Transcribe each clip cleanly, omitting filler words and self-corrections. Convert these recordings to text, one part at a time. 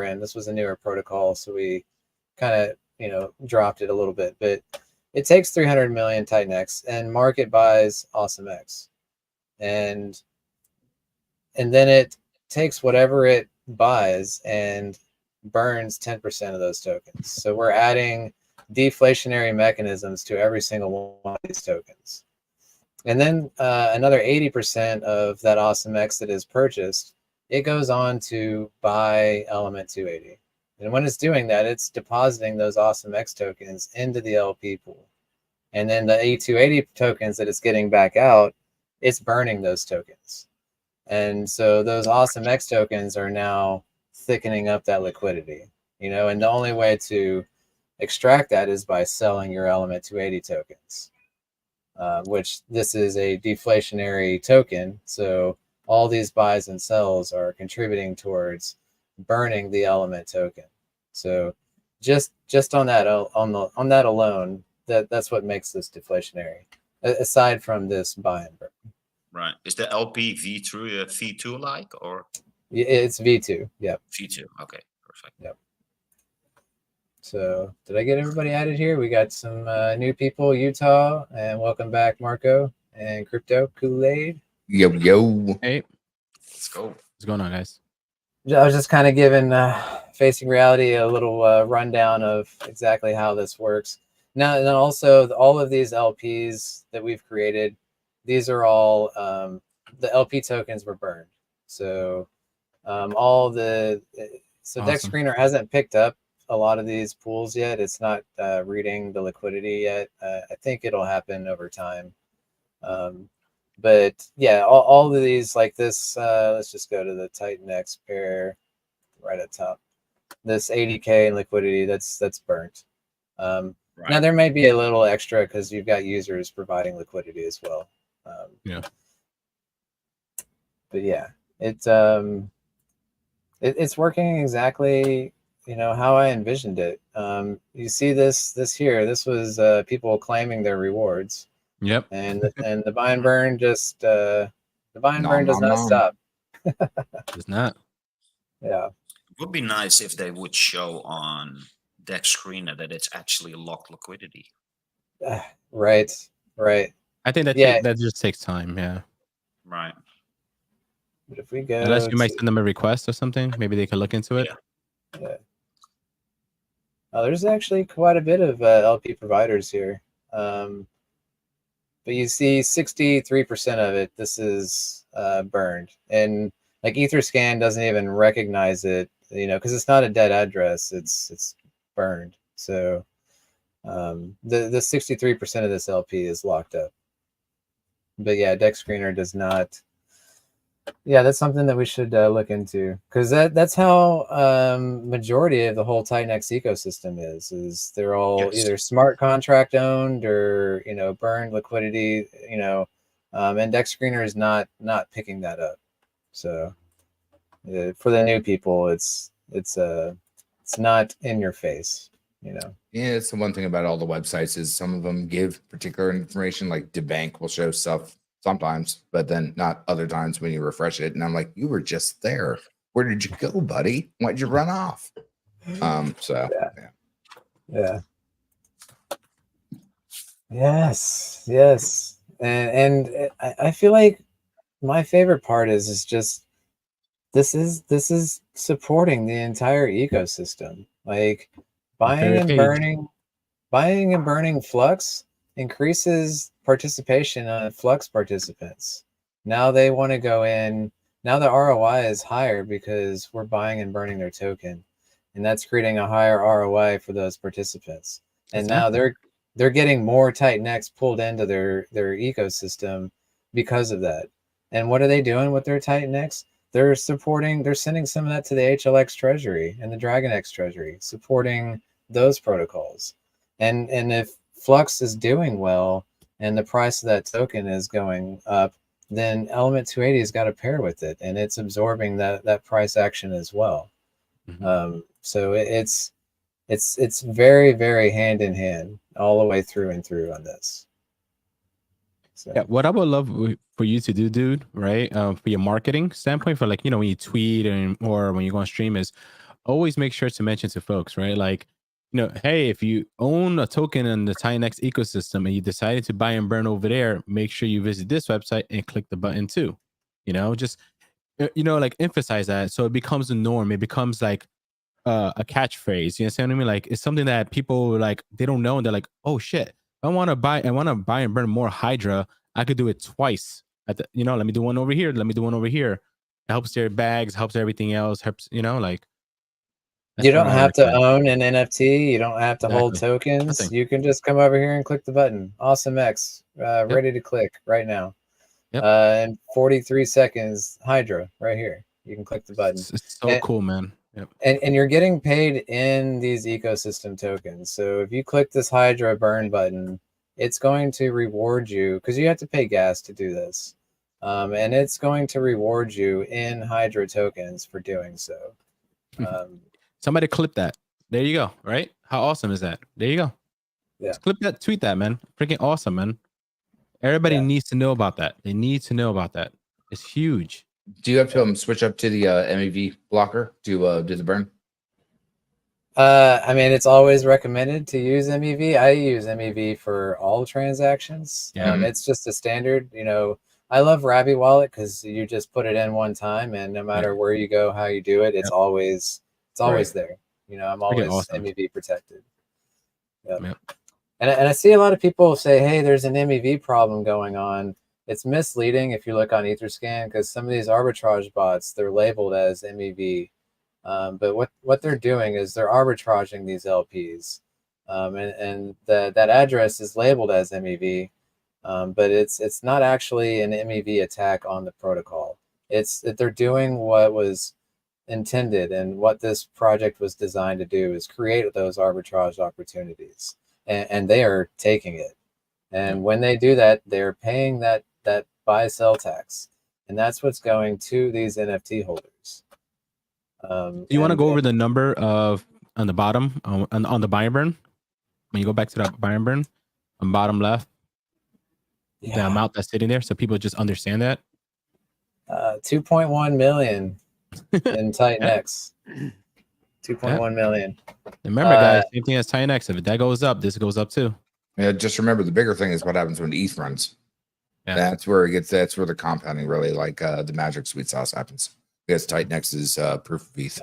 end. This was a newer protocol, so we kind of dropped it a little bit. But it takes 300 million TitanX, and market buys AwesomeX, and then it takes whatever it buys and burns 10% of those tokens. So we're adding deflationary mechanisms to every single one of these tokens. And then another 80% of that AwesomeX that is purchased, it goes on to buy Element 280. And when it's doing that, it's depositing those AwesomeX tokens into the LP pool. And then the E280 tokens that it's getting back out, it's burning those tokens. And so those AwesomeX tokens are now thickening up that liquidity, and the only way to extract that is by selling your Element 280 tokens, which this is a deflationary token. So all these buys and sells are contributing towards burning the Element token. So just on that alone, that's what makes this deflationary, aside from this buy and burn. Right. Is the LP V2 like, or? It's V2. Yep. V2. Okay. Perfect. Yep. So did I get everybody added here? We got some new people, Utah, and welcome back, Marco and Crypto Kool-Aid. Yo. Hey. Let's go. What's going on, guys? I was just kind of giving Facing Reality a little rundown of exactly how this works. Now, and then also all of these LPs that we've created, these are all the LP tokens were burned. So Awesome. Dex Screener hasn't picked up a lot of these pools yet. It's not reading the liquidity yet. I think it'll happen over time. But yeah, all of these like this, let's just go to the TitanX pair right at top. This 80K in liquidity, that's burnt. Right. Now there may be a little extra because you've got users providing liquidity as well. Yeah. But yeah, it's working exactly how I envisioned it. You see this here. This was people claiming their rewards. Yep. And the buy and burn just the buy and burn does not stop. Does not. Yeah. It would be nice if they would show on Dex Screener that it's actually locked liquidity. Right. I think that just takes time. Yeah. Right. But if we go, unless you might send them a request or something, maybe they can look into it. Yeah. Oh, there's actually quite a bit of LP providers here. But you see 63% of it, this is burned. And like Etherscan doesn't even recognize it, because it's not a dead address, it's burned. So the 63% of this LP is locked up. But yeah, Dex Screener does not. Yeah, that's something that we should look into, because that's how majority of the whole TitanX ecosystem is they're all either smart contract owned or burned liquidity, and Dex Screener is not picking that up. So for the new people, it's not in your face. Yeah, it's the one thing about all the websites is some of them give particular information, like DeBank will show stuff sometimes, but then not other times when you refresh it. And I'm like, you were just there. Where did you go, buddy? Why'd you run off? Yeah. Yes. And I feel like my favorite part is just this is supporting the entire ecosystem. Like buying and burning Flux increases participation on Flux participants. Now they want to go in. Now the ROI is higher because we're buying and burning their token, and that's creating a higher ROI for those participants. And now they're getting more TitanX pulled into their ecosystem because of that. And what are they doing with their TitanX? They're sending some of that to the HLX treasury and the DragonX treasury, supporting those protocols. And if Flux is doing well and the price of that token is going up, then Element 280 has got to pair with it, and it's absorbing that price action as well. Mm-hmm. So it's very, very hand in hand all the way through and through on this. So. Yeah, what I would love for you to do, dude, right? For your marketing standpoint, for when you tweet or when you go on stream, is always make sure to mention to folks, right? Like, hey, if you own a token in the TitanX ecosystem and you decided to buy and burn over there, make sure you visit this website and click the button too. Just like emphasize that so it becomes a norm. It becomes like a catchphrase. You understand what I mean? Like it's something that people like they don't know and they're like, oh shit, I want to buy and burn more Hydra. I could do it twice. Let me do one over here. Let me do one over here. It helps their bags, helps everything else, helps, like you don't have to own an NFT. You don't have to hold Exactly. tokens. Nothing. You can just come over here and click the button. Awesome X, ready to click right now. Yep. In 43 seconds, Hydra right here. You can click the button. It's so cool, man. Yep. And you're getting paid in these ecosystem tokens. So if you click this Hydra burn button, it's going to reward you because you have to pay gas to do this. And it's going to reward you in Hydra tokens for doing so. Somebody clip that. There you go. Right? How awesome is that? There you go. Yeah. Just clip that, tweet that, man. Freaking awesome, man. Everybody needs to know about that. They need to know about that. It's huge. Do you have to switch up to the MEV blocker to do the burn? I mean, it's always recommended to use MEV. I use MEV for all transactions. It's just a standard, I love Ravi Wallet because you just put it in one time, and no matter where you go, how you do it, it's always there. I'm always awesome. MEV protected. Yep. And I see a lot of people say, "Hey, there's an MEV problem going on." It's misleading if you look on Etherscan because some of these arbitrage bots they're labeled as MEV, but what they're doing is they're arbitraging these LPs, and that address is labeled as MEV. But it's not actually an MEV attack on the protocol. It's that they're doing what was intended and what this project was designed to do is create those arbitrage opportunities, and they are taking it. And when they do that, they're paying that buy sell tax, and that's what's going to these NFT holders. Do you want to go over the number of on the bottom on the buy and burn? When you go back to that buy and burn on bottom left. The amount that's sitting there, so people just understand that. 2.1 million in TitanX. 2.1 million. Remember, guys, same thing as TitanX. If that goes up, this goes up too. Yeah, just remember the bigger thing is what happens when ETH runs. Yeah. That's where that's where the compounding really like the magic sweet sauce happens. Because TitanX is proof of ETH.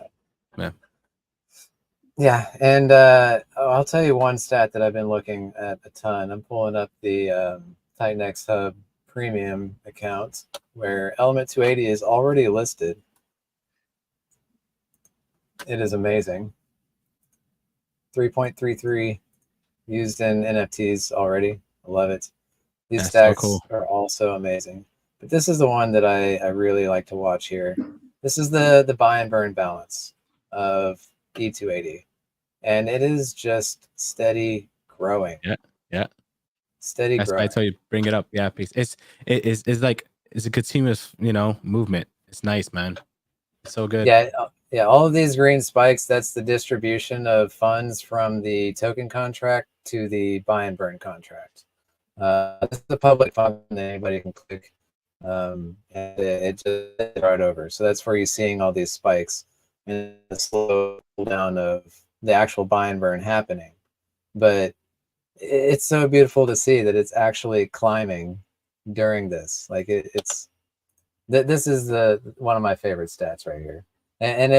Yeah, and I'll tell you one stat that I've been looking at a ton. I'm pulling up the TitanX Hub premium account where Element 280 is already listed. It is amazing. 3.33 used in NFTs already. I love it. These stacks are also amazing. But this is the one that I really like to watch here. This is the buy and burn balance of E280. And it is just steady growing. Yeah. Steady That's growing. why I tell you, bring it up. Yeah, please. It's like it's a continuous, movement. It's nice, man. It's so good. Yeah. All of these green spikes, that's the distribution of funds from the token contract to the buy and burn contract. This is a public fund that anybody can click. And it just right over. So that's where you're seeing all these spikes and the slow down of the actual buy and burn happening. But it's so beautiful to see that it's actually climbing during this. Like this is one of my favorite stats right here. And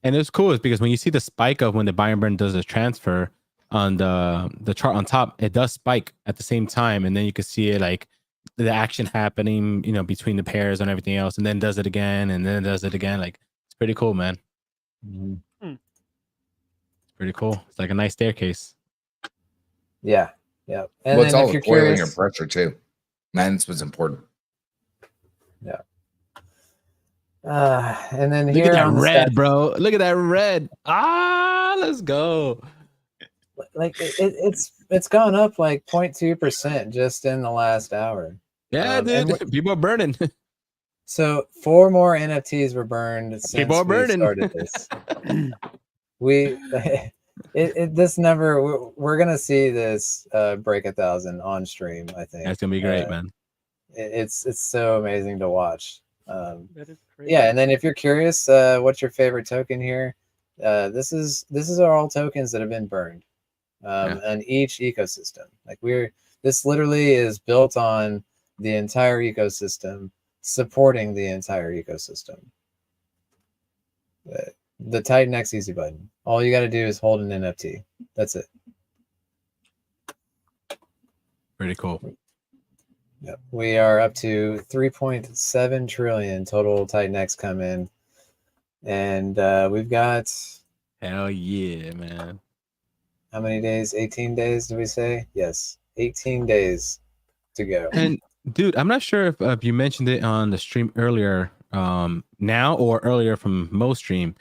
and it's cool is because when you see the spike of when the buy and burn does a transfer on the chart on top, it does spike at the same time, and then you can see it like the action happening, between the pairs and everything else, and then does it again, and then does it again. Like it's pretty cool, man. It's pretty cool. It's like a nice staircase. Yeah. And well, it's all if you're coiling curious, and pressure too. Man, this was important. Yeah. And then look here at that on the red, stats, bro. Look at that red. Let's go. Like it's gone up like 0.2% just in the last hour. Yeah, dude. People are burning. So 4 more NFTs were burned since we started this. This never. We're gonna see this break 1,000 on stream. I think that's gonna be great, man. It's so amazing to watch. That is crazy. Yeah, and then if you're curious, what's your favorite token here? This are all tokens that have been burned on each ecosystem. Like this literally is built on the entire ecosystem, supporting the entire ecosystem. The TitanX easy button. All you got to do is hold an NFT. That's it. Pretty cool. Yep. We are up to 3.7 trillion total TitanX come in. And we've got... Hell yeah, man. How many days? 18 days, did we say? Yes. 18 days to go. And dude, I'm not sure if you mentioned it on the stream earlier, now or earlier from Mo stream.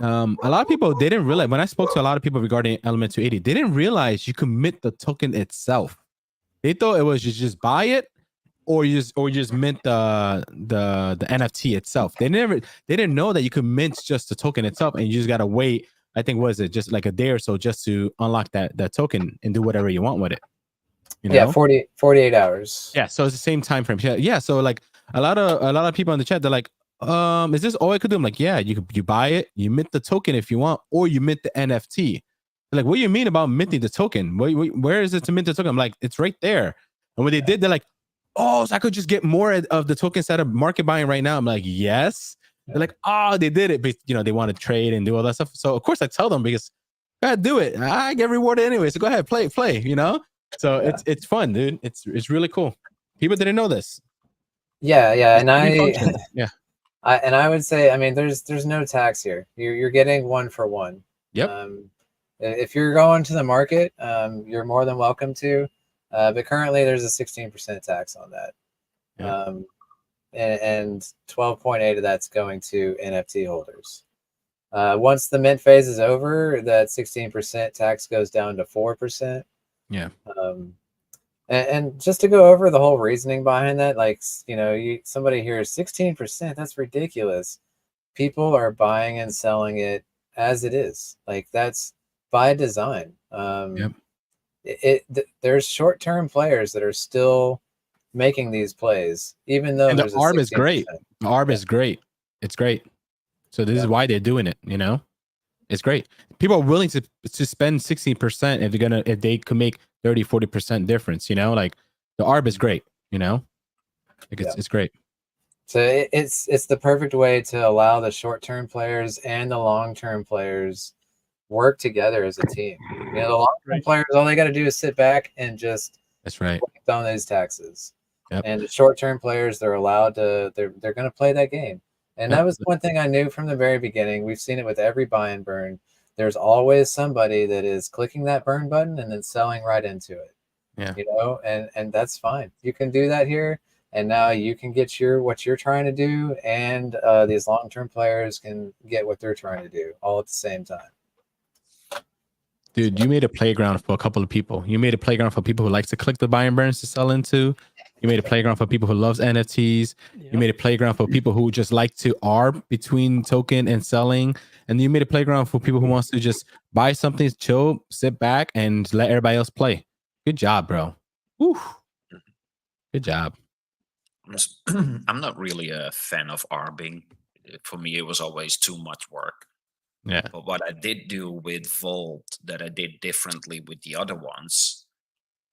A lot of people, they didn't realize, when I spoke to a lot of people regarding Element 280, they didn't realize you could mint the token itself. They thought it was just buy it or you just mint the NFT itself. They didn't know that you could mint just the token itself, and you just gotta wait. I think was it just like a day or so just to unlock that token and do whatever you want with it. You know? Yeah, 48 hours. Yeah, so it's the same time frame. Yeah, so like a lot of people in the chat, they're like, is this all I could do? I'm like, yeah, you buy it, you mint the token if you want, or you mint the NFT. They're like, what do you mean about minting the token? Where is it to mint the token? I'm like, it's right there. And when they did, they're like, oh, so I could just get more of the token instead of market buying right now. I'm like, yes. They're like, oh, they did it, but they want to trade and do all that stuff. So of course I tell them, because go ahead, do it. I get rewarded anyway. So go ahead, play. So it's fun, dude. It's really cool. People didn't know this. Yeah, and I would say, I mean, there's no tax here. You're getting one for one. Yep. If you're going to the market, you're more than welcome to. But currently there's a 16% tax on that. Yeah. And 12.8 of that's going to NFT holders. Once the mint phase is over, that 16% tax goes down to 4%. Yeah. And just to go over the whole reasoning behind that, like, somebody hears 16%, that's ridiculous. People are buying and selling it as it is. Like, that's by design. Yep. There's short-term players that are still making these plays, even though the ARB is great. The ARB is great. It's great. So this is why they're doing it. It's great. People are willing to spend 16% if they could make 30-40% difference. Like the ARB is great. It's great. So it's the perfect way to allow the short-term players and the long-term players work together as a team. The long-term players, all they got to do is sit back and just collect on those taxes. Yep. And the short-term players, they're allowed to. They're going to play that game. And that was one thing I knew from the very beginning. We've seen it with every buy and burn. There's always somebody that is clicking that burn button and then selling right into it. Yeah. And that's fine. You can do that here. And now you can get what you're trying to do, and these long-term players can get what they're trying to do all at the same time. Dude, you made a playground for a couple of people. You made a playground for people who like to click the buy and burns to sell into. You made a playground for people who loves NFTs. Yep. You made a playground for people who just like to arb between token and selling. And you made a playground for people who wants to just buy something, chill, sit back, and let everybody else play. Good job, bro. Woo. Good job. I'm not really a fan of arbing. For me, it was always too much work. Yeah. But what I did do with Volt that I did differently with the other ones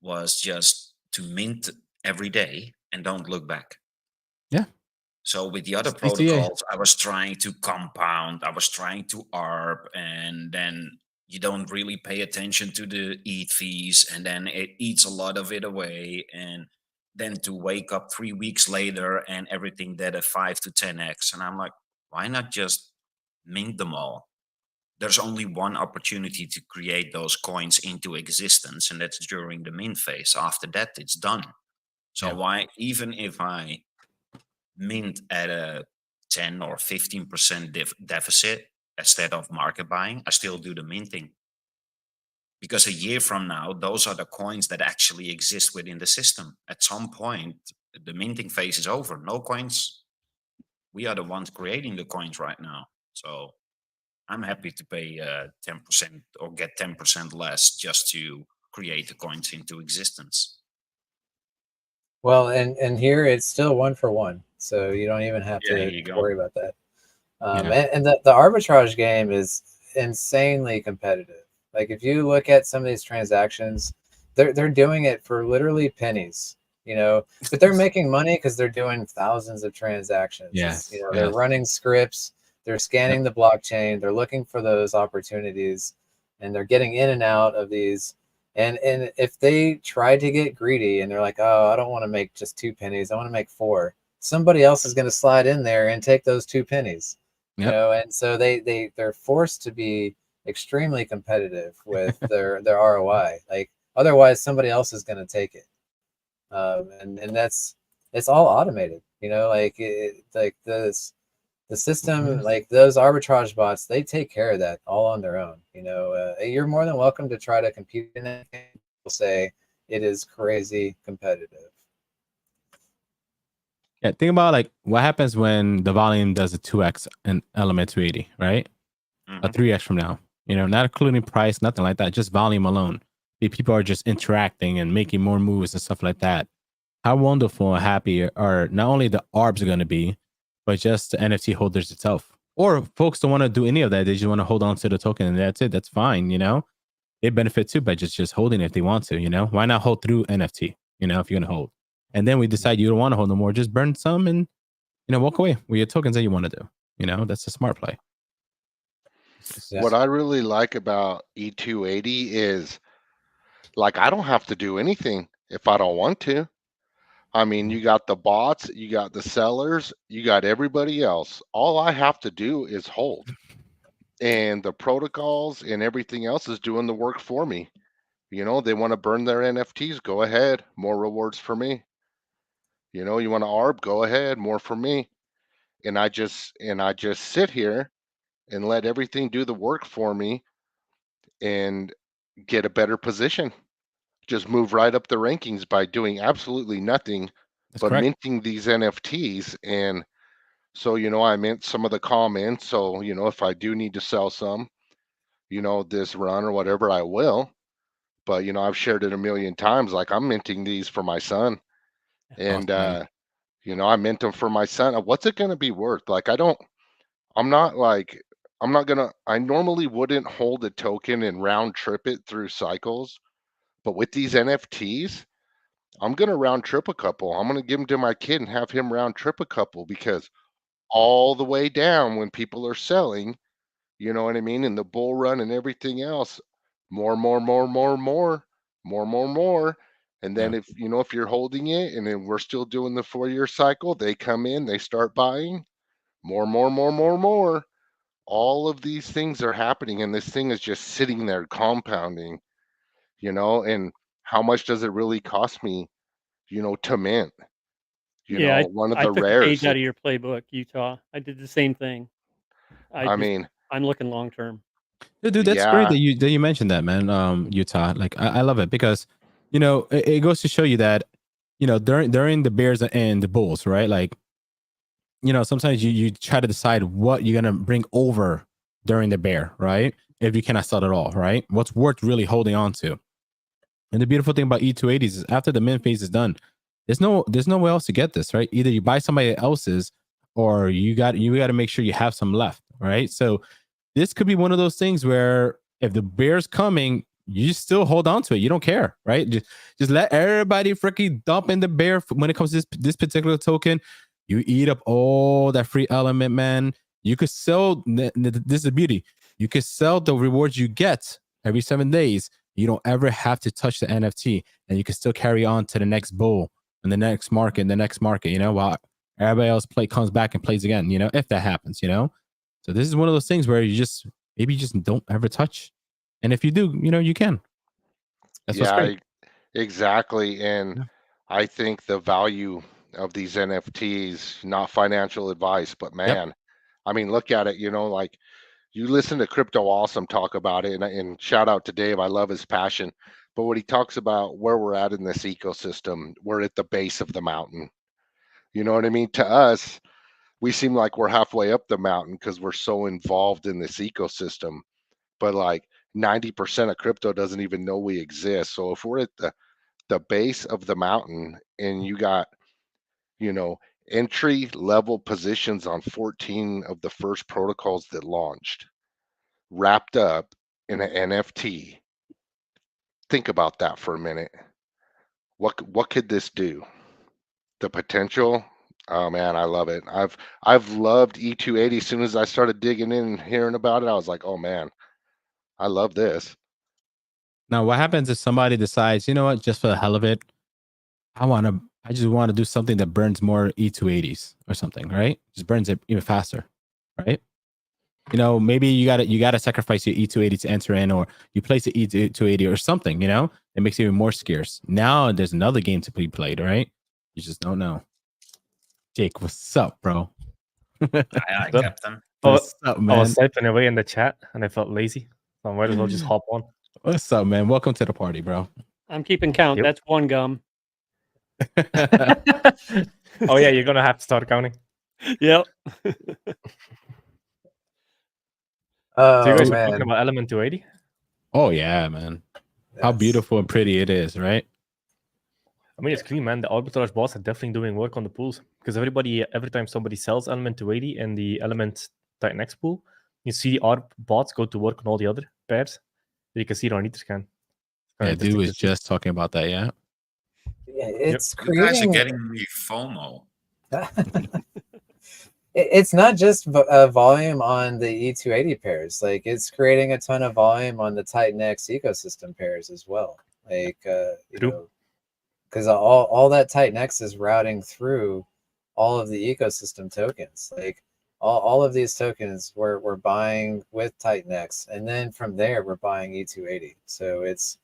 was just to mint every day and don't look back. Yeah. So with the other protocols, I was trying to compound, I was trying to ARB, and then you don't really pay attention to the ETH fees, and then it eats a lot of it away. And then to wake up 3 weeks later and everything did a 5 to 10x. And I'm like, why not just mint them all? There's only one opportunity to create those coins into existence, and that's during the mint phase. After that, it's done. So why, even if I mint at a 10 or 15% deficit instead of market buying, I still do the minting. Because a year from now, those are the coins that actually exist within the system. At some point, the minting phase is over. No coins. We are the ones creating the coins right now. So I'm happy to pay 10% or get 10% less just to create the coins into existence. Well, and here it's still one for one. so you don't even have There to you go. worry about that. Yeah. And the arbitrage game is insanely competitive. Like if you look at some of these transactions, they're doing it for literally pennies, you know, but they're making money because they're doing thousands of transactions. It's, you Yes. know, they're Yes. running scripts, they're scanning Yep. the blockchain, they're looking for those opportunities, and they're getting in and out of these. And if they try to get greedy and they're like, oh, I don't want to make just 2 pennies, I want to make 4, somebody else is going to slide in there and take those 2 pennies, you Yep. know. And so they're forced to be extremely competitive with their ROI. Like otherwise, somebody else is going to take it, and that's it's all automated. You know, like like the system, like those arbitrage bots, they take care of that all on their own. You know, you're more than welcome to try to compete in it. People say it is crazy competitive. Yeah. Think about like what happens when the volume does a 2x in element 280, right? A Mhm. 3x from now. You know, not including price, nothing like that. Just volume alone. The people are just interacting and making more moves and stuff like that. How wonderful and happy are not only the ARBs are going to be, but just the NFT holders itself. Or folks don't want to do any of that. They just want to hold on to the token and that's it. That's fine. You know, they benefit too by just holding it if they want to. You know, why not hold through NFT? You know, if you're going to hold, and then we decide you don't want to hold no more, just burn some and walk away with your tokens that you want to do. You know, that's a smart play. Yeah. What I really like about E280 is like I don't have to do anything if I don't want to. I mean, you got the bots, you got the sellers, you got everybody else. All I have to do is hold. And the protocols and everything else is doing the work for me. You know, they want to burn their NFTs, go ahead, more rewards for me. You know, you want to ARB, go ahead, more for me. And I just sit here and let everything do the work for me and get a better position. Just move right up the rankings by doing absolutely nothing That's but correct. minting these NFTs. And so, you know, I mint some of the comments. So, you know, if I do need to sell some, you know, this run or whatever, I will. But, you know, I've shared it a million times. Like I'm minting these for my son. And, Awesome, man. you know, I mint them for my son. What's it going to be worth? Like, I'm not like, I'm not going to, I normally wouldn't hold a token and round trip it through cycles. But with these NFTs, I'm going to round trip a couple. I'm going to give them to my kid and have him round trip a couple because all the way down when people are selling, you know what I mean? In the bull run and everything else, more, more, more, more, more, more, more, more. And Yeah. then if you know if you're holding it and then we're still doing the 4-year cycle, they come in, they start buying more, more, more, more, more. All of these things are happening, and this thing is just sitting there compounding, you know. And how much does it really cost me, you know, to mint? You Yeah, know, I one of I the took a page rares. out of your playbook, Utah. I did the same thing. I I just mean, I'm looking long term. Dude, that's great yeah, that you mentioned that, man. Utah, like I love it because it goes to show you that during the Bears and the Bulls, right? Like sometimes you try to decide what you're gonna bring over during the bear, right? If you cannot sell it all, right? What's worth really holding on to? And the beautiful thing about E280s is after the mint phase is done, there's nowhere else to get this, right? Either you buy somebody else's or you got to make sure you have some left, right? So this could be one of those things where if the bear's coming, you still hold on to it. You don't care, right? Just let everybody freaking dump in the bear when it comes to this particular token. You eat up all that free element, man. You could sell. This is the beauty. You could sell the rewards you get every 7 days. You don't ever have to touch the NFT, and you can still carry on to the next bull and the next market and the next market. While everybody else comes back and plays again. If that happens. So this is one of those things where maybe you just don't ever touch. And if you do, you can. That's what's yeah, great. exactly. And Yeah. I think the value of these NFTs, not financial advice, but Yep. man, I mean, look at it, you know, like you listen to Crypto Awesome talk about it, and shout out to Dave. I love his passion. But what he talks about where we're at in this ecosystem, we're at the base of the mountain. You know what I mean? To us, we seem like we're halfway up the mountain because we're so involved in this ecosystem. But like 90% of crypto doesn't even know we exist. So if we're at the base of the mountain and you got, you know, entry level positions on 14 of the first protocols that launched, wrapped up in an NFT. Think about that for a minute. What could this do? The potential, oh man, I love it. I've loved E280. As soon as I started digging in and hearing about it, I was like, oh man, I love this. Now, what happens if somebody decides, you know what, just for the hell of it, I just want to do something that burns more E280s or something, right? Just burns it even faster, right? You know, maybe you gotta sacrifice your E280 to enter in, or you place the E280 or something, you know, it makes it even more scarce. Now there's another game to be played, right? You just don't know. Jake, what's up, bro? I Good. kept them. What's up, I man? was typing away in the chat and I felt lazy. So I might as well just hop on. What's up, man? Welcome to the party, bro. I'm keeping count. Yep. That's one gum. Oh yeah, you're gonna have to start counting. Yep. Oh So you guys were man, talking about Element 280? Oh yeah, man. How Yes. beautiful and pretty it is, right? I mean, it's clean, man. The arbitrage bots are definitely doing work on the pools because every time somebody sells Element 280 in the Element TitanX pool, you see the ARB bots go to work on all the other pairs. You can see it on Etherscan. Yeah, dude was just talking about that. Yeah. Yeah, it's You guys are creating. getting me FOMO. It's not just volume on the E280 pairs. Like it's creating a ton of volume on the TitanX ecosystem pairs as well. Like you True. know, because all that TitanX is routing through all of the ecosystem tokens. Like all of these tokens we're buying with TitanX, and then from there we're buying E280. So it's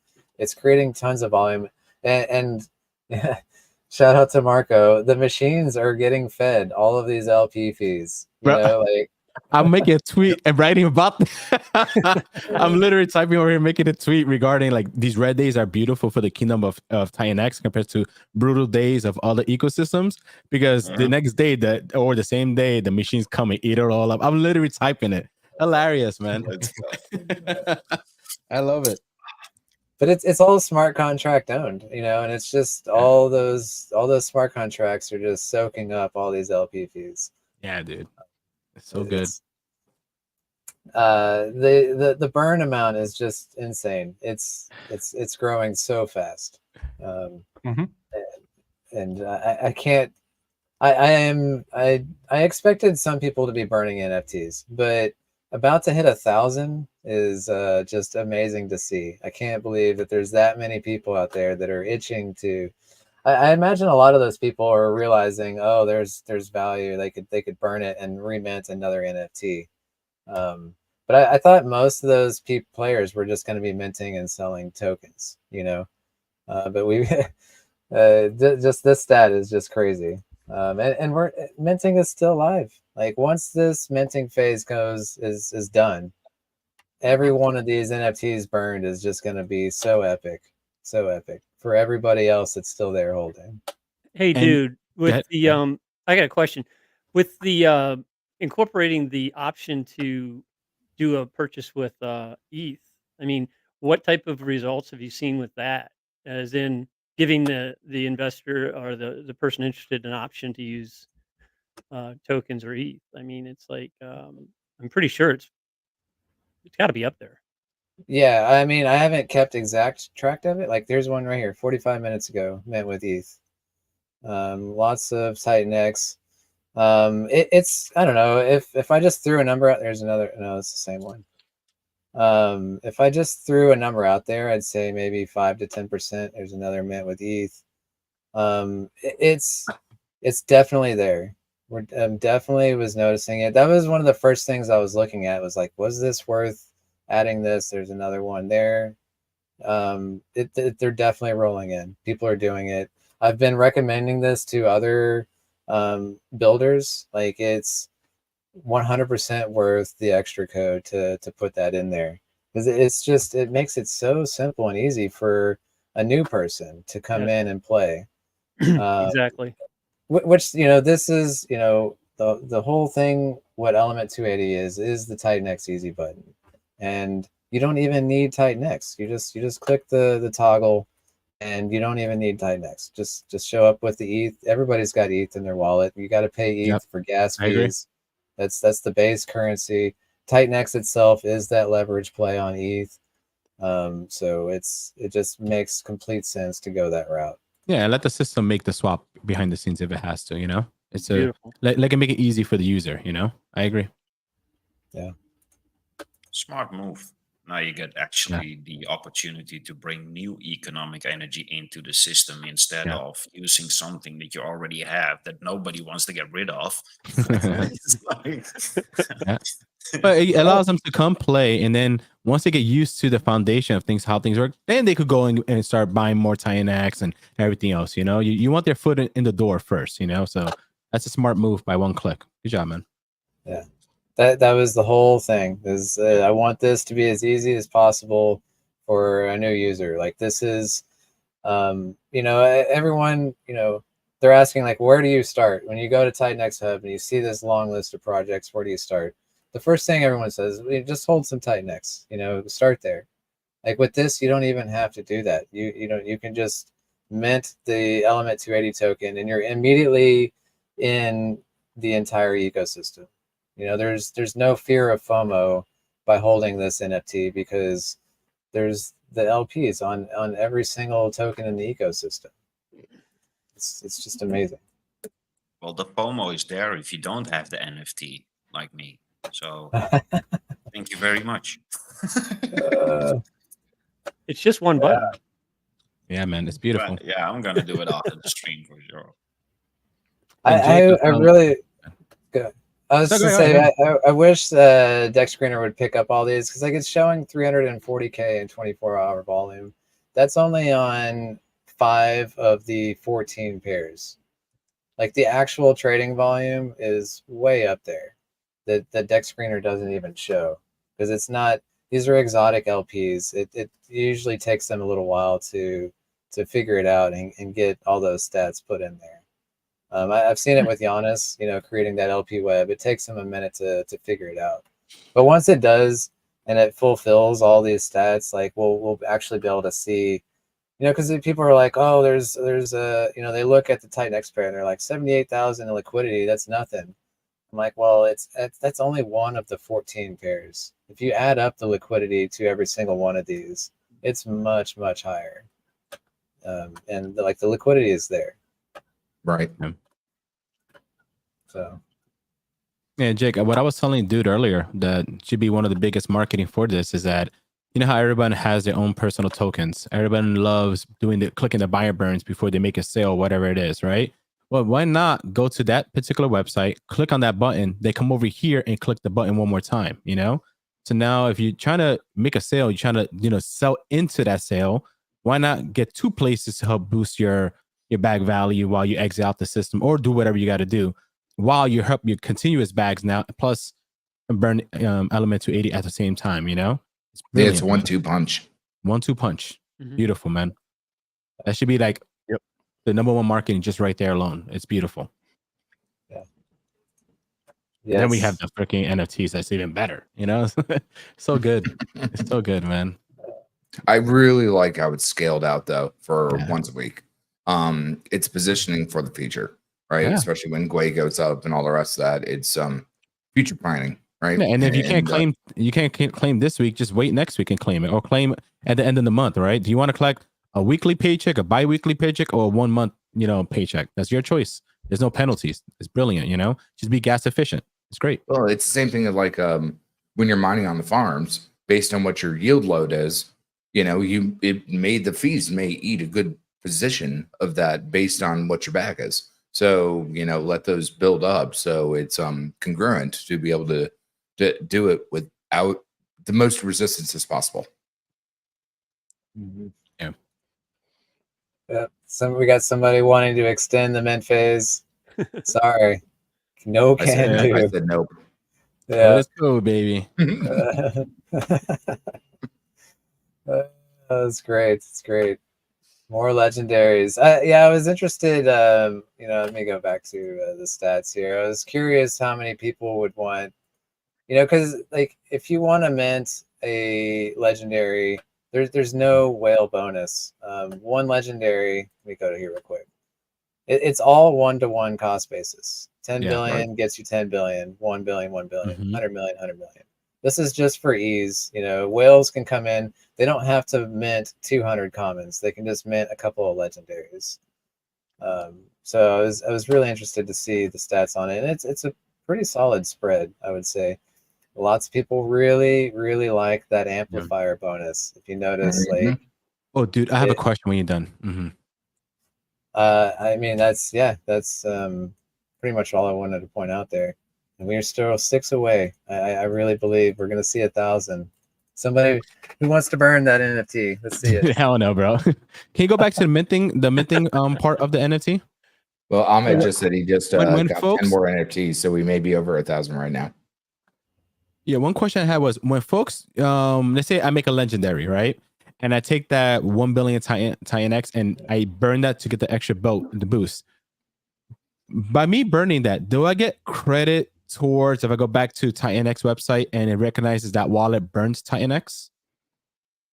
creating tons of volume, and yeah, shout out to Marco. The machines are getting fed all of these LP fees. You Bro, know, like I'm making a tweet and writing about I'm literally typing over here, making a tweet regarding like these red days are beautiful for the kingdom of TitanX compared to brutal days of other ecosystems, because the next day or the same day the machines come and eat it all up. I'm literally typing it. Hilarious, man. I love it. but it's all smart contract owned, you know, and it's just all those smart contracts are just soaking up all these LP fees. Yeah, dude. It's so good. The burn amount is just insane. It's growing so fast. And I can't. I expected some people to be burning NFTs, but about to hit 1,000 is just amazing to see. I can't believe that there's that many people out there that are itching to. I imagine a lot of those people are realizing, oh, there's value. They could burn it and remint another NFT. But I thought most of those players were just going to be minting and selling tokens, you know. But we just this stat is just crazy. And we're minting is still live. Like once this minting phase is done, every one of these NFTs burned is just going to be so epic for everybody else that's still there holding. Hey, dude, with the I got a question. With the incorporating the option to do a purchase with ETH, I mean, what type of results have you seen with that? As in giving the investor or the person interested an option to use tokens or ETH. I mean, it's like I'm pretty sure it's got to be up there. Yeah, I mean, I haven't kept exact track of it. Like, there's one right here, 45 minutes ago, mint with ETH. Lots of TitanX. It's I don't know if I just threw a number out. There's another. No, it's the same one. If I just threw a number out there, I'd say maybe 5 to 10%. There's another mint with ETH. It's definitely there. We're definitely was noticing it. That was one of the first things I was looking at. Was like, was this worth adding this? There's another one there. They're definitely rolling in. People are doing it. I've been recommending this to other builders. Like it's 100% worth the extra code to put that in there, because it's just it makes it so simple and easy for a new person to come in and play. Exactly. Which, you know, this is, you know, the whole thing. What Element 280 is the TitanX easy button, and you don't even need TitanX. You just click the toggle, and you don't even need TitanX. Just show up with the ETH. Everybody's got ETH in their wallet. You got to pay ETH for gas I agree. fees. That's the base currency. TitanX itself is that leverage play on ETH. So it just makes complete sense to go that route. Yeah, and let the system make the swap behind the scenes if it has to. You know, it's a Beautiful. like make it easy for the user. You know, I agree. Yeah. Smart move. Now you get actually the opportunity to bring new economic energy into the system instead of using something that you already have that nobody wants to get rid of. It's like- Yeah. But it allows them to come play, and then once they get used to the foundation of things, how things work, then they could go and start buying more TitanX and everything else. You know, you want their foot in the door first. You know, so that's a smart move by one click. Good job, man. Yeah, that was the whole thing. Is I want this to be as easy as possible for a new user. Like this is, you know, everyone, you know, they're asking like, where do you start when you go to TitanX Hub and you see this long list of projects? Where do you start? The first thing everyone says, just hold some TitanX. You know, start there. Like with this, you don't even have to do that. You can just mint the Element 280 token, and you're immediately in the entire ecosystem. You know, there's no fear of FOMO by holding this NFT because there's the LPs on every single token in the ecosystem. It's just amazing. Well, the FOMO is there if you don't have the NFT like me. So thank you very much. It's just one button. Yeah, man, it's beautiful. But yeah, I'm gonna do it after the stream for sure. I really good. I was just gonna say I wish Dex Screener would pick up all these because like it's showing 340K in 24-hour volume. That's only on 5 of the 14 pairs. Like the actual trading volume is way up there. The Dex Screener doesn't even show because it's not. These are exotic LPs. It usually takes them a little while to figure it out and get all those stats put in there. I've seen it with Giannis, you know, creating that LP web. It takes him a minute to figure it out. But once it does and it fulfills all these stats, like we'll actually be able to see, you know, because people are like, oh, there's a, you know, they look at the TitanX pair and they're like 78,000 in liquidity. That's nothing. I'm like, well, that's only one of the 14 pairs. If you add up the liquidity to every single one of these, it's much, much higher. And like the liquidity is there. Right. So yeah, Jake, what I was telling dude earlier that should be one of the biggest marketing for this is that you know how everyone has their own personal tokens. Everyone loves clicking the buyer burns before they make a sale, whatever it is, right? Well, why not go to that particular website, click on that button, they come over here and click the button one more time, you know? So now if you're trying to make a sale, you're trying to, you know, sell into that sale, why not get 2 places to help boost your bag value while you exit out the system or do whatever you got to do while you help your continuous bags now, plus burn Element 280 at the same time, you know? It's 1-2 punch. 1-2 punch. Beautiful, man. That should be like the number one marketing just right there alone. It's beautiful. Yeah. Then we have the freaking NFTs. That's even better. You know, so good. It's so good, man. I really like how it's scaled out though for once a week. It's positioning for the future, right? Yeah. Especially when Gwei goes up and all the rest of that. It's future planning, right? Yeah, and if you can't claim, you can't claim this week. Just wait next week and claim it, or claim at the end of the month, right? Do you want to collect a weekly paycheck, a bi-weekly paycheck, or a 1 month, you know, paycheck? That's your choice. There's no penalties. It's brilliant, you know. Just be gas efficient. It's great. Well, it's the same thing as like when you're mining on the farms, based on what your yield load is, you know, the fees may eat a good position of that based on what your bag is. So, you know, let those build up so it's congruent to be able to do it without the most resistance as possible. Yeah. We got somebody wanting to extend the mint phase. Sorry. No can do. I said nope. Yeah. Let's go, baby. That's great. It's great. More legendaries. Yeah, I was interested. You know, let me go back to the stats here. I was curious how many people would want, you know, because like if you want to mint a legendary There's no whale bonus. One legendary. Let me go to here real quick. It's all 1-to-1 cost basis. 10 billion gets you 10 billion. 1 billion, 1 billion. 100 million, 100 million. This is just for ease. You know, whales can come in. They don't have to mint 200 commons. They can just mint a couple of legendaries. So I was really interested to see the stats on it, and it's a pretty solid spread, I would say. Lots of people really like that amplifier bonus. If you notice, like, oh, dude, I have a question when you're done. I mean, that's pretty much all I wanted to point out there. And we are still 6 away. I really believe we're gonna see 1,000. Somebody who wants to burn that NFT. Let's see it. Hell no, bro. Can you go back to the minting part of the NFT? Well, Ahmed just said he just when got folks, 10 more NFTs, so we may be over 1,000 right now. Yeah, one question I had was when folks, let's say I make a legendary, right? And I take that 1 billion TitanX and I burn that to get the extra the boost. By me burning that, do I get credit towards if I go back to TitanX website and it recognizes that wallet burns TitanX?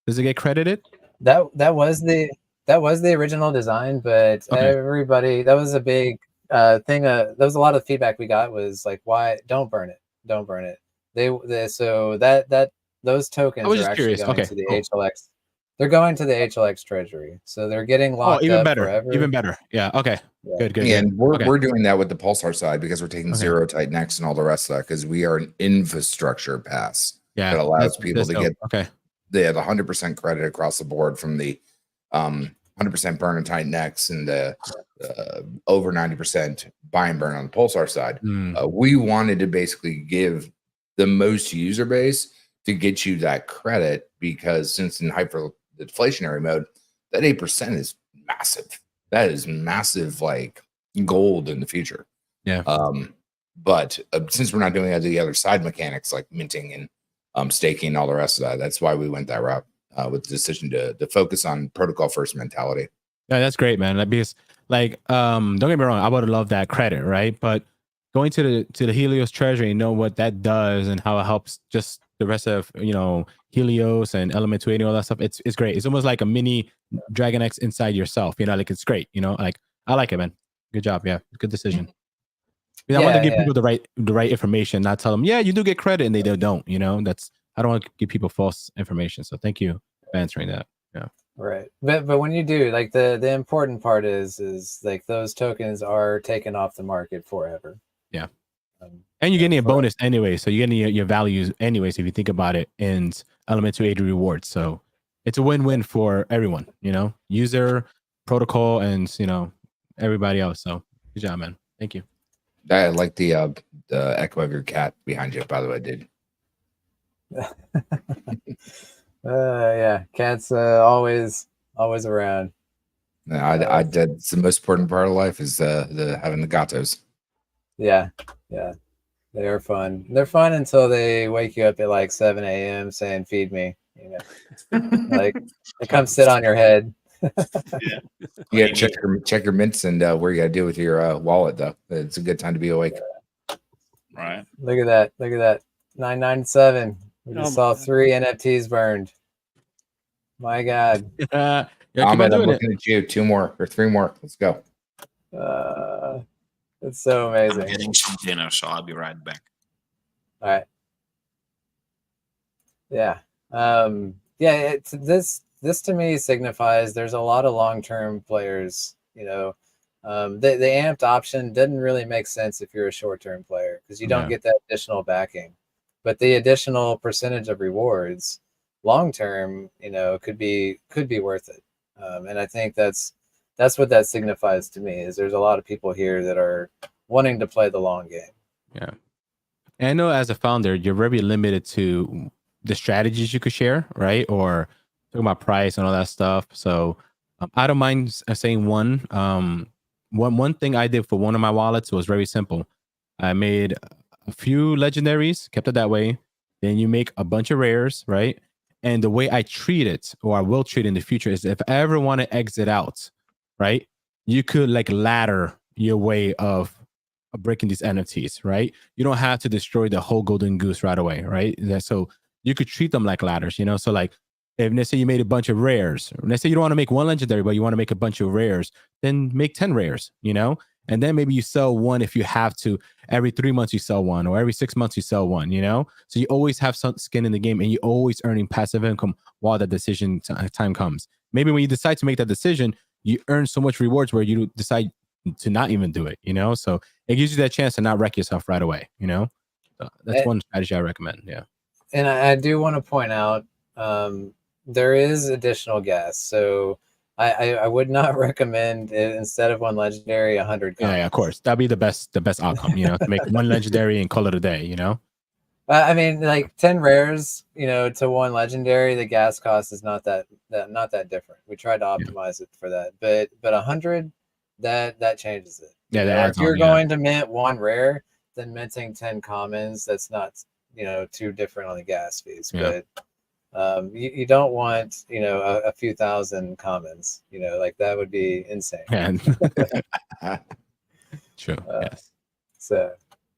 Does it get credited? That was the original design, but everybody, that was a big thing. There was a lot of feedback we got was like, why don't burn it? Don't burn it. So those tokens are actually going to the HLX. They're going to the HLX treasury, so they're getting locked even up better, forever. even better. Yeah. Okay. Yeah. Good. And we're doing that with the Pulsar side because we're taking zero TitanX and all the rest of that because we are an infrastructure pass that allows people to get the 100% credit across the board from the 100% burn on TitanX and the over 90% buy and burn on the Pulsar side. We wanted to basically give the most user base to get you that credit because since in hyperinflationary mode, that 8% is massive. That is massive, like gold in the future. Yeah. But since we're not doing the other side mechanics like minting and staking and all the rest of that, that's why we went that route with the decision to focus on protocol first mentality. Yeah, that's great, man. Because don't get me wrong, I would have loved that credit, right? But going to the Helios treasury, know what that does and how it helps just the rest of Helios and Element 280 all that stuff. It's great. It's almost like a mini DragonX inside yourself. Like it's great. Like I like it, man. Good job. Yeah, good decision. I want to give people the right information, not tell them, yeah, you do get credit, and they don't. I don't want to give people false information. So thank you for answering that. Yeah. Right. But when you do, like the important part is like those tokens are taken off the market forever. Yeah. And you're getting a bonus anyway. So you're getting your values anyways, if you think about it, and Element 280 rewards. So it's a win-win for everyone, user, protocol, and everybody else. So good job, man. Thank you. I like the echo of your cat behind you, by the way, dude. Yeah, cats always around. That's the most important part of life is the having the gatos. Yeah, they are fun. They're fun until they wake you up at like 7 a.m. saying "feed me." Like they come sit on your head. Yeah, check your mints and where you got to deal with your wallet though. It's a good time to be awake. Right. Look at that. 997. We just saw 3 NFTs burned. My God. Ahmed, I'm looking at you. 2 more or 3 more. Let's go. It's so amazing. I'm getting some dinner, so I'll be right back. All right. Yeah. It's this to me signifies there's a lot of long-term players. The amped option doesn't really make sense if you're a short-term player because you don't get that additional backing. But the additional percentage of rewards long-term, could be worth it. And I think that's what that signifies to me is there's a lot of people here that are wanting to play the long game. Yeah. And I know as a founder, you're very limited to the strategies you could share, right? Or talking about price and all that stuff. So I don't mind saying one thing I did for one of my wallets was very simple. I made a few legendaries, kept it that way. Then you make a bunch of rares, right? And the way I treat it, or I will treat it in the future, is if I ever want to exit out, right? You could ladder your way of breaking these NFTs, right? You don't have to destroy the whole golden goose right away, right? So you could treat them like ladders, So if let's say you made a bunch of rares, let's say you don't want to make one legendary, but you want to make a bunch of rares, then make 10 rares, you know? And then maybe you sell one if you have to. Every 3 months you sell one, or every 6 months you sell one, you know? So you always have some skin in the game, and you're always earning passive income while the decision time comes. Maybe when you decide to make that decision, you earn so much rewards where you decide to not even do it, you know? So it gives you that chance to not wreck yourself right away, you know? So that's one strategy I recommend, yeah. And I do want to point out, there is additional gas. So I would not recommend it, instead of one legendary, 100 commons. Yeah, of course. That'd be the best outcome, you know, to make one legendary and call it a day, you know? I mean, like 10 rares, you know, to one legendary, the gas cost is not that different. We tried to optimize it for that, but 100, that changes it. Yeah, You that know, adds if you're on, going to mint one rare, then minting 10 commons, that's not, you know, too different on the gas fees. Yeah. But you don't want, you know, a few thousand commons, you know, like that would be insane. Yeah. True. Yes. So,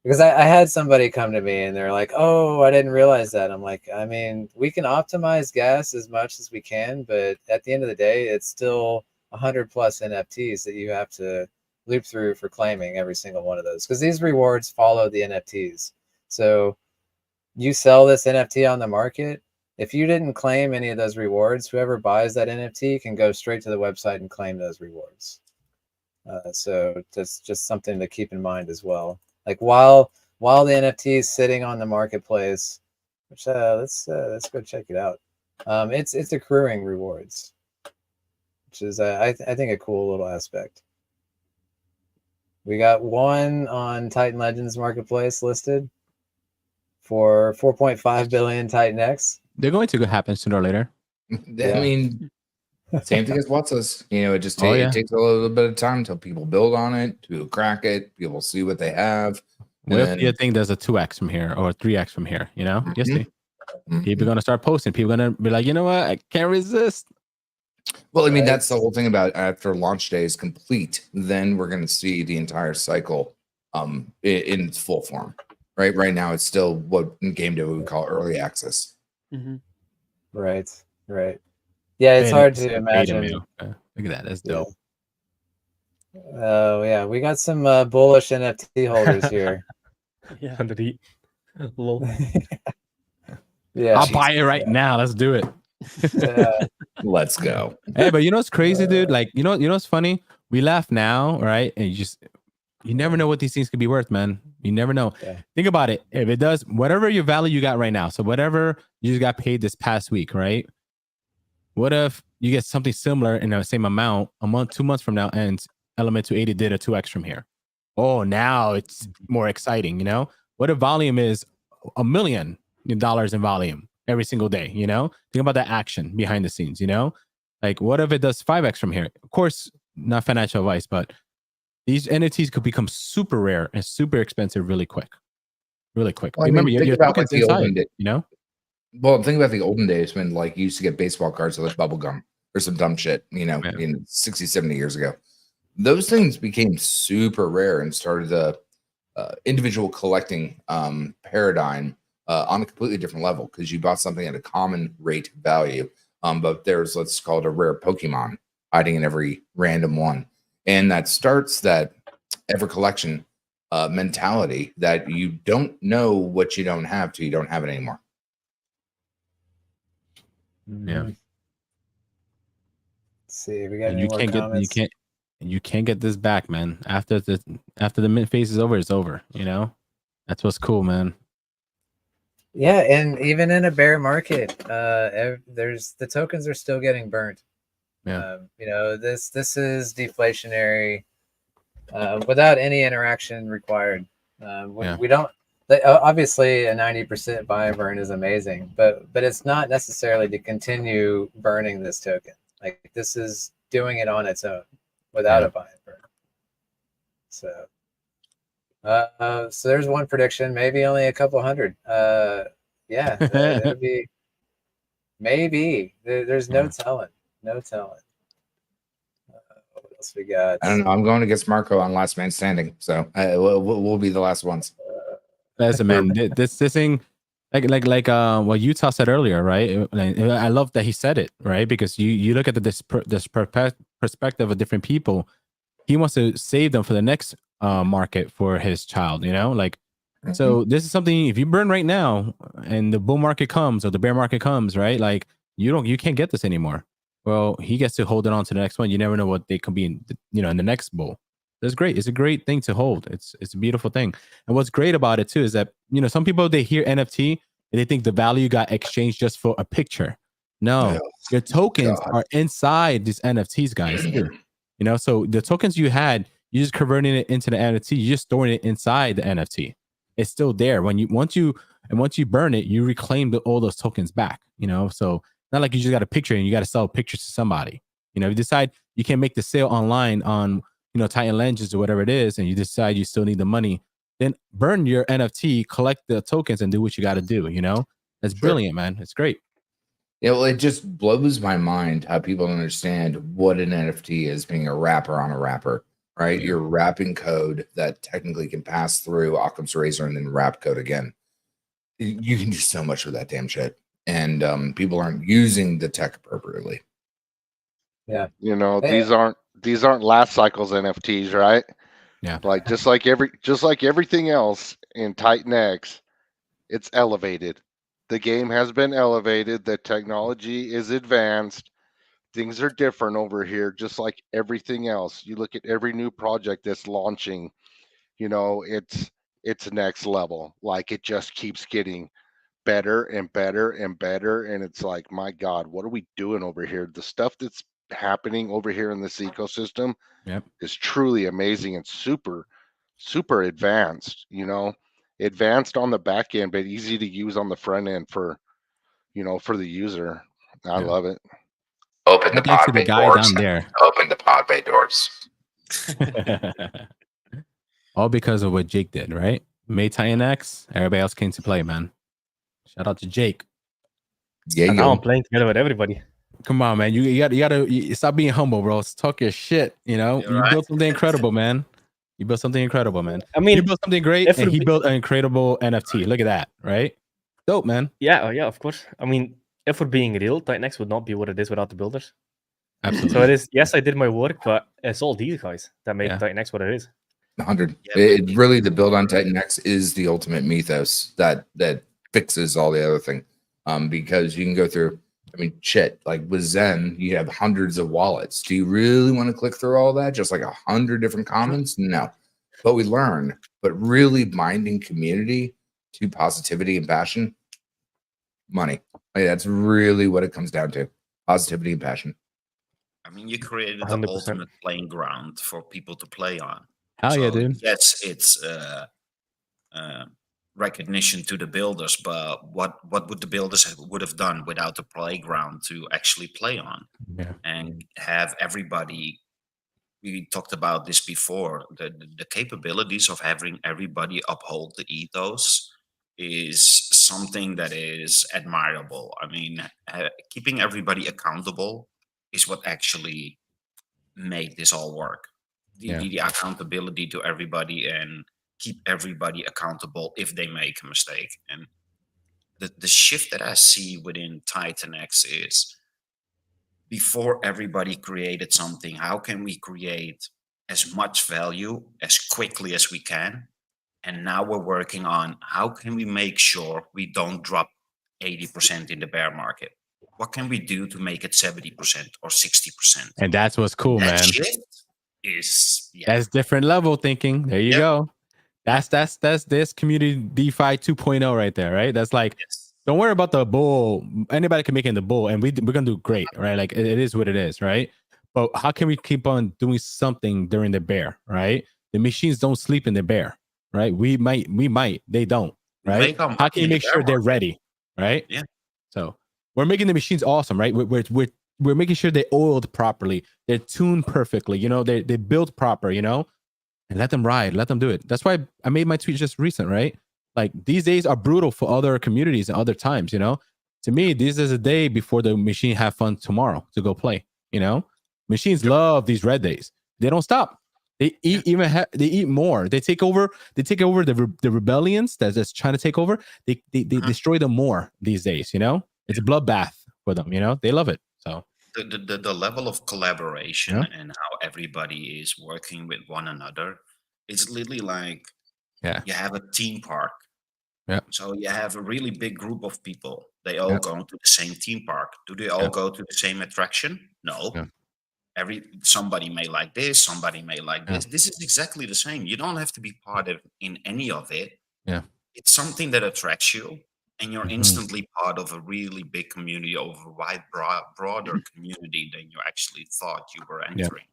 because I had somebody come to me and they're like, "Oh, I didn't realize that." I'm like, I mean, we can optimize gas as much as we can, but at the end of the day, it's still 100 plus NFTs that you have to loop through for claiming every single one of those, because these rewards follow the NFTs. So you sell this NFT on the market. If you didn't claim any of those rewards, whoever buys that NFT can go straight to the website and claim those rewards. So that's just something to keep in mind as well. Like while the NFT is sitting on the marketplace, which let's go check it out. It's accruing rewards, which is I think a cool little aspect. We got one on Titan Legends Marketplace listed for 4.5 billion TitanX. They're going to happen sooner or later. I mean, same thing as What's. You know, it just it takes a little bit of time until people build on it, people crack it, people see what they have. What if you think there's a 2x from here or a 3x from here? You know, you see, people are gonna start posting. People are gonna be like, you know what, I can't resist. Well, I mean, that's the whole thing about after launch day is complete, then we're going to see the entire cycle in its full form. Right now, it's still what in game day we would call early access. Mm-hmm. Right. Yeah, it's hard to imagine. Look at that. That's dope. Oh yeah, we got some bullish NFT holders here. Yeah, under the lol. Yeah, I'll buy it right now. Let's do it. Let's go. Hey, but you know what's crazy, dude? Like, you know what's funny? We laugh now, right? And you never know what these things could be worth, man. You never know. Yeah. Think about it. If it does, whatever your value you got right now, so whatever you just got paid this past week, right? What if you get something similar in the same amount a month, 2 months from now, and Element 280 did a 2x from here? Oh, now it's more exciting, you know? What if volume is $1 million in volume every single day, you know? Think about that action behind the scenes, you know? Like, what if it does 5x from here? Of course, not financial advice, but these NFTs could become super rare and super expensive really quick. Really quick. Well, Remember, think your about tokens the inside, olden days. you know? Well, think about the olden days when like you used to get baseball cards with like bubble gum or some dumb shit, you know, 60, 70 years ago. Those things became super rare and started the individual collecting paradigm on a completely different level, because you bought something at a common rate value. But there's, let's call it a rare Pokemon hiding in every random one. And that starts that ever collection mentality that you don't know what you don't have till you don't have it anymore. Yeah. Let's see, we got any more comments? You can't get this back, man. After the mint phase is over, it's over. You know, that's what's cool, man. Yeah, and even in a bear market, there's the tokens are still getting burnt. Yeah. You know, this is deflationary without any interaction required. We don't. Obviously, a 90% buy and burn is amazing, but it's not necessarily to continue burning this token. Like, this is doing it on its own without a buy and burn. So, so there's one prediction. Maybe only a couple hundred. Yeah, that'd be maybe. There's no telling. No telling. What else we got? I don't know. I'm going against Marco on Last Man Standing, so we'll be the last ones. Listen, man, this thing, like what Utah said earlier, right? And I love that he said it, right? Because you look at this perspective of different people. He wants to save them for the next market for his child, you know, like. So this is something, if you burn right now and the bull market comes or the bear market comes, right? Like you can't get this anymore. Well, he gets to hold it on to the next one. You never know what they could be in, in the next bull. That's great. It's a great thing to hold. It's a beautiful thing. And what's great about it too is that, some people, they hear NFT and they think the value got exchanged just for a picture. No, your tokens are inside these NFTs, guys, too. So the tokens you had, you're just converting it into the NFT. You're just storing it inside the NFT. It's still there. Once you burn it, you reclaim all those tokens back. So not like you just got a picture and you got to sell pictures to somebody. You decide you can't make the sale online on Titan Legends or whatever it is, and you decide you still need the money. Then burn your NFT, collect the tokens, and do what you got to do. That's brilliant, man. It's great. Yeah, well, it just blows my mind how people don't understand what an NFT is, being a wrapper on a wrapper. Right, you're wrapping code that technically can pass through Occam's razor and then wrap code again. You can do so much with that damn shit, and people aren't using the tech appropriately. Yeah, these aren't last cycle's NFTs, right? Yeah, like just like everything else in TitanX, it's elevated. The game has been elevated. The technology is advanced. Things are different over here, just like everything else. You look at every new project that's launching, it's next level. Like, it just keeps getting better and better and better. And it's like, my God, what are we doing over here? The stuff that's happening over here in this ecosystem is truly amazing and super, super advanced, advanced on the back end, but easy to use on the front end for the user. I love it. Open the pod bay doors. Down there. Open the pod bay doors. All because of what Jake did, right? Made TitanX. Everybody else came to play, man. Shout out to Jake. Yeah, and now I'm playing together with everybody. Come on, man. You gotta stop being humble, bro. Talk your shit. You built something incredible, man. You built something incredible, man. I mean, you built something great, and he built an incredible NFT. Look at that, right? Dope, man. Yeah, of course. I mean, if we're being real, TitanX would not be what it is without the builders. Absolutely. So it is. Yes, I did my work, but it's all these guys that make TitanX what it is. 100. It really, the build on TitanX is the ultimate mythos that fixes all the other thing. Because you can go through. I mean, shit. Like with Zen, you have hundreds of wallets. Do you really want to click through all that? Just like 100 different comments? No. But we learn. But really binding community to positivity and passion, money. Like, that's really what it comes down to. Positivity and passion. I mean, you created the 100%. ultimate playing ground for people to play on. Hell yeah, dude. Yes, it's recognition to the builders, but what would the builders would have done without the playground to actually play on? And have everybody, we talked about this before, the capabilities of having everybody uphold the ethos is something that is admirable. I mean, keeping everybody accountable is what actually made this all work. The accountability to everybody and keep everybody accountable if they make a mistake. And the shift that I see within TitanX is, before everybody created something, how can we create as much value as quickly as we can? And now we're working on how can we make sure we don't drop 80% in the bear market? What can we do to make it 70% or 60%? And that's what's cool, that man. Shift is that's different level thinking. There you go. That's this community DeFi 2.0 right there, right? That's like, don't worry about the bull. Anybody can make it in the bull, and we're gonna do great, right? Like it is what it is, right? But how can we keep on doing something during the bear, right? The machines don't sleep in the bear, right? We might, they don't, right? How can you make sure they're ready, right? Yeah. So we're making the machines awesome, right? We're making sure they're oiled properly, they're tuned perfectly, they built proper, and let them ride, let them do it. That's why I made my tweet just recent, right? Like, these days are brutal for other communities and other times, To me, this is a day before the machine have fun tomorrow to go play, Machines love these red days. They don't stop. They eat they eat more. They take over the rebellions that's trying to take over. They destroy them more these days. It's a bloodbath for them. They love it. So the level of collaboration and how everybody is working with one another, it's literally like you have a theme park. Yeah. So you have a really big group of people. They all go to the same theme park. Do they all go to the same attraction? No. Yeah. Somebody may like this, somebody may like this. This is exactly the same. You don't have to be part of in any of it. Yeah. It's something that attracts you, and you're instantly part of a really big community, over a wide, broader community than you actually thought you were entering.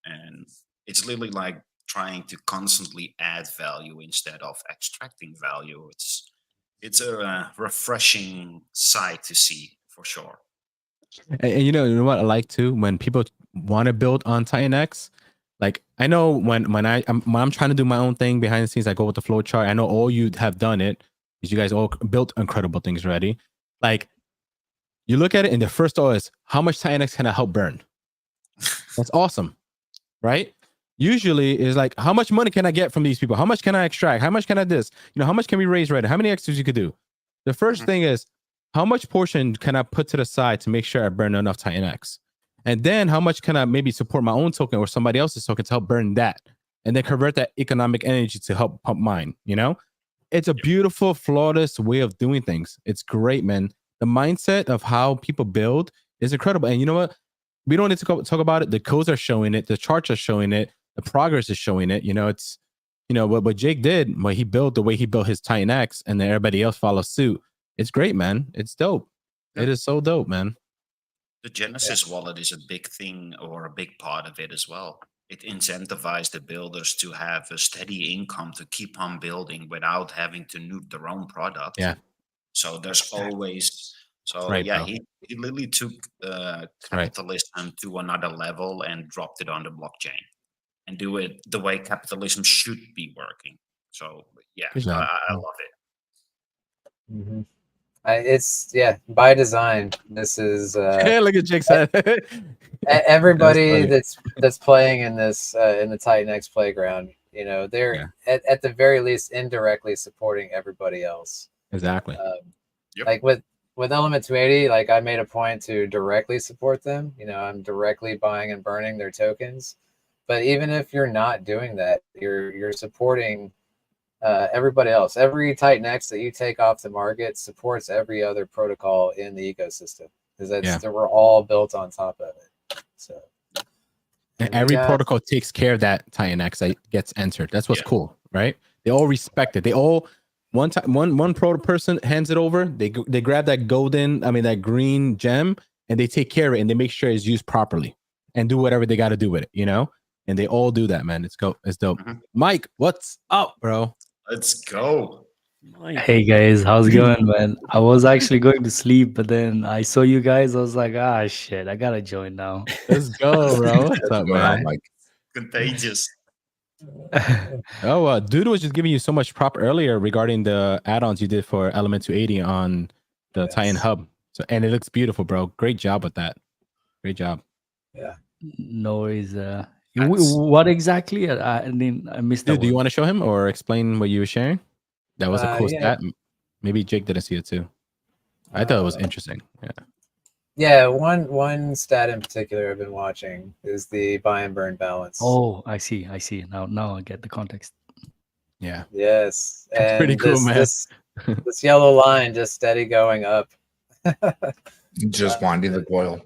And it's literally like trying to constantly add value instead of extracting value. It's a refreshing sight to see, for sure. And you know what I like too, when people want to build on TitanX. Like, I know when I'm trying to do my own thing behind the scenes, I go with the flow chart. I know all you have done it, because you guys all built incredible things already. Like, you look at it and the first thought is, how much TitanX can I help burn? That's awesome, right? Usually is like, how much money can I get from these people? How much can I extract? How much can I this? How much can we raise right? How many extras you could do? The first thing is, how much portion can I put to the side to make sure I burn enough TitanX? And then how much can I maybe support my own token or somebody else's token to help burn that? And then convert that economic energy to help pump mine, It's a beautiful, flawless way of doing things. It's great, man. The mindset of how people build is incredible. And you know what? We don't need to talk about it. The codes are showing it. The charts are showing it. The progress is showing it. It's, what Jake did, when he built the way he built his TitanX, and then everybody else follows suit. It's great, man. It's dope. Yeah. It is so dope, man. The Genesis wallet is a big thing, or a big part of it as well. It incentivized the builders to have a steady income to keep on building without having to nuke their own product. Yeah. So there's always... So right, he literally took capitalism to another level and dropped it on the blockchain, and do it the way capitalism should be working. So I love it. Mm-hmm. It's by design. This is look at Jake said. Everybody that's playing in this in the TitanX playground, they're at the very least indirectly supporting everybody else. Exactly. Like with Element 280, like, I made a point to directly support them. I'm directly buying and burning their tokens. But even if you're not doing that, you're supporting everybody else. Every TitanX that you take off the market supports every other protocol in the ecosystem, because we're all built on top of it. So, and every protocol takes care of that TitanX that gets entered. That's what's cool, right? They all respect it. They all one pro person hands it over. They grab that green gem, and they take care of it, and they make sure it's used properly and do whatever they got to do with it, And they all do that, man. It's dope. Mike, what's up, bro? Let's go. Hey guys, how's it going, man? I was actually going to sleep, but then I saw you guys. I was like, shit, I gotta join now. Let's go, bro. What's up, man? Mike? Contagious. Dude was just giving you so much prop earlier regarding the add-ons you did for Element 280 on the Titan Hub. So, and it looks beautiful, bro. Great job with that. Great job. Yeah. No worries. What exactly? I missed that. Dude, do you want to show him or explain what you were sharing? That was a cool stat. Maybe Jake didn't see it too. I thought it was interesting. Yeah, one stat in particular I've been watching is the buy and burn balance. Oh, I see. Now I get the context. Yeah. Yes. That's and pretty cool, man. This yellow line just steady going up. Just winding the coil.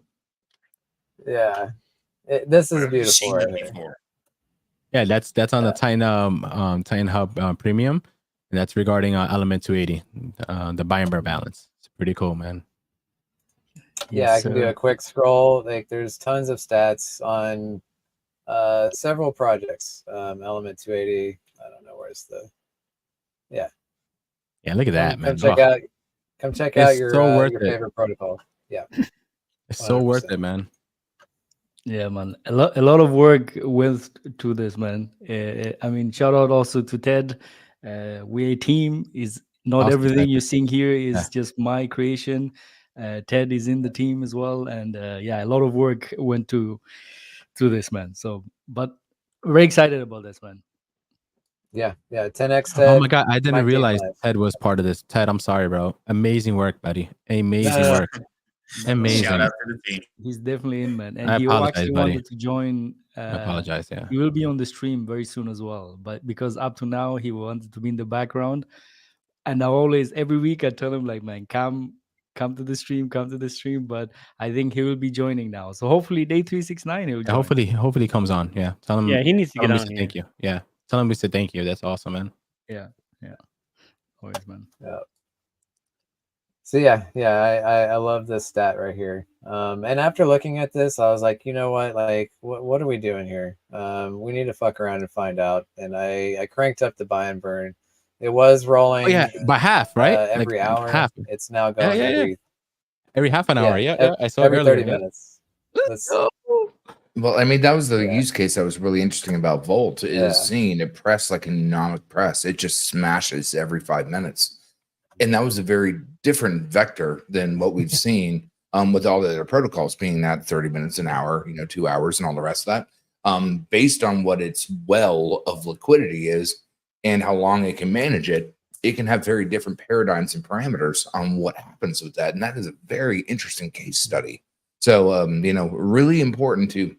Yeah. This is beautiful right here. Yeah, that's on the Titan Hub Premium, and that's regarding Element 280, the buy and burn balance. It's pretty cool, man. Yeah, I can do a quick scroll. Like, there's tons of stats on several projects. Element 280. I don't know where's the. Yeah. Yeah, look at that, man. Come check out your favorite protocol. Yeah. It's so worth it, man. Yeah, man. A lot of work went to this, man. I mean, shout out also to Ted. We a team. Is not awesome, everything you're seeing here is just my creation. Ted is in the team as well, and a lot of work went to this, man. So, but Very excited about this, man. Yeah, 10x Oh my Ted. god, I didn't my team realize lives. Ted was part of this. Ted, I'm sorry, bro. Amazing work, buddy. Amazing no. work. Amazing. Shout out to the team. He's definitely in, man. And I he apologize, actually buddy. wanted to join. I apologize. Yeah. He will be on the stream very soon as well. But because up to now he wanted to be in the background, and I always every week I tell him like, man, come to the stream, come to the stream. But I think he will be joining now. So hopefully day 369 he'll Yeah, join. hopefully he comes on. Yeah. Tell him. Yeah, he needs to tell get him we on said here. thank you. Yeah. Tell him we said thank you. That's awesome, man. Yeah. Always, man. Yeah. So I love this stat right here. And after looking at this, I was like, you know what? Like, what are we doing here? We need to fuck around and find out. And I cranked up the buy and burn. It was rolling. Oh yeah, by half, right? Every Like, hour. half. It's now going every half an hour. Yeah. I saw it every earlier. 30 minutes. Well, I mean, that was the Yeah. use case that was really interesting about Volt is Yeah. seeing it press like a nomic press. It just smashes every 5 minutes. And that was a very different vector than what we've seen with all the other protocols being that 30 minutes an hour, 2 hours and all the rest of that. Based on what its well of liquidity is and how long it can manage it, it can have very different paradigms and parameters on what happens with that. And that is a very interesting case study. So, really important to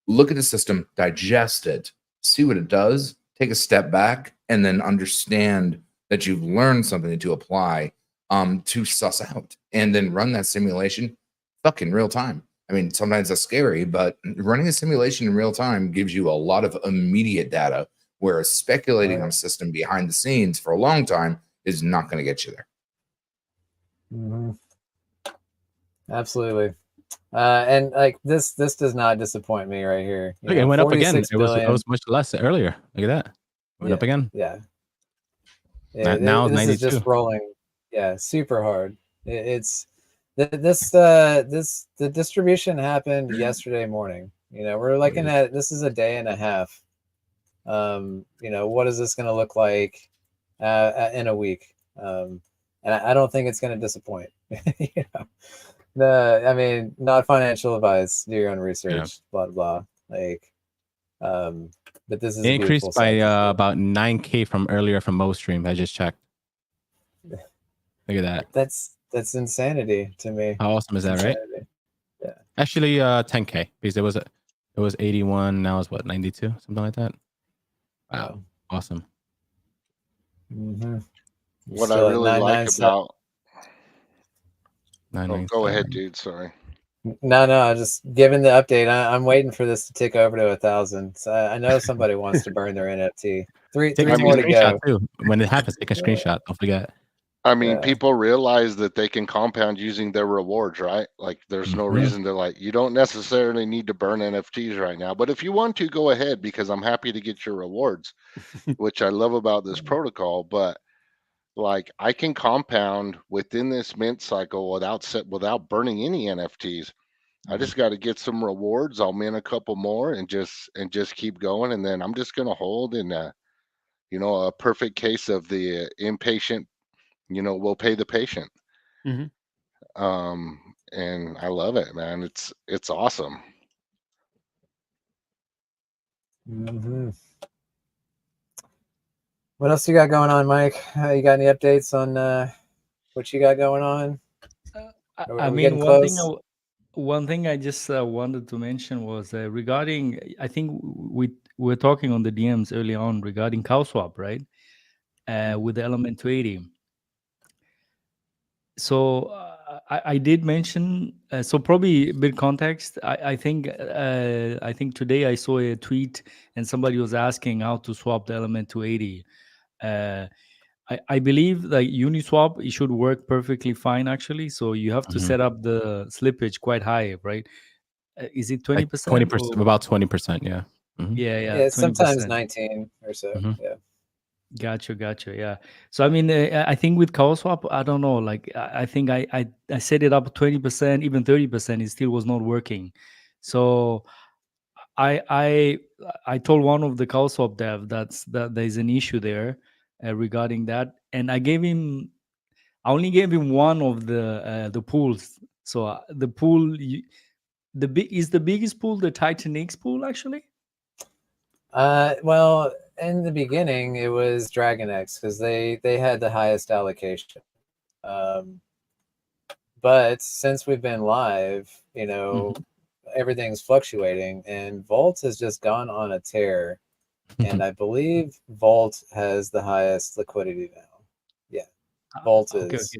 look at the system, digest it, see what it does, take a step back, and then understand that you've learned something to apply to suss out, and then run that simulation fucking real time. I mean, sometimes that's scary, but running a simulation in real time gives you a lot of immediate data, whereas speculating on a system behind the scenes for a long time is not going to get you there. Mm-hmm. Absolutely. And like this does not disappoint me right here. Look, it went up again. It was much less earlier. Look at that. It went up again. Yeah. Now this 92. is just rolling. Yeah, super hard. The distribution happened yesterday morning. We're looking at this is a day and a half. What is this going to look like in a week? And I don't think it's going to disappoint. I mean, not financial advice. Do your own research. Blah blah. But this is increased by about 9K from earlier from MoStream. I just checked. Look at that. That's insanity to me. How awesome is that, right? Yeah. Actually, 10K because it was 81. Now it's what 92, something like that. Wow, awesome. Mm-hmm. What I really like about. Go ahead, dude. Sorry. No. Just giving the update. I'm waiting for this to tick over to 1,000. So I know somebody wants to burn their NFT. Three more to go. Too. When it happens, take a screenshot. Don't forget. I mean, people realize that they can compound using their rewards, right? Like, there's no reason to you don't necessarily need to burn NFTs right now. But if you want to, go ahead, because I'm happy to get your rewards, which I love about this protocol. But I can compound within this mint cycle without burning any NFTs. I just got to get some rewards. I'll mint a couple more and just keep going. And then I'm just going to hold in a perfect case of the impatient, we'll pay the patient. Mm-hmm. And I love it, man. It's awesome. Mm-hmm. What else you got going on, Mike? You got any updates on what you got going on? I mean, one thing I just wanted to mention was regarding. I think we were talking on the DMs early on regarding CowSwap, right? With the Element 280. So I did mention. So probably a bit context. I think today I saw a tweet and somebody was asking how to swap the Element 280. I believe that Uniswap, it should work perfectly fine actually. So you have to set up the slippage quite high, right? Is it 20%? 20%, about 20%, yeah. Mm-hmm. Yeah. Yeah, sometimes 19 or so. Mm-hmm. Yeah. Gotcha. Yeah. So I mean, I think with CowSwap, I don't know. I think I set it up 20%, even 30%. It still was not working. So I told one of the CowSwap dev that there's an issue there regarding that, and I only gave him one of the pools. So the pool, is the biggest pool the TitanX pool actually? Well, in the beginning, it was TitanX because they had the highest allocation. But since we've been live, everything's fluctuating, and Volt has just gone on a tear. And I believe Volt has the highest liquidity now. Yeah, Volt Okay, is.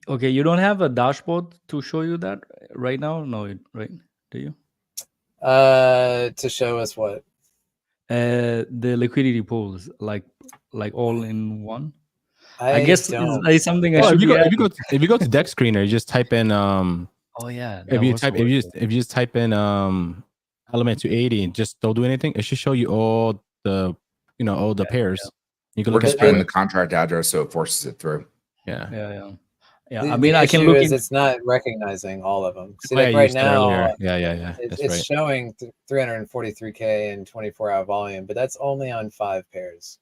okay. You don't have a dashboard to show you that right now? No, right? Do you? To show us what? The liquidity pools, like all in one. I I guess don't. it's something I Well, should be adding. if you go to Deck Screener, you just type in Oh yeah, if that you was type if you just type in element 280 and just don't do anything, it should show you all the all the pairs. You can We're look just at putting the contract address so it forces it through. yeah. Yeah. The, I mean, the I can issue look is in. it's not recognizing all of them. See, Oh, yeah, like you right said now, earlier. Yeah. That's it's right. showing 343K and 24-hour volume, but that's only on 5 pairs.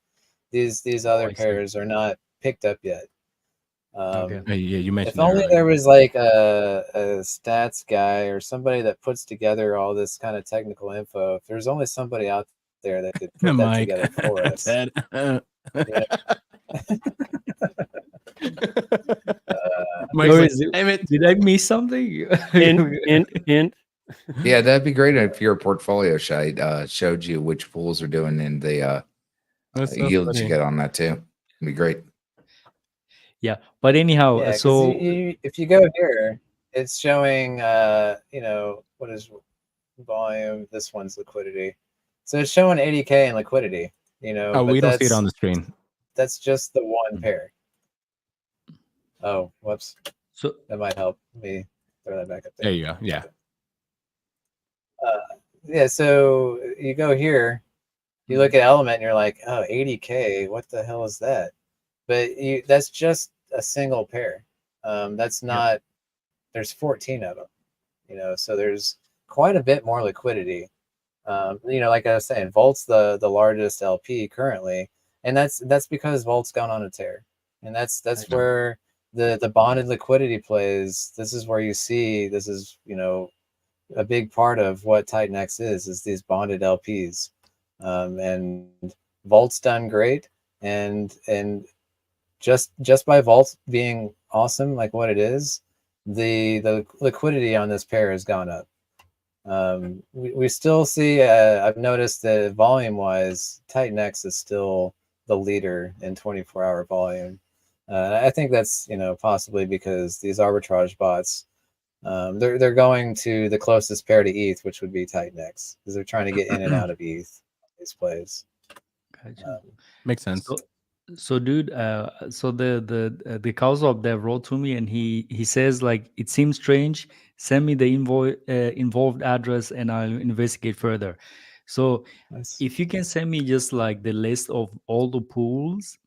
These other I see. pairs are not picked up yet. Okay. Yeah, you mentioned If only that there earlier. was like a stats guy or somebody that puts together all this kind of technical info. If there's only somebody out there that could put that Mike. together for us. Ted. Mike's like, Loris, damn it. did I miss something? Hint. Yeah, that'd be great if your portfolio showed you which pools are doing and the That's so yields you funny. get on that too. It'd be great. Yeah, but anyhow, Yeah, because so if you go here, it's showing, what is volume? This one's liquidity. So it's showing 80K in liquidity, Oh, but we don't see it on the screen. that's just the one pair. Oh, whoops. so That might help me throw that back up there. There you go. Yeah. Yeah, so you go here, you look at element, and you're like, oh, 80K, what the hell is that? But that's just a single pair. That's not, there's 14 of them, so there's quite a bit more liquidity. Like I was saying, Volt's the largest LP currently, and that's because Volt's gone on a tear. And that's where the bonded liquidity plays. This is where you see, this is, a big part of what TitanX is these bonded LPs. And Volt's done great, and just by Vault being awesome like what it is, the liquidity on this pair has gone up. We still see, I've noticed that volume wise, TitanX is still the leader in 24-hour volume. I think that's possibly because these arbitrage bots, they're going to the closest pair to ETH, which would be TitanX, because they're trying to get in and out of ETH these plays. gotcha. Makes sense. So dude, so the Kausop dev wrote to me and he says like, it seems strange. Send me the involved address and I'll investigate further. So Nice. if you can send me just like the list of all the pools,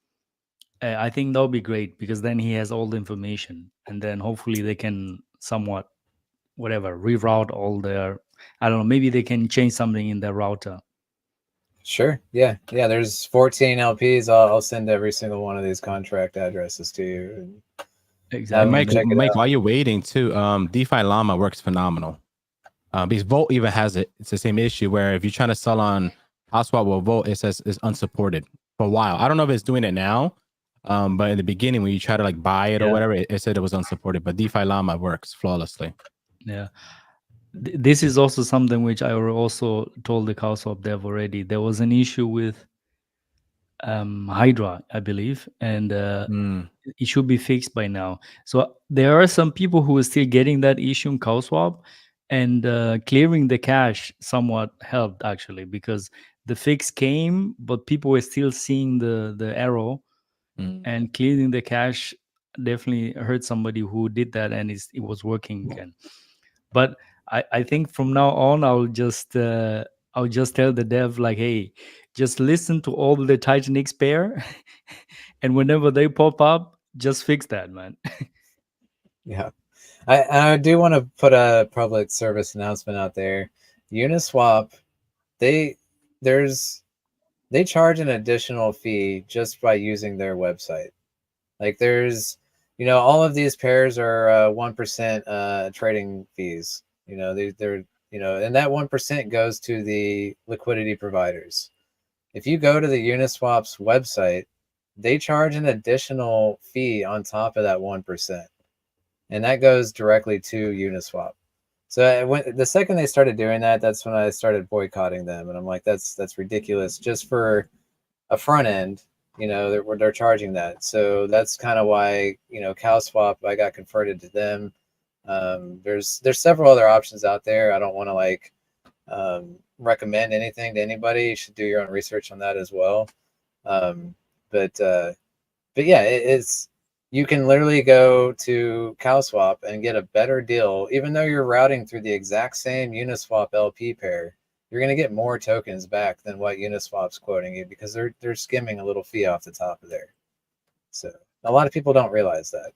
I think that'll be great, because then he has all the information, and then hopefully they can somewhat reroute all their, I don't know, maybe they can change something in their router. Sure. Yeah. There's 14 LPs. I'll send every single one of these contract addresses to you. Exactly. Mike, while you're waiting too, DeFi Llama works phenomenal. Because Volt even has it. It's the same issue where if you're trying to sell on Hotspot with Volt, it says it's unsupported for a while. I don't know if it's doing it now, but in the beginning when you try to like buy it or whatever, it said it was unsupported. But DeFi Llama works flawlessly. Yeah. This is also something which I also told the Kausop dev already. There was an issue with Hydra, I believe, and it should be fixed by now. So there are some people who are still getting that issue in CowSwap, and clearing the cache somewhat helped actually, because the fix came, but people were still seeing the arrow, and clearing the cache definitely hurt somebody who did that, and it was working again. But I think from now on, I'll just tell the dev like, hey, just listen to all the TitanX pair, and whenever they pop up, just fix that, man. Yeah. I do want to put a public service announcement out there. Uniswap, they charge an additional fee just by using their website. Like there's, all of these pairs are 1% trading fees. They're and that 1% goes to the liquidity providers. If you go to the Uniswap's website, they charge an additional fee on top of that 1%, and that goes directly to Uniswap. So the second they started doing that, that's when I started boycotting them, and I'm like, that's ridiculous. Just for a front end, they're charging that. So that's kind of why CowSwap, I got converted to them. There's several other options out there. I don't want to recommend anything to anybody. You should do your own research on that as well. But yeah, it's you can literally go to CowSwap and get a better deal, even though you're routing through the exact same Uniswap LP pair. You're going to get more tokens back than what Uniswap's quoting you, because they're skimming a little fee off the top of there. So a lot of people don't realize that.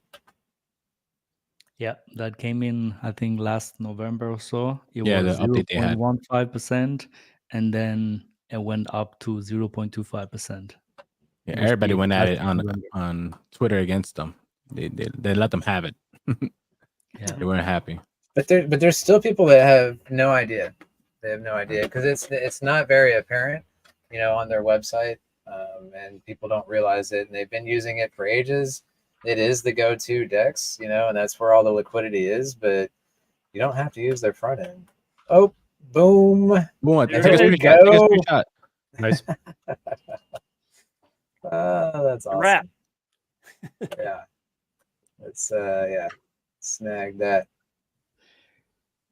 Yeah, that came in, I think, last November or so. It Yeah, was the update they had. 0.15%, and then it went up to 0.25%. Yeah, Must everybody be went at last it November. on Twitter against them. They let them have it. Yeah. They weren't happy. But there's still people that have no idea. They have no idea, because it's not very apparent, on their website, and people don't realize it. And they've been using it for ages. It is the go-to DEX, and that's where all the liquidity is. But you don't have to use their front end. Oh, boom! Boom! There Take a we screenshot. Take a go. screenshot. Nice. That's awesome. Wrap. Yeah, it's snag that.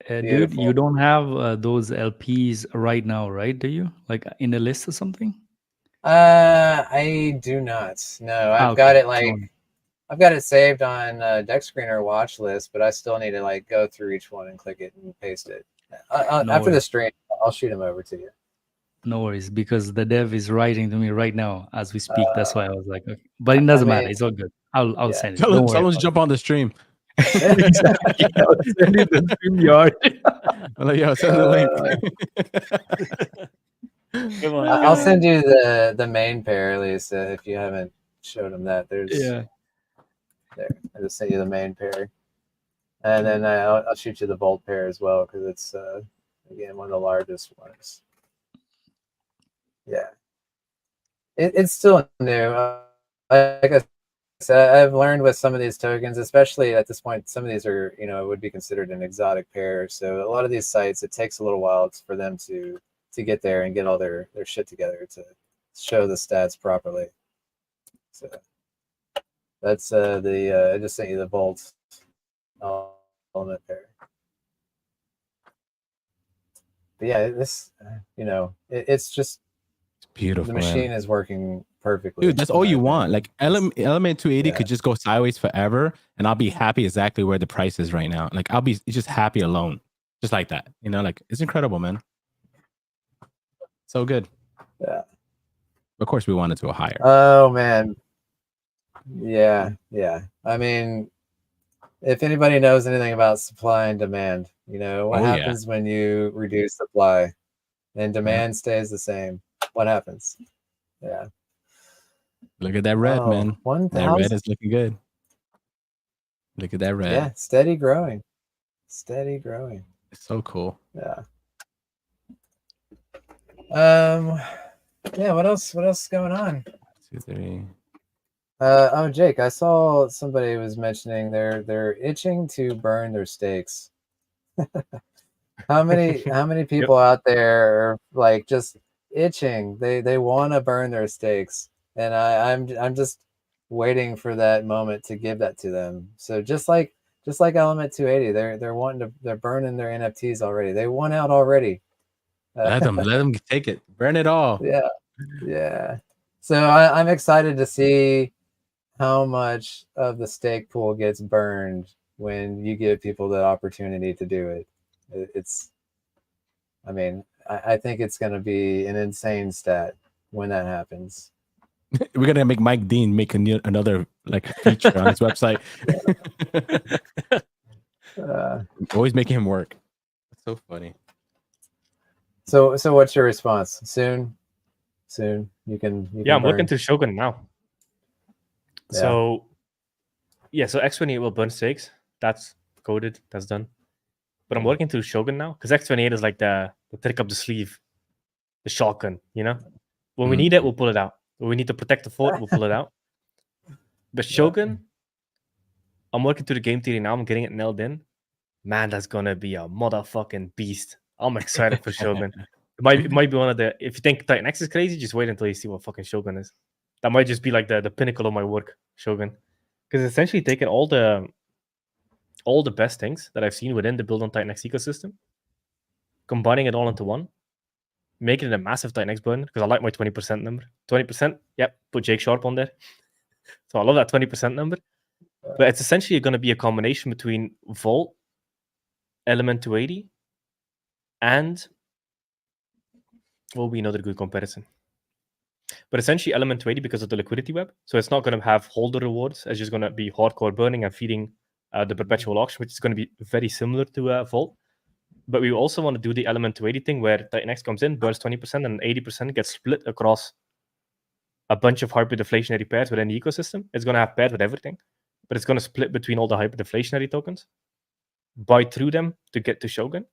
Dude, you don't have those LPs right now, right? Do you? Like in a list or something? I do not. No, I've got it I've got it saved on Deck Screener watch list, but I still need to go through each one and click it and paste it. After the stream, I'll shoot them over to you. No worries, because the dev is writing to me right now as we speak. That's why I was like, okay. But it doesn't matter. It's all good. I'll send it. Don't worry. Someone's jump on the stream. Exactly. I'll send you the StreamYard. I'm like, yo, send the link. Come on, I'll send you the main pair, at least, if you haven't showed them that. There's there. I just sent you the main pair, and then I'll shoot you the Volt pair as well, because it's again one of the largest ones. Yeah, it's still new. Like I said, I've learned with some of these tokens, especially at this point, some of these are would be considered an exotic pair. So a lot of these sites, it takes a little while for them to get there and get all their shit together to show the stats properly. So that's I just sent you the Volt element pair. But yeah, this it's just beautiful. The machine is working perfectly. Dude, that's all you want. Like Element 280 could just go sideways forever, and I'll be happy exactly where the price is right now. Like I'll be just happy alone, just like that. Like it's incredible, man. So good. Yeah. Of course, we wanted to go higher. Oh man. Yeah. I mean, if anybody knows anything about supply and demand, what happens when you reduce supply and demand stays the same? What happens? Yeah. Look at that red, man. 1,000. That red is looking good. Look at that red. Yeah, steady growing. Steady growing. It's so cool. Yeah. Yeah, what else is going on? 2, 3. Jake, I saw somebody was mentioning they're itching to burn their stakes. How many people out there are just itching? They want to burn their stakes, and I'm just waiting for that moment to give that to them. So just like Element 280, they're burning their NFTs already. They won out already. Let them take it. Burn it all. Yeah. So I'm excited to see how much of the stake pool gets burned when you give people the opportunity to do it. I think it's going to be an insane stat when that happens. We're gonna make Mike Dean make another feature on his website. Always making him work. That's so funny. So what's your response? Soon you can I'm looking to Shogun now. Yeah. So X28 will burn stakes. That's coded. That's done. But I'm working through Shogun now because X28 is like the trick up the sleeve, the shotgun. You know, when we need it, we'll pull it out. When we need to protect the fort, we'll pull it out. The Shogun, I'm working through the game theory now. I'm getting it nailed in. Man, that's gonna be a motherfucking beast. I'm excited for Shogun. It might be one of the. If you think TitanX is crazy, just wait until you see what fucking Shogun is. That might just be like the pinnacle of my work, Shogun, because essentially taking all the best things that I've seen within the build on TitanX ecosystem, combining it all into one, making it a massive TitanX burner. Because I like my 20% number. 20%, yep. Put Jake Sharp on there. So I love that 20% number. But it's essentially going to be a combination between Volt, Element 280, and what will be another good comparison? But essentially Element 280 because of the liquidity web. So it's not going to have holder rewards. It's just going to be hardcore burning and feeding the perpetual auction, which is going to be very similar to Volt. But we also want to do the Element 280 thing where TitanX comes in, burns 20%, and 80% gets split across a bunch of hyperdeflationary pairs within the ecosystem. It's going to have paired with everything, but it's going to split between all the hyperdeflationary tokens, buy through them to get to Shogun,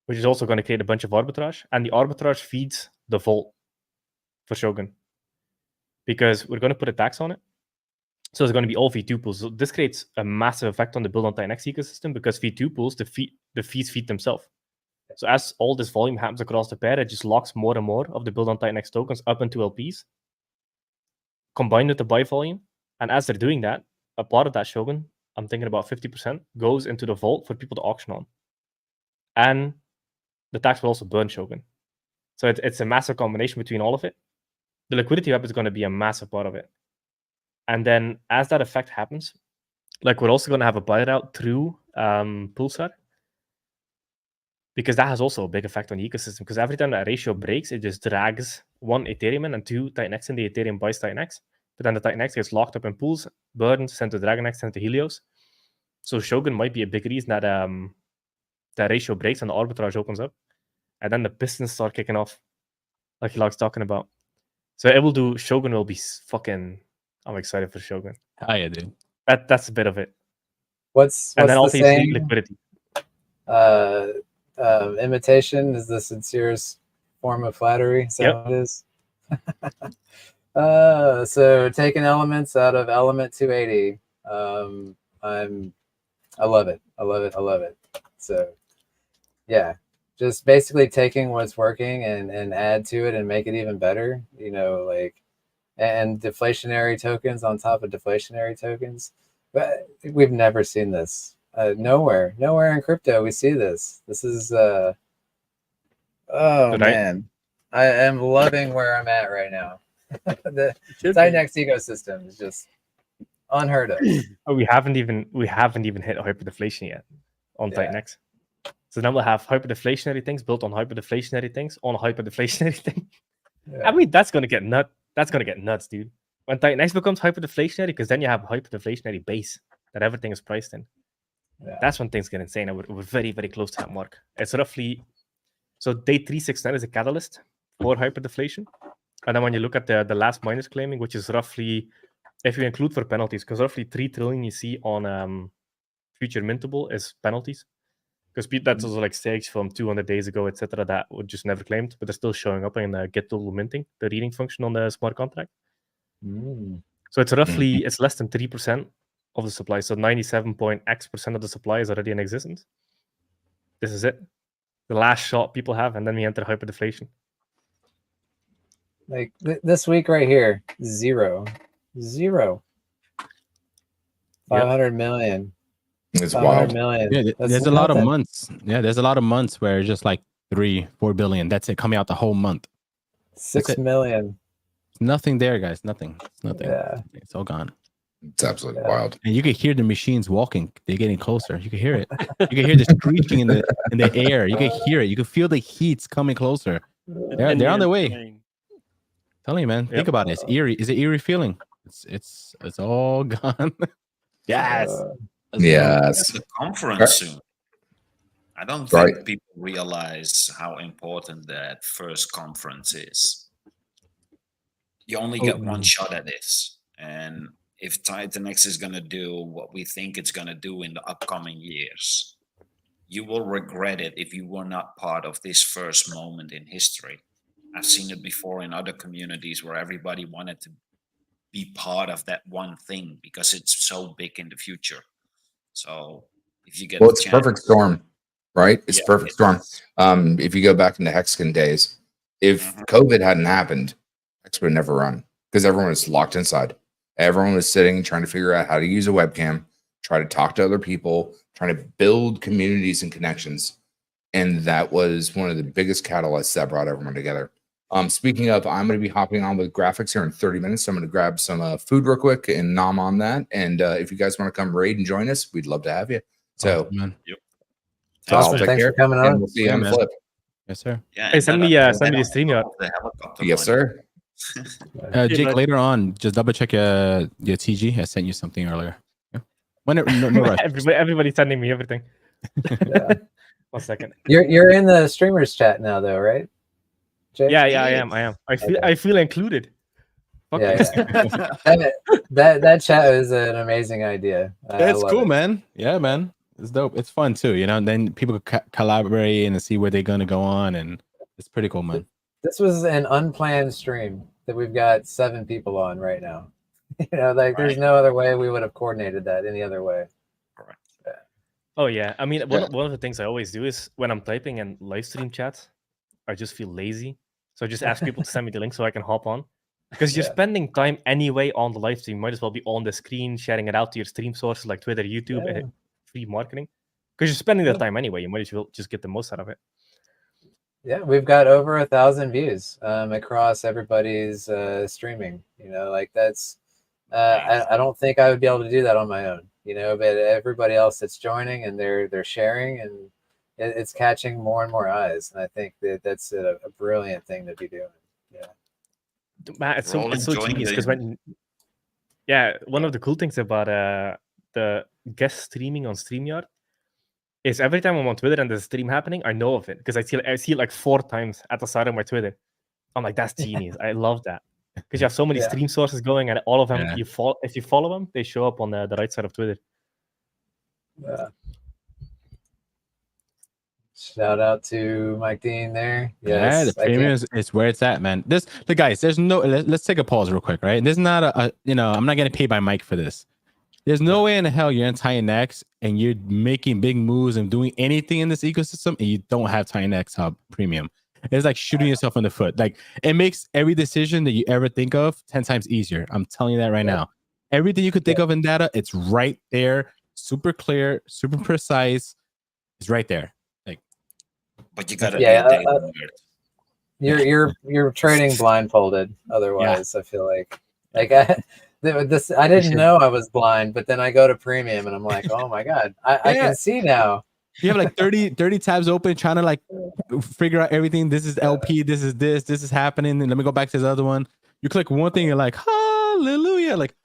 which is also going to create a bunch of arbitrage. And the arbitrage feeds the Volt for Shogun because we're going to put a tax on it. So it's going to be all V2 pools. So this creates a massive effect on the build on TitanX ecosystem because V2 pools, the fees feed themselves. So as all this volume happens across the pair, it just locks more and more of the build on TitanX tokens up into LPs, combined with the buy volume. And as they're doing that, a part of that Shogun, I'm thinking about 50%, goes into the Vault for people to auction on. And the tax will also burn Shogun. So it's a massive combination between all of it. The liquidity web is going to be a massive part of it. And then as that effect happens, like we're also going to have a buyout through Pulsar, because that has also a big effect on the ecosystem. Because every time that ratio breaks, it just drags one Ethereum in and two TitanX in. The Ethereum buys TitanX, but then the TitanX gets locked up in pools, burned, sent to DragonX, sent to Helios. So Shogun might be a big reason that that ratio breaks and the arbitrage opens up, and then the pistons start kicking off, like Hilag's talking about. So it will do. Shogun will be fucking. I'm excited for Shogun. Oh yeah, dude. That's a bit of it. What's and then the also saying? Liquidity. Imitation is the sincerest form of flattery. So Yep. it is. So taking elements out of element 280. I love it. I love it. I love it. So yeah, just basically taking what's working and add to it and make it even better, you know, like, and deflationary tokens on top of deflationary tokens. But we've never seen this. Nowhere in crypto we see this. This is man, I am loving where I'm at right now. The TitanX ecosystem is just unheard of. Oh, we haven't even hit hyperdeflation yet on TitanX. So then we'll have hyperdeflationary things built on hyperdeflationary things on a hyperdeflationary thing. I mean, that's gonna get nuts. That's gonna get nuts, dude. When TitanX becomes hyperdeflationary, because then you have a hyperdeflationary base that everything is priced in. That's when things get insane. And we're very, very close to that mark. It's roughly so day 369 is a catalyst for hyperdeflation. And then when you look at the last minus claiming, which is roughly, if you include for penalties, because roughly 3 trillion you see on future mintable is penalties. Because that's also like stakes from 200 days ago, etc. that were just never claimed, but they're still showing up in get total minting, the reading function on the smart contract. So it's roughly, it's less than 3% of the supply. So 97.x% of the supply is already in existence. This is it. The last shot people have, and then we enter hyperdeflation. Like this week right here, zero. 500 million. It's wild. Million. Yeah, there's a lot of months. Yeah, there's a lot of months where it's just like 3-4 billion. That's it, coming out the whole month. 6 million. Nothing there, guys. Nothing. It's nothing. Yeah. It's all gone. It's absolutely wild. And you can hear the machines walking. They're getting closer. You can hear it. You can hear the screeching in the air. You can hear it. You can feel the heat's coming closer. They're on their way. Telling you, man. Think about it. It's eerie. Is it eerie feeling? It's all gone. Yes. Yes. The conference soon. I don't think people realize how important that first conference is. You only get one shot at this. And if TitanX is going to do what we think it's going to do in the upcoming years, you will regret it if you were not part of this first moment in history. I've seen it before in other communities where everybody wanted to be part of that one thing because it's so big in the future. So if you get Well, the it's a chance, perfect storm, right? It's a yeah, perfect storm. If you go back into Hexagon days, if COVID hadn't happened, Hex would never run because everyone was locked inside. Everyone was sitting trying to figure out how to use a webcam, try to talk to other people, trying to build communities and connections. And that was one of the biggest catalysts that brought everyone together. Speaking of, I'm going to be hopping on with graphics here in 30 minutes. So I'm going to grab some food real quick and nom on that. And if you guys want to come raid and join us, we'd love to have you. So, Yep. Awesome. take Thanks care, for coming and on. we'll see you on the flip. Yes, sir. Yeah, Hey, and send that me I- send me the that stream yard. the helicopter Yes, money. sir. Jake, bud. later on, just double check your TG. I sent you something earlier. Yeah. No rush. Everybody's sending me everything. Yeah. 1 second. You're in the streamers chat now, though, right? Jake? Yeah, I am. I feel included. Fuck Yeah, yes. that chat is an amazing idea. I It's love cool, it. man. Yeah, man. It's dope. It's fun too, you know. And then people collaborate and see where they're gonna go on, and it's pretty cool, man. This was an unplanned stream that we've got 7 people on right now. Like there's no other way we would have coordinated that any other way. Correct. Oh yeah. I mean, Yeah. one of the things I always do is when I'm typing in live stream chats, I just feel lazy. So I just ask people to send me the link so I can hop on. Because you're Yeah. spending time anyway on the live stream. Might as well be on the screen, sharing it out to your stream sources like Twitter, YouTube, Yeah. free marketing. Because you're spending the Yeah. time anyway. You might as well just get the most out of it. Yeah, we've got over 1,000 views across everybody's streaming. Like that's Nice. I don't think I would be able to do that on my own. But everybody else that's joining and they're sharing and it's catching more and more eyes. And I think that's a brilliant thing to be doing. Yeah. Man, it's We're all so enjoying genius because one of the cool things about the guest streaming on StreamYard is every time I'm on Twitter and there's a stream happening, I know of it because I see it like 4 times at the side of my Twitter. I'm like, that's genius. I love that because you have so many Yeah. stream sources going, and all of them Yeah. if you follow them, they show up on the right side of Twitter. Yeah. Shout out to Mike Dean there. Yeah, Yes, the premium is where it's at, man. Guys, there's no. Let's take a pause real quick, right? There's not I'm not getting paid by Mike for this. There's no way in the hell you're in TitanX and you're making big moves and doing anything in this ecosystem and you don't have TitanX Hub Premium. It's like shooting yourself in the foot. Like it makes every decision that you ever think of 10 times easier. I'm telling you that right now. Everything you could think of in data, it's right there, super clear, super precise. It's right there. Like, But you gotta be a data nerd. you're trading blindfolded. Otherwise, I feel like I didn't know I was blind, but then I go to premium and I'm like, oh my god, I can see now. You have like 30 tabs open, trying to like figure out everything. This is LP, this is happening. And let me go back to this other one. You click one thing, you're like, hallelujah. Like,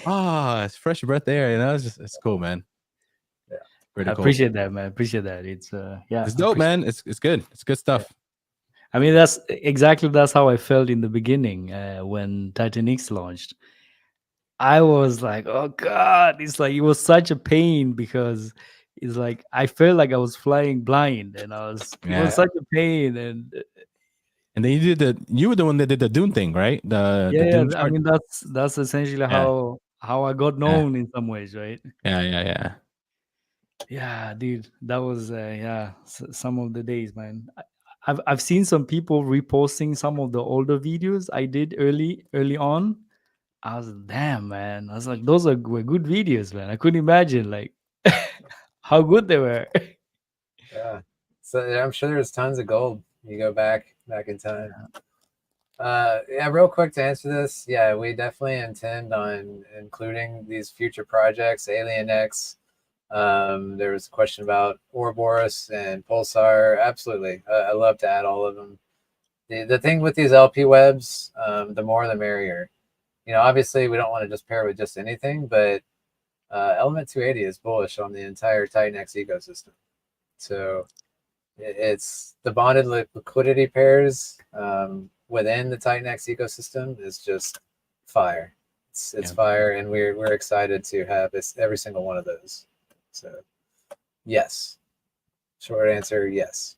it's fresh breath there. It's cool, man. Yeah. Pretty I cool. appreciate that, man. Appreciate that. It's It's dope, man. It's good. It's good stuff. Yeah. I mean, that's how I felt in the beginning when TitanX launched. I was like, oh god, it's like it was such a pain because it's like I felt like I was flying blind, and it was such a pain. And then you were the one that did the Dune thing, right? The Dune I mean that's essentially how I got known in some ways, right? Yeah, dude, that was some of the days, man. I've seen some people reposting some of the older videos I did early on. I was damn, man. I was like, those were good videos, man. I couldn't imagine like how good they were. Yeah, so I'm sure there's tons of gold. You go back in time. Real quick to answer this. Yeah, we definitely intend on including these future projects. Alien X. There was a question about Ouroboros and Pulsar. Absolutely, I love to add all of them. The thing with these LP webs, the more the merrier. Obviously we don't want to just pair with just anything, but Element 280 is bullish on the entire TitanX ecosystem. So it's the bonded liquidity pairs within the TitanX ecosystem is just fire. It's fire, and we're excited to have every single one of those. So yes. Short answer, yes.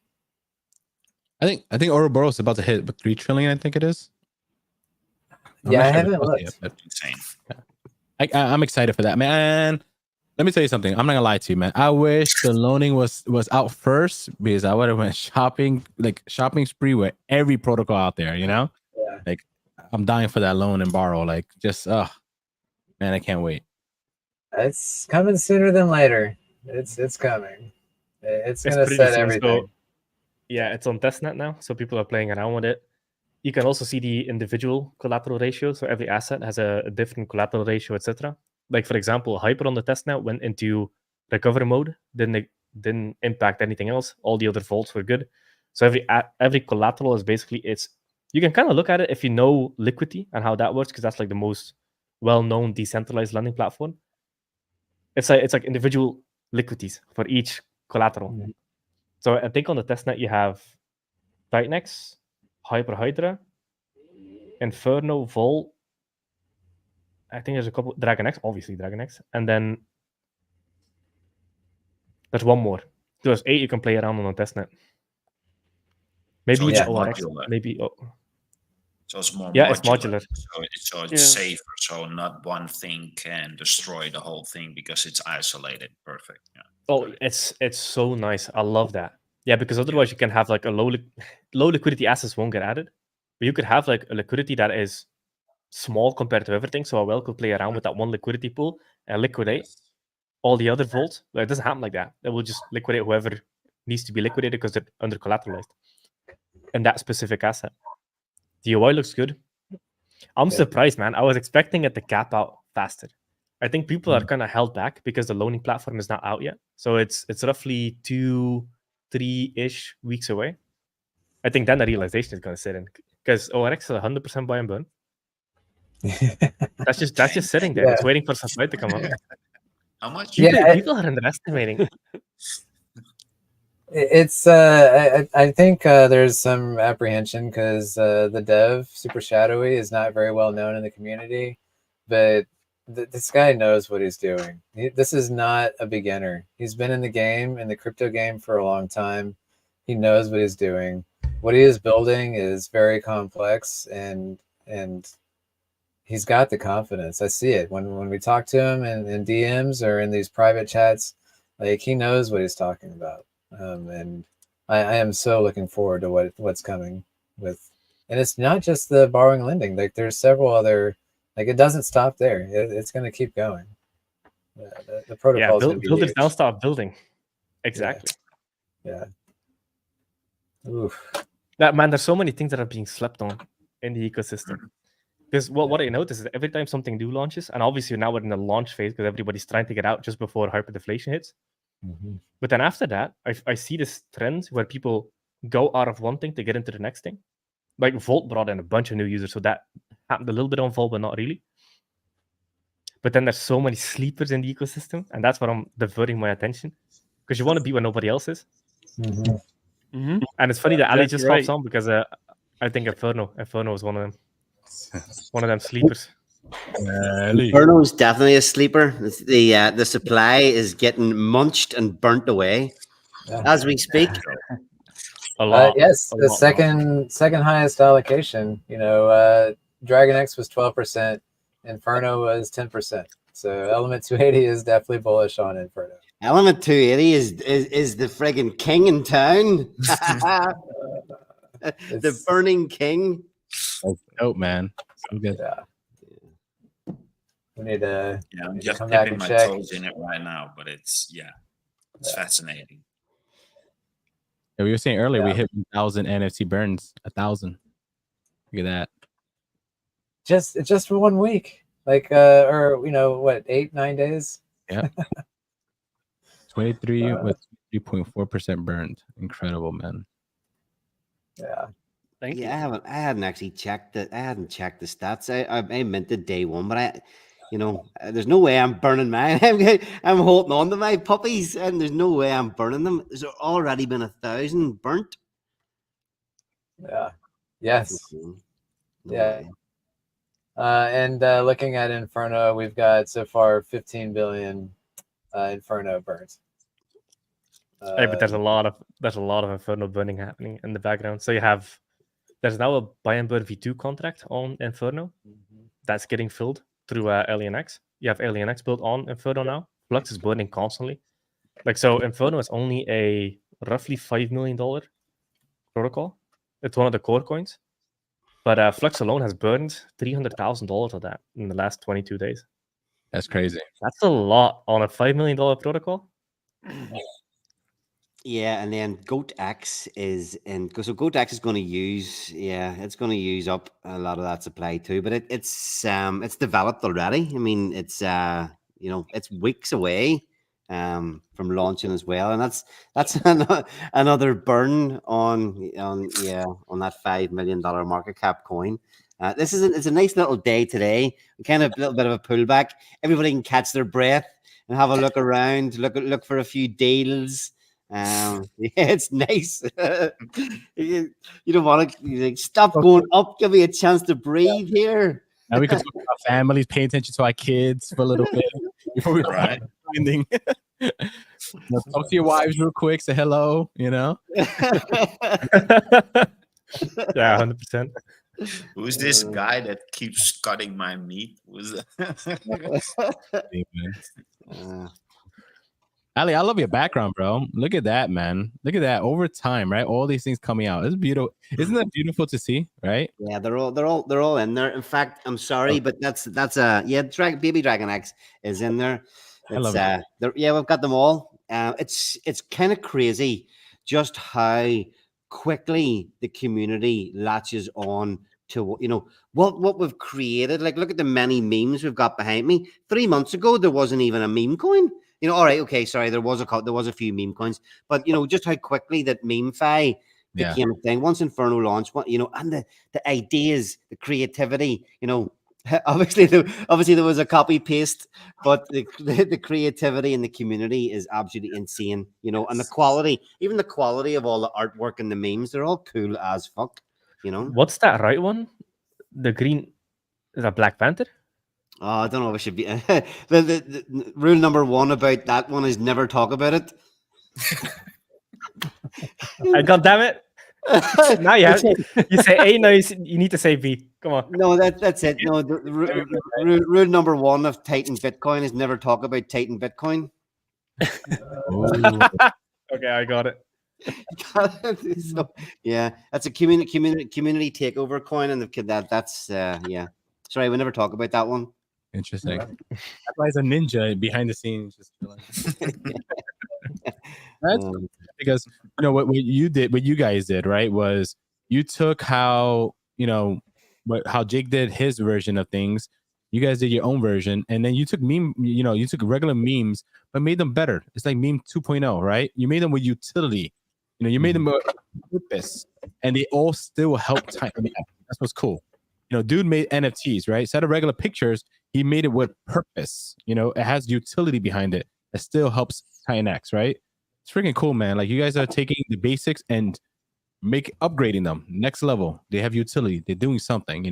I think Ouroboros is about to hit 3 trillion. I think it is. Yeah, I haven't looked. Insane. I'm excited for that, man. Let me tell you something. I'm not gonna lie to you, man. I wish the loaning was out first, because I would have went shopping spree with every protocol out there. You know, Yeah. like I'm dying for that loan and borrow. Like, just man, I can't wait. It's coming sooner than later. It's coming. It's gonna pretty set soon. everything. So, yeah, it's on testnet now, so people are playing around with it. You can also see the individual collateral ratio. So every asset has a different collateral ratio, etc. Like, for example, Hyper on the testnet went into recovery mode, didn't impact anything else. All the other vaults were good. So every collateral is basically you can kind of look at it if you know Liquidity and how that works, because that's like the most well-known decentralized lending platform. It's like individual liquidities for each collateral. Mhm. So I think on the testnet you have TitanX, Hyper Hydra, Inferno, Vol. I think there's a couple. DragonX, obviously DragonX, and then there's one more. There's 8 you can play around on a testnet. Maybe So even it's ORX. modular. Maybe. So it's more Yeah, modular. it's modular. So it's safer. So not one thing can destroy the whole thing because it's isolated. Perfect. Yeah. Oh, it's so nice. I love that. Yeah, because otherwise you can have like a low liquidity assets won't get added, but you could have like a liquidity that is small compared to everything. So I well could play around with that one liquidity pool and liquidate all the other vaults. Like, it doesn't happen like that. It will just liquidate whoever needs to be liquidated because they're under collateralized in that specific asset. The UI looks good. I'm surprised, man. I was expecting it to cap out faster. I think people are kind of held back because the loaning platform is not out yet. So it's roughly 2-3-ish weeks away. I think then the realization is going to sit in, because ORX is 100% buy and burn. That's just sitting there. It's waiting for supply to come up. How much? People are underestimating. It's I think there's some apprehension because the dev Super Shadowy is not very well known in the community, but this guy knows what he's doing. This is not a beginner. He's been in the crypto game for a long time. He knows what he's doing. What he is building is very complex, and he's got the confidence. I see it when we talk to him in DMs or in these private chats. Like, he knows what he's talking about. And I am so looking forward to what's coming with, and it's not just the borrowing lending. Like, there's several other, like, it doesn't stop there. It's going to keep going. The protocol is going to be builders huge. don't stop building. Exactly. Yeah. Oof. That, man, there's so many things that are being slept on in the ecosystem. Because what I notice is that every time something new launches, and obviously now we're in the launch phase because everybody's trying to get out just before hyperdeflation hits. Mm-hmm. But then after that, I see this trend where people go out of one thing to get into the next thing. Like, Volt brought in a bunch of new users, so that happened a little bit on Volt, but not really. But then there's so many sleepers in the ecosystem, and that's what I'm diverting my attention. Because you want to be where nobody else is. Mm-hmm. Mm-hmm. And it's funny that Ali Exactly just hops on because I think Inferno is one of them. One of them sleepers. Inferno is definitely a sleeper. The supply is getting munched and burnt away as we speak. A lot. Yes, the second highest allocation. Dragon X was 12%, Inferno was 10%. So Element 280 is definitely bullish on Inferno. Element 280 is the friggin' king in town. The burning king. Oh man, so good. Yeah. We need to. Yeah, I'm just come back dipping and my check. toes in it right now, but it's fascinating. Yeah, we were saying earlier we hit 1,000 NFC burns. 1,000. Look at that. Just for 1 week, like or what, 8-9 days? Yeah. 23 with 3.4% burned. Incredible, man. Yeah. Thank you. I hadn't actually checked it. I hadn't checked the stats. I minted day one, but there's no way I'm burning mine. I'm holding on to my puppies, and there's no way I'm burning them. There's already been 1,000 burnt. Yeah. Yes. No Yeah. way. And looking at Inferno, we've got so far 15 billion Inferno burns. Hey, but there's a lot of Inferno burning happening in the background. So there's now a buy and burn V2 contract on Inferno that's getting filled through AlienX. You have AlienX built on Inferno now. Flux is burning constantly. Like, so Inferno is only a roughly $5 million protocol. It's one of the core coins. But Flux alone has burned $300,000 of that in the last 22 days. That's crazy. That's a lot on a $5 million protocol. Yeah, and then GoatX is in. So GoatX is going to use, it's going to use up a lot of that supply too. But it's developed already. I mean, it's it's weeks away from launching as well, and that's another burn on that $5 million market cap coin. It's a nice little day today. Kind of a little bit of a pullback. Everybody can catch their breath and have a look around. Look for a few deals. Yeah, it's nice. You don't want to stop going up. Give me a chance to breathe here. Now we can talk about families, pay attention to our kids for a little bit before we Right. finding. Talk to your wives real quick. Say hello. Yeah, 100%. Who's this guy that keeps cutting my meat? Who's that? Ali, I love your background, bro. Look at that, man. Look at that. Over time, right? All these things coming out. It's beautiful. Isn't that beautiful to see? Right? Yeah, they're all in there. In fact, I'm sorry, but that's Baby Dragon X is in there. I love it. We've got them all. It's kind of crazy just how quickly the community latches on to what we've created. Like, look at the many memes we've got behind me. 3 months ago, there wasn't even a meme coin. All right, okay, sorry, there was a few meme coins, but just how quickly that meme-fi became a thing once Inferno launched. And the ideas, the creativity. Obviously there was a copy paste, but the creativity in the community is absolutely insane. And the quality, even the quality of all the artwork and the memes, they're all cool as fuck. What's that right one? The green, is that Black Panther? Oh, I don't know if it should be. The rule number 1 about that one is never talk about it. God damn it! Now you say A. Now you need to say B. Come on. No, that's it. No, rule number 1 of Titan Bitcoin is never talk about Titan Bitcoin. Okay, I got it. So, yeah, that's a community takeover coin, and that's yeah. Sorry, we never talk about that one. Interesting. That's why he's a ninja behind the scenes, just chilling. That's because what you guys did, right? Was you took how how Jake did his version of things. You guys did your own version, and then you took you took regular memes, but made them better. It's like meme 2.0, right? You made them with utility. You made them with purpose, and they all still help Titan. That's what's cool. Dude made NFTs, right? Instead of regular pictures, he made it with purpose. It has utility behind it. It still helps TitanX, right? It's freaking cool, man. Like, you guys are taking the basics and upgrading them next level. They have utility. They're doing something,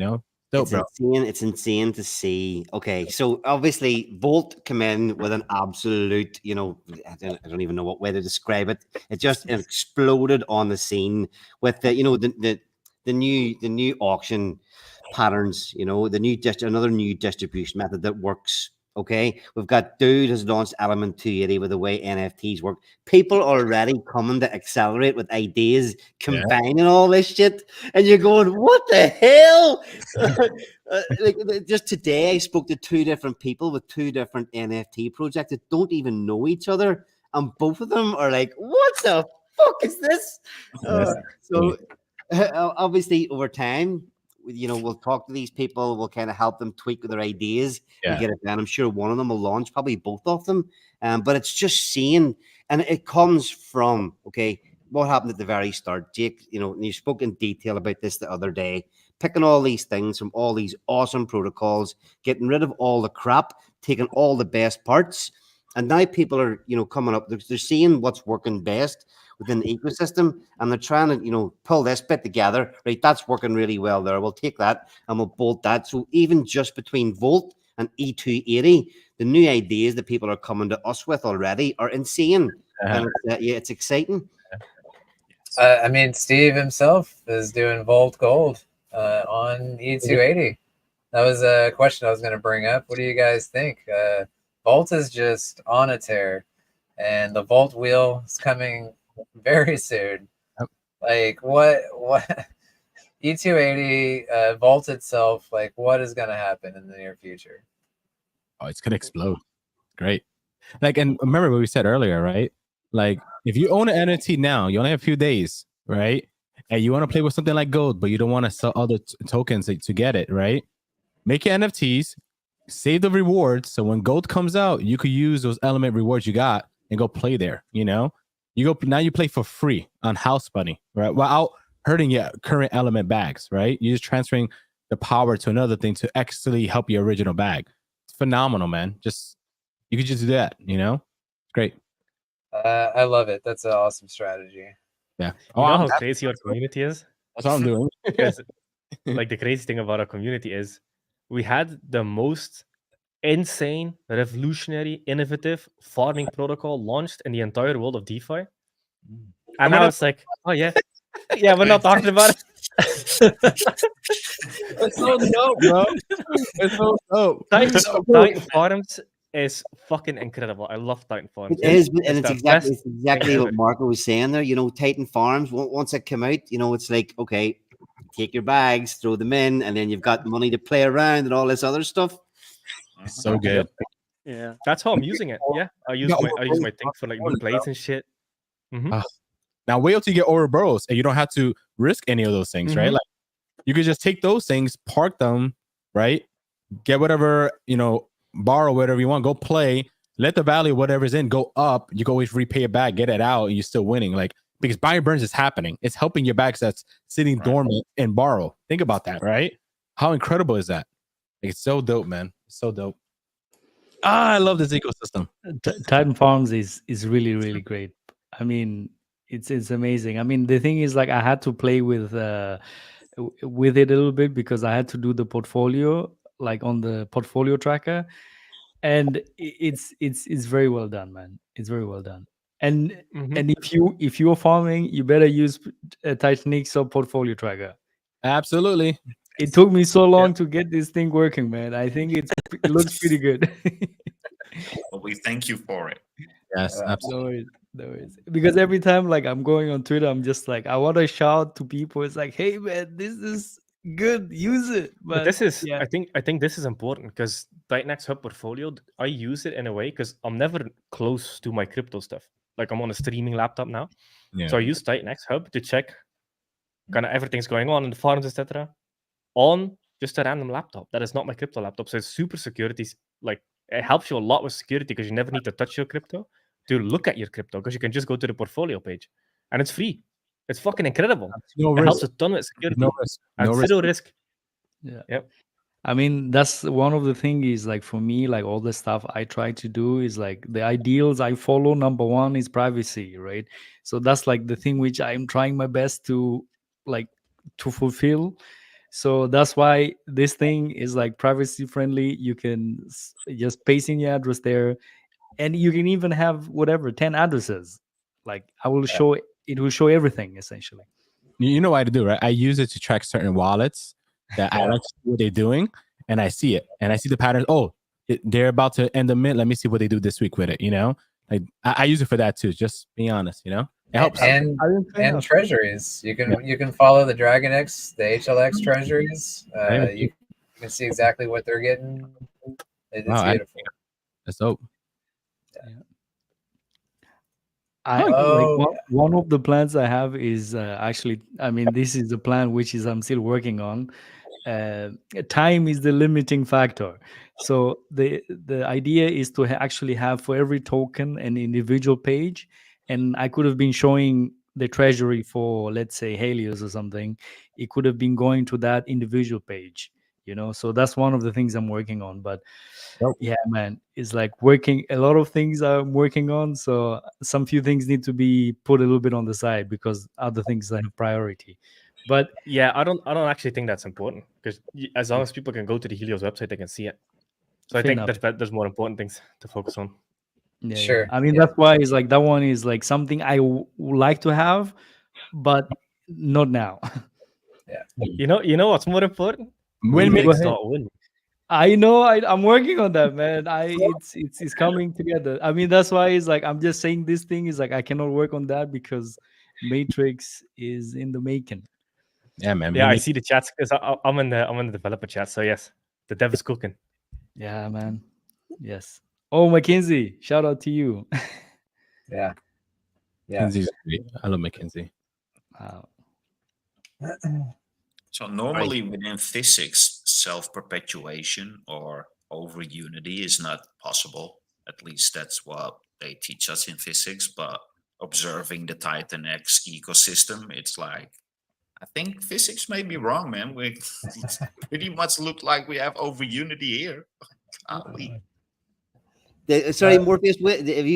Dope, bro. It's insane to see. Okay, so obviously Volt come in with an absolute, I don't even know what way to describe it. It just exploded on the scene with the new auction patterns, another new distribution method that works. Okay, we've got Dude has launched Element 280 with the way NFTs work. People already coming to accelerate with ideas, combining all this shit, and you're going, what the hell? Just today, I spoke to 2 different people with 2 different NFT projects that don't even know each other, and both of them are like, what the fuck is this? So obviously over time, we'll talk to these people. We'll kind of help them tweak their ideas and get it done. I'm sure one of them will launch, probably both of them. But it's just seeing, and it comes from, what happened at the very start. Jake, and you spoke in detail about this the other day, picking all these things from all these awesome protocols, getting rid of all the crap, taking all the best parts. And now people are, coming up, they're seeing what's working best within the ecosystem, and they're trying to, pull this bit together, right? That's working really well there. We'll take that and we'll bolt that. So even just between Volt and E280, the new ideas that people are coming to us with already are insane. and it's exciting. I mean, Steve himself is doing Volt Gold on E280. That was a question I was going to bring up. What do you guys think? Volt is just on a tear, and the Volt wheel is coming very soon. Like what E280 Volt itself, like what is going to happen in the near future? Oh, it's going to explode. Great. Like, and remember what we said earlier, right? Like, if you own an NFT now, you only have a few days, right? And you want to play with something like gold, but you don't want to sell other tokens to get it, right? Make your NFTs, save the rewards, so when gold comes out, you could use those element rewards you got and go play there. You know, you play for free on House Bunny, right? Without hurting your current element bags, right? You're just transferring the power to another thing to actually help your original bag. It's phenomenal, man. You could just do that, you know? Great. I love it. That's an awesome strategy. Yeah. You know how crazy our community is? That's what I'm doing. Because, like, the crazy thing about our community is we had the most insane, revolutionary, innovative farming protocol launched in the entire world of DeFi. And now it's like, oh, yeah. Yeah, we're not talking about it. It's so dope, bro. It's so dope. Titan Farms is fucking incredible. I love Titan Farms. It is, and it's exactly what Marco was saying there. You know, Titan Farms, once it came out, you know, it's like, okay, take your bags, throw them in, and then you've got money to play around and all this other stuff. It's so good. Yeah, that's how I'm using it. Yeah, I use my thing for like new plays and shit. Mm-hmm. Now wait till you get Ouroboros, and you don't have to risk any of those things, right? Like you could just take those things, park them, right? Get whatever, you know, borrow whatever you want, go play, let the value of whatever's in go up. You can always repay it back, get it out, and you're still winning. Like, because buying burns is happening. It's helping your bags that's sitting dormant and borrow. Think about that, right? How incredible is that? Like, it's so dope, man. It's so dope. I love this ecosystem. Titan Farms is really, really great. I mean, it's amazing. I mean, the thing is, like, I had to play with it a little bit because I had to do the portfolio, like on the portfolio tracker, and it's very well done, man. It's very well done. And and if you're farming, you better use a TitanX or portfolio tracker. Absolutely. It took me so long to get this thing working, man. I think it looks pretty good. Well, we thank you for it. Yes, absolutely. No worries. Because every time, like, I'm going on Twitter, I'm just like, I want to shout to people. It's like, hey, man, this is good. Use it. But this is, I think this is important because TitanX Hub portfolio, I use it in a way because I'm never close to my crypto stuff. Like, I'm on a streaming laptop now, so I use TitanX Hub to check kind of everything's going on in the farms, etc. on just a random laptop that is not my crypto laptop. So it's super security. Like, it helps you a lot with security because you never need to touch your crypto to look at your crypto because you can just go to the portfolio page and it's free. It's fucking incredible. It helps a ton with security. No risk. Yeah. Yep. I mean, that's one of the things is, like, for me, like, all the stuff I try to do is, like, the ideals I follow. Number one is privacy, right? So that's like the thing which I'm trying my best to, like, to fulfill. So that's why this thing is, like, privacy friendly. You can just paste in your address there, and you can even have whatever 10 addresses. Like, it will show everything essentially. You know what I do, right? I use it to track certain wallets that I like to see what they're doing, and I see it, and I see the patterns. Oh, they're about to end the mint. Let me see what they do this week with it. You know, like I use it for that too. Just being honest, you know, it helps. And treasuries. You can follow the DragonX, the HLX treasuries. You can see exactly what they're getting. It's beautiful. That's dope. One of the plans I have is actually, I mean, this is a plan which is I'm still working on. Time is the limiting factor. So the idea is to actually have for every token an individual page, and I could have been showing the treasury for, let's say, Helios or something. It could have been going to that individual page, you know. So that's one of the things I'm working on. But yeah, man, it's like a lot of things I'm working on. So some few things need to be put a little bit on the side because other things have priority. But yeah, I don't actually think that's important because as long as people can go to the Helios website, they can see it. So I think there's more important things to focus on. Yeah, Sure. I mean, that's why it's like that one is like something I would like to have, but not now. You know what's more important? Win Remix mix. dot win. I know. I'm working on that, man. It's coming together. I mean, that's why it's like I'm just saying this thing is like I cannot work on that because Matrix is in the making. Yeah, man. Yeah, I see the chats because I'm in the developer chat. So yes, the dev is cooking. Yeah, man. Yes. Oh, Mackenzie, shout out to you. Yeah. Mackenzie's great. I love Mackenzie. Wow. So normally within physics, self-perpetuation or over unity is not possible. At least that's what they teach us in physics. But observing the TitanX ecosystem, it's like, I think physics may be wrong, man. We pretty much look like we have over unity here. Golly. Sorry, Morpheus. Have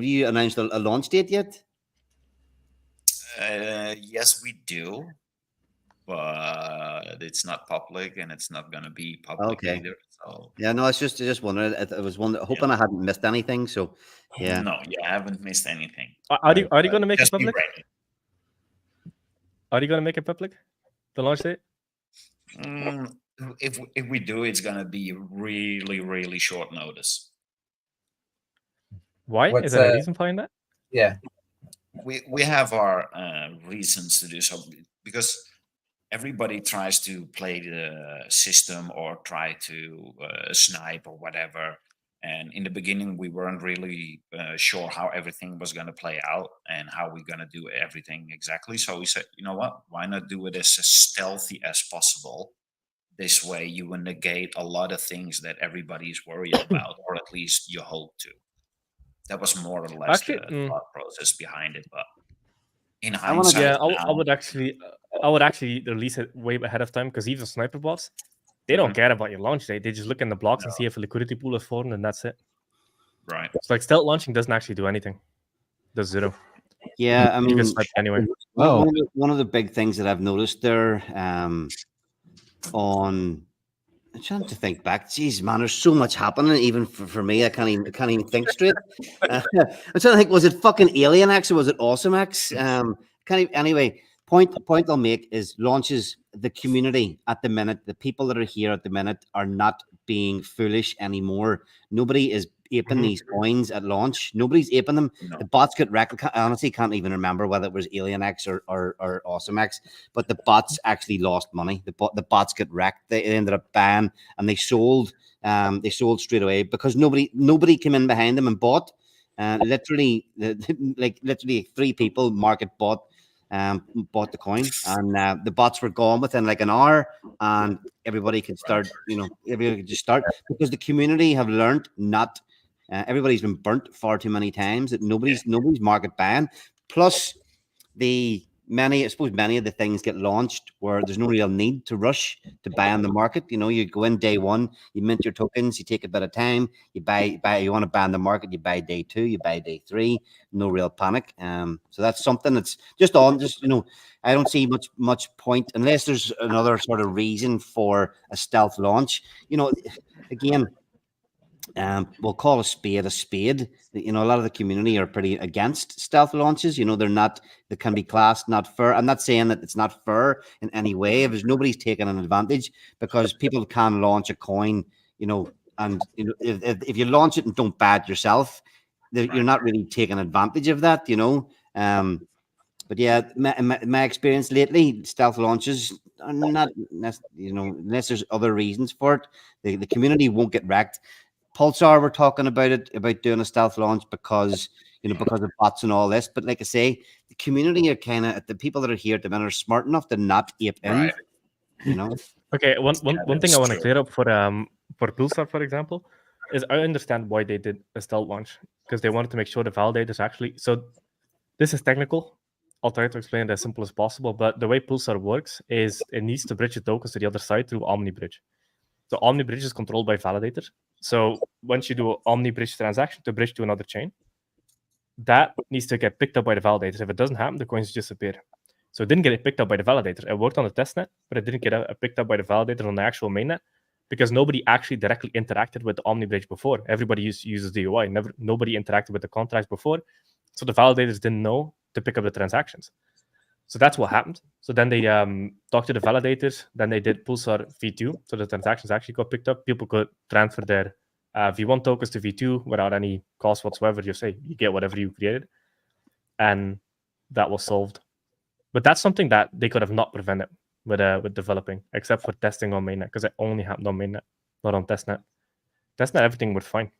you announced a launch date yet? Yes, we do, but it's not public, and it's not going to be public Okay. either. So Yeah, no, it's just wondering. I was hoping I hadn't missed anything. So yeah. no, I haven't missed anything. Are you going to make it Just be public? ready. Are you going to make it public? The launch date? If we do, it's going to be really, really short notice. Why? What's Is there a reason behind that? Yeah. We have our reasons to do so, because everybody tries to play the system or try to snipe or whatever. And in the beginning, we weren't really sure how everything was going to play out and how we're going to do everything exactly. So we said, you know what? Why not do it as stealthy as possible? This way, you will negate a lot of things that everybody is worried about, or at least you hope to. That was more or less the thought process behind it. But in hindsight, yeah, I would actually release it way ahead of time, because even sniper bots, they don't care about your launch date. They just look in the blocks and see if a liquidity pool is formed, and that's it. Right. It's like stealth launching doesn't actually do anything. Does zero. Yeah, I mean, anyway. One of the big things that I've noticed there, I'm trying to think back. Jeez, man, there's so much happening. Even for me, I can't even think straight. I'm trying to think. Was it fucking AlienX or was it AwesomeX? Anyway. Point I'll make is launches. The community at the minute, the people that are here at the minute, are not being foolish anymore. Nobody is aping these coins at launch. Nobody's aping them. No. The bots get wrecked. I honestly can't even remember whether it was AlienX or AwesomeX, but the bots actually lost money. The bots get wrecked. They ended up banned, and they sold straight away because nobody came in behind them and bought. Literally 3 people market bought the coin, and the bots were gone within like an hour, and everybody could start. Everybody could just start, because the community have learned not. Everybody's been burnt far too many times that nobody's market banned. Plus, many of the things get launched where there's no real need to rush to buy on the market. You go in day one, you mint your tokens, you take a bit of time, you buy. You want to buy on the market, you buy day 2, you buy day 3. No real panic. So that's something that's just I don't see much point unless there's another sort of reason for a stealth launch. Again. We'll call a spade a spade. A lot of the community are pretty against stealth launches. They can be classed not fair. I'm not saying that it's not fair in any way. If nobody's taking an advantage, because people can launch a coin, and if you launch it and don't buy it yourself, you're not really taking advantage of that. But yeah, my experience lately, stealth launches are not, unless there's other reasons for it, the community won't get wrecked. Pulsar were talking about doing a stealth launch because of bots and all this. But like I say, the community are the people that are here at the minute are smart enough to not ape in. Right. Okay, one thing I want to clear up for Pulsar, for example, is I understand why they did a stealth launch, because they wanted to make sure the validators actually. So this is technical. I'll try to explain it as simple as possible. But the way Pulsar works is it needs to bridge the tokens to the other side through OmniBridge. So OmniBridge is controlled by validators. So once you do an OmniBridge transaction to bridge to another chain, that needs to get picked up by the validators. If it doesn't happen, the coins disappear. So it didn't get picked up by the validator. It worked on the testnet, but it didn't get picked up by the validator on the actual mainnet. because nobody actually directly interacted with the OmniBridge before. Everybody uses the UI. Nobody interacted with the contracts before. So the validators didn't know to pick up the transactions. So that's what happened. So then they talked to the validators. Then they did Pulsar V2. So the transactions actually got picked up. People could transfer their V1 tokens to V2 without any cost whatsoever. You say you get whatever you created. And that was solved. But that's something that they could have not prevented with developing, except for testing on mainnet, because it only happened on mainnet, not on testnet. Testnet, everything was fine.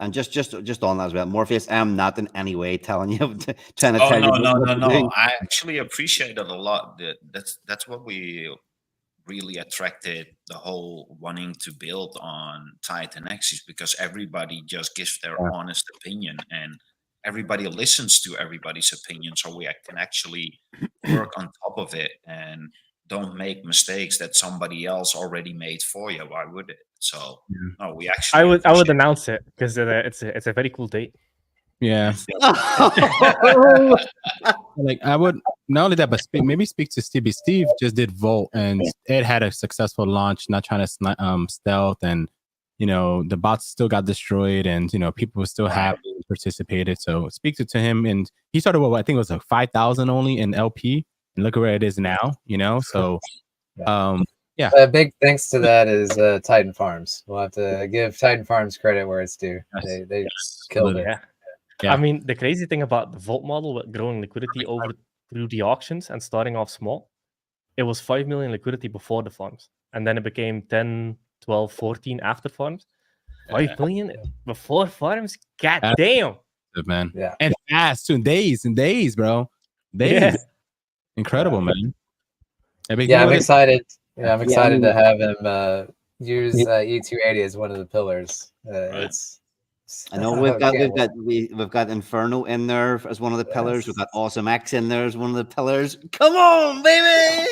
And just on that as well, Morpheus, I'm not in any way telling you, trying to Oh tell no, you. no. I actually appreciate it a lot. That's what we really attracted the whole wanting to build on TitanX, is because everybody just gives their honest opinion, and everybody listens to everybody's opinion, so we can actually work on top of it and don't make mistakes that somebody else already made for you. Why would it? So no, we actually I would announce it because it's a very cool date. Yeah. Like I would not only that, but maybe speak to Steve. Steve just did Volt, and it had a successful launch. Not trying to stealth, and the bots still got destroyed, and people were still happy and participated. So speak to him, and he started with what I think it was like 5,000 only in LP, and look where it is now. So yeah. Big thanks to that is Titan Farms. We'll have to give Titan Farms credit where it's due. They killed it. Yeah. I mean, the crazy thing about the Volt model with growing liquidity over through the auctions and starting off small, it was 5 million liquidity before the farms. And then it became 10, 12, 14 after farms. 5 million before farms? God damn. Good, man. Yeah. And fast, too. In days, bro. Days. Yeah. Incredible, man. Yeah, I'm excited. Yeah, I'm excited to have him use E280 as one of the pillars. I know we've got Inferno in there as one of the pillars. We've got Awesome X in there as one of the pillars. Come on, baby!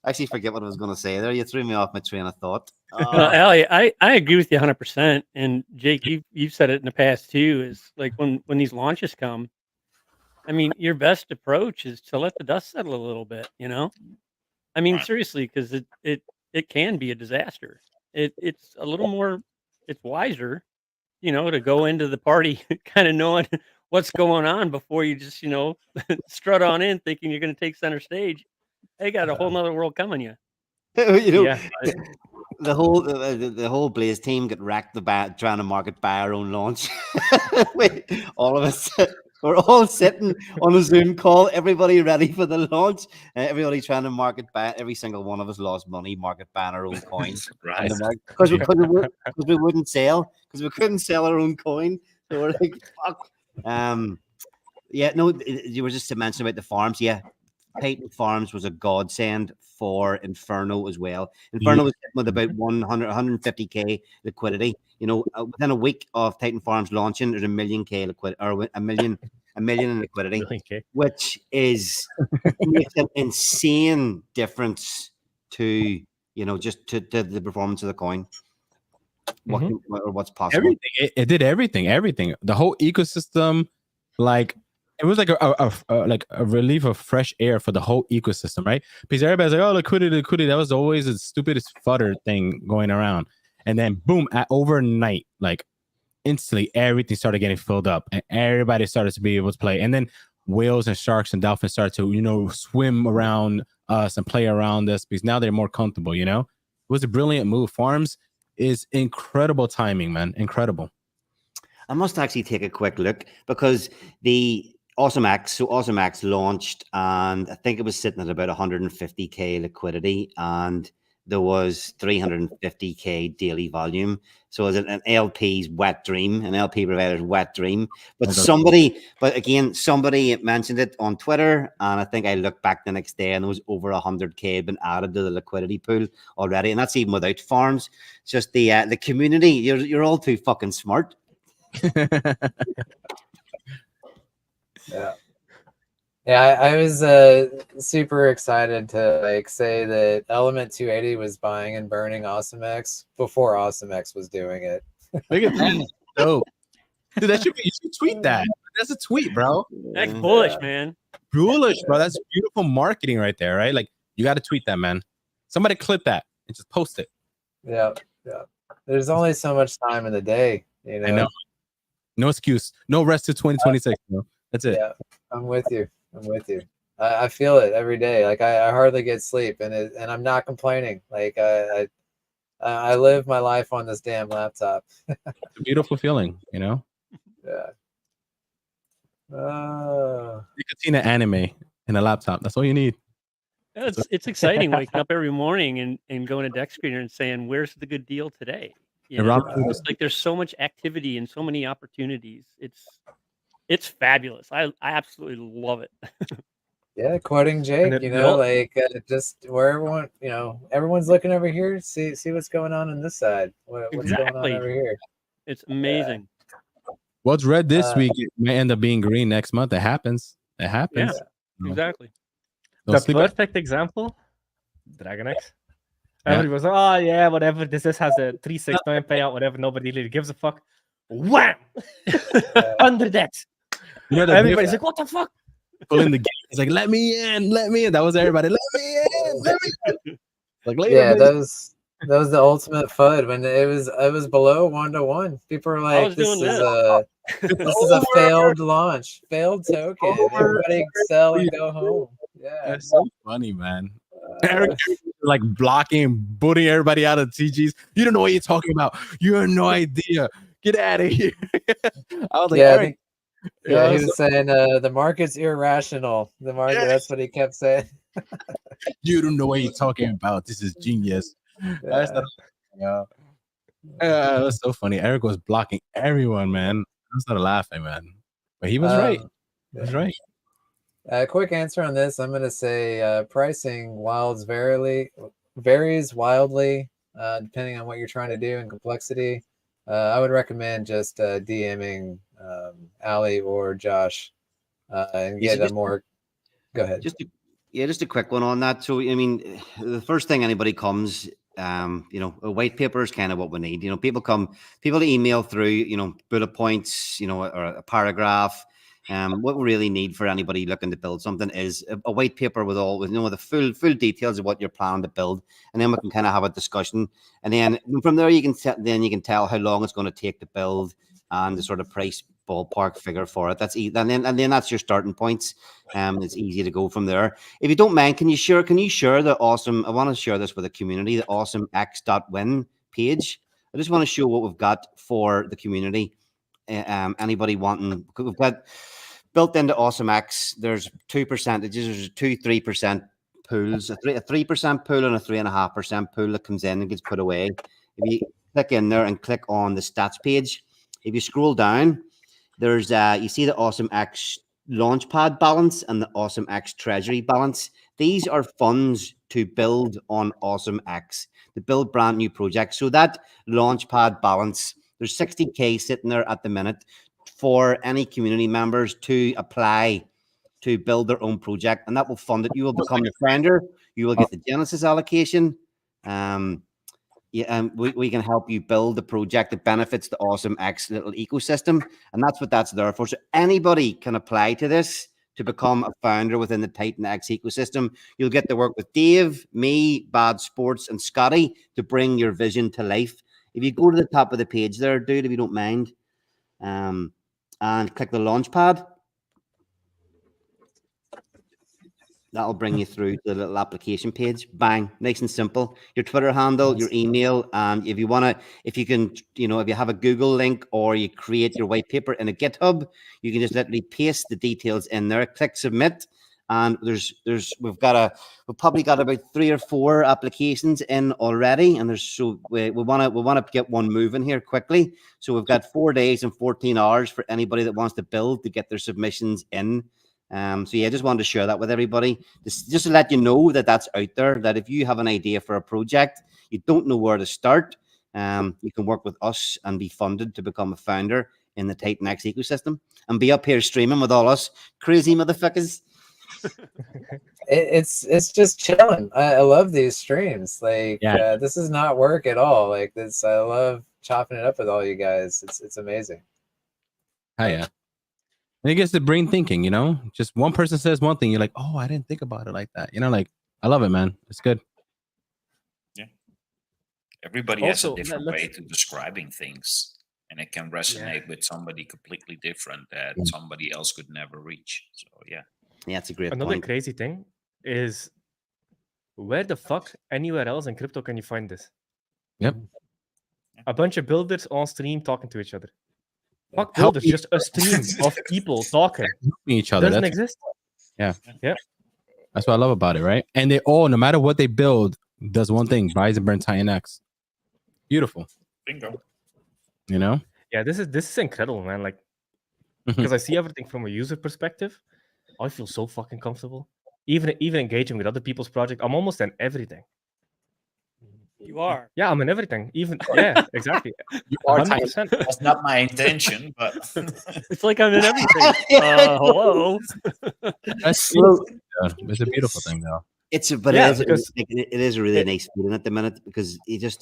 I actually forget what I was going to say there. You threw me off my train of thought. Ali, I agree with you 100%. And Jake, you've said it in the past too. Is like when these launches come, I mean, your best approach is to let the dust settle a little bit. I mean, seriously, because it can be a disaster. It's a little more, it's wiser, to go into the party kind of knowing what's going on before you just, strut on in thinking you're going to take center stage. They got a whole nother world coming you. The whole Blaze team got wrecked trying to market buy our own launch. All of us, we're all sitting on a Zoom call, everybody ready for the launch, everybody trying to market buy. Every single one of us lost money market buying our own coins, right? Because we wouldn't sell, because we couldn't sell our own coin. So we're like, fuck. Yeah, no, you were just to mention about the farms. Yeah, Titan Farms was a godsend for Inferno as well. Inferno was with about 150k liquidity. Within a week of Titan Farms launching, there's 1 million liquidity, or a million in liquidity, which is makes an insane difference to just to the performance of the coin. What's possible? Everything. It did everything. The whole ecosystem, like. It was like a relief of fresh air for the whole ecosystem, right? Because everybody's like, "Oh, liquidity." That was always the stupidest fodder thing going around, and then boom, overnight, like instantly, everything started getting filled up, and everybody started to be able to play. And then whales and sharks and dolphins started to, swim around us and play around us because now they're more comfortable. It was a brilliant move. Farms is incredible timing, man. Incredible. I must actually take a quick look because the Awesome X launched, and I think it was sitting at about 150k liquidity, and there was 350k daily volume. So is it an LP's wet dream, an LP provider's wet dream? But somebody mentioned it on Twitter, and I think I looked back the next day, and there was over 100k had been added to the liquidity pool already, and that's even without farms. It's just the community. You're all too fucking smart. Yeah, I was super excited to say that Element 280 was buying and burning Awesome X before Awesome X was doing it. Look at that. Dope. Dude, you should tweet that. That's a tweet, bro. That's bullish, man. Bullish, bro. That's beautiful marketing right there, right? Like You got to tweet that, man. Somebody clip that and just post it. Yeah. There's only so much time in the day, you know. I know. No excuse. No rest to 2026. That's it. Yeah, I'm with you. I feel it every day. Like I hardly get sleep, and I'm not complaining. Like I live my life on this damn laptop. It's a beautiful feeling, you know. Yeah. Nicotina anime in a laptop. That's all you need. It's exciting waking up every morning and going to Deck Screener and saying, "Where's the good deal today?" You know, it's like there's so much activity and so many opportunities. It's fabulous. I absolutely love it. Yeah, quoting Jake, you know, like just where everyone, you know, everyone's looking over here. See what's going on this side. What's going on over here? It's amazing. What's red this week may end up being green next month. It happens. Yeah, exactly. The perfect example, DragonX. Everybody was like, oh yeah, whatever. This has a 369 payout, whatever. Nobody really gives a fuck. Wham! 100 X. You know, everybody's like, what the fuck? Pulling the gate. It's like, let me in. That was everybody. Let me in. Like later. Yeah, that was the ultimate FUD when it was below 1-to-1. People were like, this is a failed launch, failed token. Everybody sell and go home. Yeah, it's so funny, man. Eric like blocking, booting everybody out of TGs. You don't know what you're talking about. You have no idea. Get out of here. I was like, Eric. He was saying the market's irrational. The market, that's what he kept saying. You don't know what you're talking about. This is genius. That's so funny. Eric was blocking everyone, man. I started laughing, man. But he was right. He was right. Quick answer on this. I'm going to say pricing varies wildly depending on what you're trying to do and complexity. I would recommend just DMing Ali or Josh and get a more. Go ahead. Just a quick one on that. So, I mean, the first thing anybody comes, you know, a white paper is kind of what we need. You know, people email through, you know, bullet points, you know, or a paragraph. What we really need for anybody looking to build something is a white paper with the full details of what you're planning to build, and then we can kind of have a discussion. And then from there, you can tell how long it's going to take to build and the sort of price ballpark figure for it. And then that's your starting points. It's easy to go from there. If you don't mind, can you share the awesome? I want to share this with the community. The awesomex.win page. I just want to show what we've got for the community. Anybody wanting? We've got built into AwesomeX. There's 2 percentages. There's 3% pools, a 3% pool and a 3.5% pool that comes in and gets put away. If you click in there and click on the stats page, if you scroll down, there's you see the AwesomeX Launchpad balance and the AwesomeX Treasury balance. These are funds to build on AwesomeX, to build brand new projects. So that Launchpad balance, there's 60K sitting there at the minute for any community members to apply to build their own project, and that will fund it. You will become the founder. You will get the Genesis allocation. We can help you build the project that benefits the AwesomeX little ecosystem, and that's what that's there for. So anybody can apply to this to become a founder within the TitanX ecosystem. You'll get to work with Dave, me, Bad Sports, and Scotty to bring your vision to life. If you go to the top of the page there, dude, if you don't mind, and click the Launchpad, that'll bring you through to the little application page. Bang, nice and simple. Your Twitter handle, your email, and if you can, you know, if you have a Google link or you create your white paper in a GitHub, you can just literally paste the details in there, click submit, and we've probably got about 3 or 4 applications in already, and we want to get one moving here quickly. So we've got 4 days and 14 hours for anybody that wants to build to get their submissions in. So yeah, I just wanted to share that with everybody, just to let you know that that's out there, that if you have an idea for a project, you don't know where to start, you can work with us and be funded to become a founder in the TitanX ecosystem and be up here streaming with all us crazy motherfuckers. It's just chilling. I love these streams. Like, this is not work at all. Like this, I love chopping it up with all you guys. It's amazing. Oh yeah. And it gets the brain thinking, you know, just one person says one thing. You're like, oh, I didn't think about it like that. You know, like I love it, man. It's good. Everybody has a Also, different let's- way to describing things, and it can resonate with somebody completely different that somebody else could never reach. So yeah. Yeah, that's a great Another point. crazy thing is, where the fuck anywhere else in crypto can you find this? Yep. A bunch of builders on stream talking to each other. Fuck Help builders, each just a stream of people talking. each other. Doesn't That's, exist. yeah. Yeah. That's what I love about it, right? And they all, no matter what they build, does one thing: buys and burns TitanX. Beautiful. Bingo. Yeah, this is incredible, man. Like, because I see everything from a user perspective, I feel so fucking comfortable. Even engaging with other people's project, I'm almost in everything. You are. Yeah, I'm in everything. Even yeah, exactly. You are 100%. That's not my intention, but It's like I'm in everything. Hello. That's Well, it's a beautiful thing, though. But Yeah, it is because it is a really it- nice feeling at the minute, because you just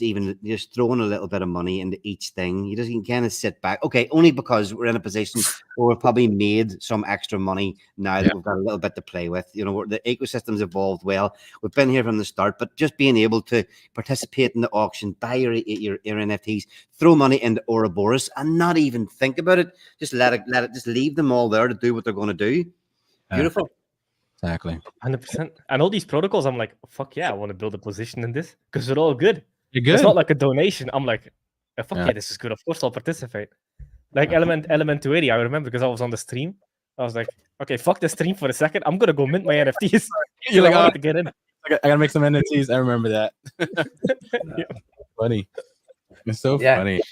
throwing a little bit of money into each thing. You just can kind of sit back. Okay, only because we're in a position where we've probably made some extra money now that we've got a little bit to play with. You know, the ecosystem's evolved well. We've been here from the start, but just being able to participate in the auction, buy your NFTs, throw money into Ouroboros, and not even think about it. Just let it just leave them all there to do what they're going to do. Beautiful. Exactly. 100%. And all these protocols, I'm like, fuck yeah, I want to build a position in this because they're all good. You're good. It's not like a donation. I'm like, fuck Yeah. yeah, this is good. Of course, I'll participate. Like Element 280, I remember because I was on the stream. I was like, okay, fuck the stream for a second. I'm gonna go mint my NFTs. You're like, I oh, wanted to get in. I gotta make some NFTs. I remember that. Funny. It's so funny.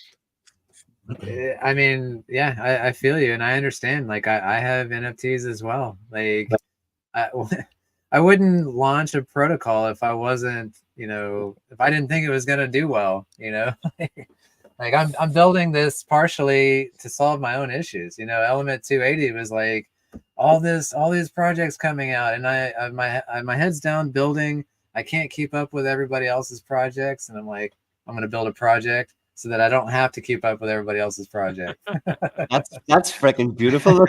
I mean, yeah, I feel you, and I understand. Like, I have NFTs as well. Like, I wouldn't launch a protocol if I wasn't, if I didn't think it was gonna do well. Like I'm building this partially to solve my own issues. Element 280 was like all these projects coming out, and my head's down building. I can't keep up with everybody else's projects, and I'm like, I'm gonna build a project so that I don't have to keep up with everybody else's project. That's freaking beautiful.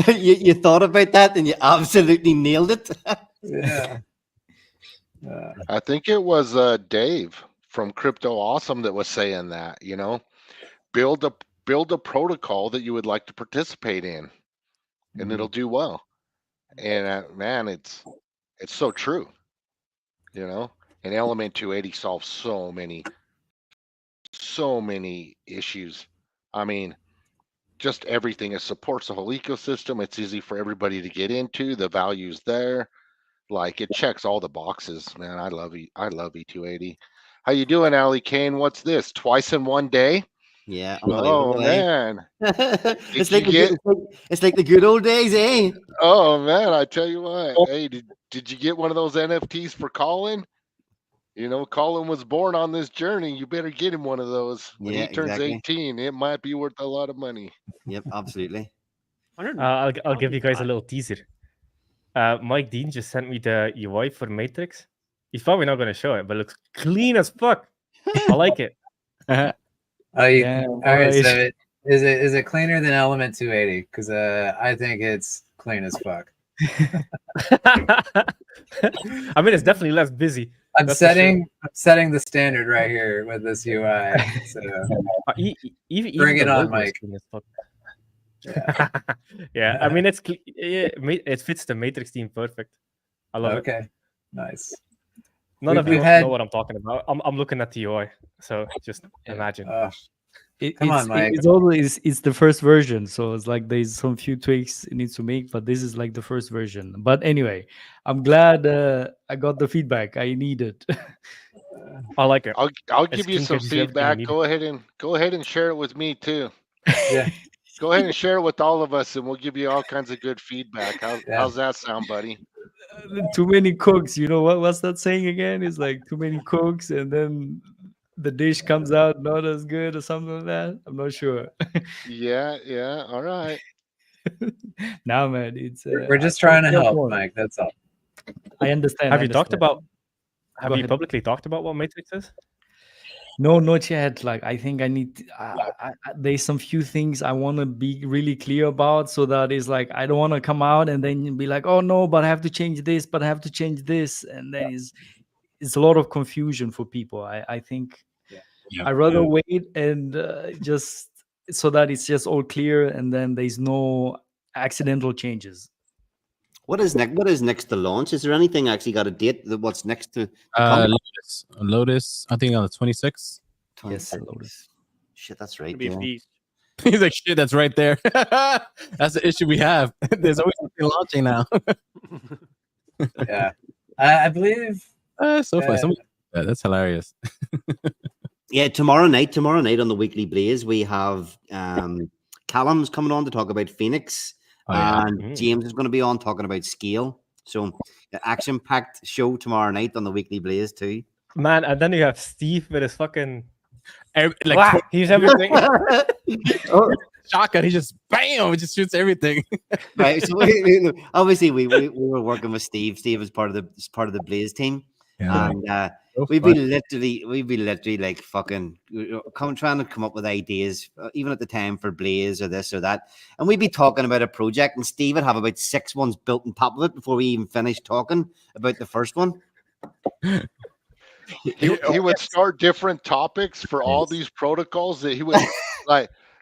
you thought about that and you absolutely nailed it. Yeah. I think it was Dave from Crypto Awesome that was saying that, build a protocol that you would like to participate in, and it'll do well. And man, it's so true, and Element 280 solves so many issues. I mean, just everything. It supports the whole ecosystem. It's easy for everybody to get into. The value's there. Like, it checks all the boxes, man. I love E280. How you doing, Ali Kane? What's this? Twice in one day? Yeah. Oh man. It's like the good old days, eh? Oh man, I tell you what. Hey, did you get one of those NFTs for Colin? Colin was born on this journey. You better get him one of those when he turns 18. It might be worth a lot of money. Yep, absolutely. I'll give you guys a little teaser. Mike Dean just sent me the UI for Matrix. He's probably not going to show it, but it looks clean as fuck. I like it. All right. So is it cleaner than Element 280? Because I think it's clean as fuck. I mean, it's definitely less busy. I'm setting the standard right here with this UI. So bring it on, Mike. Yeah, I mean, it fits the Matrix theme perfect. I love it. Okay, nice. None of you know what I'm talking about. I'm looking at the UI, so just imagine. Come on, Mike. It's the first version, so it's like there's some few tweaks it needs to make, but this is like the first version. But anyway, I'm glad I got the feedback I needed. I like it. I'll give you some feedback. Go ahead and share it with me too. Yeah. Go ahead and share it with all of us, and we'll give you all kinds of good feedback. How's that sound, buddy? Too many cooks. You know what's that saying again? It's like too many cooks, and then the dish comes out not as good or something like that. I'm not sure. Yeah. All right. Now, man, it's we're just trying to help, Mike. That's all. I understand. Have you publicly talked about what Matrix is? No, Chad. Like, I think I need. There's some few things I want to be really clear about, so that is like I don't want to come out and then be like, oh no, but I have to change this, but I have to change this, and then it's a lot of confusion for people. I think I rather wait and just so that it's just all clear, and then there's no accidental changes. What is next? What is next to launch? Is there anything actually got a date? What's next to come? Lotus, I think on the 26th. Yes, Lotus. Shit, that's right. It'll be a Yeah. feast. He's like, shit, that's right there. That's the issue we have. There's always something launching now. Yeah, I believe. So funny. That's hilarious. Yeah, tomorrow night on the Weekly Blaze, we have Callum's coming on to talk about Phoenix, and James is going to be on talking about Scale. So, action-packed show tomorrow night on the Weekly Blaze too. Man, and then you have Steve with his fucking he's everything. Shotgun, he just bam, it just shoots everything. Right. So obviously we were working with Steve. Steve is part of the Blaze team. Yeah. And we'd be literally like fucking trying to come up with ideas, even at the time, for Blaze or this or that. And we'd be talking about a project, and Steve would have about 6 ones built on top of it before we even finished talking about the first one. He would start different topics for all these protocols that he would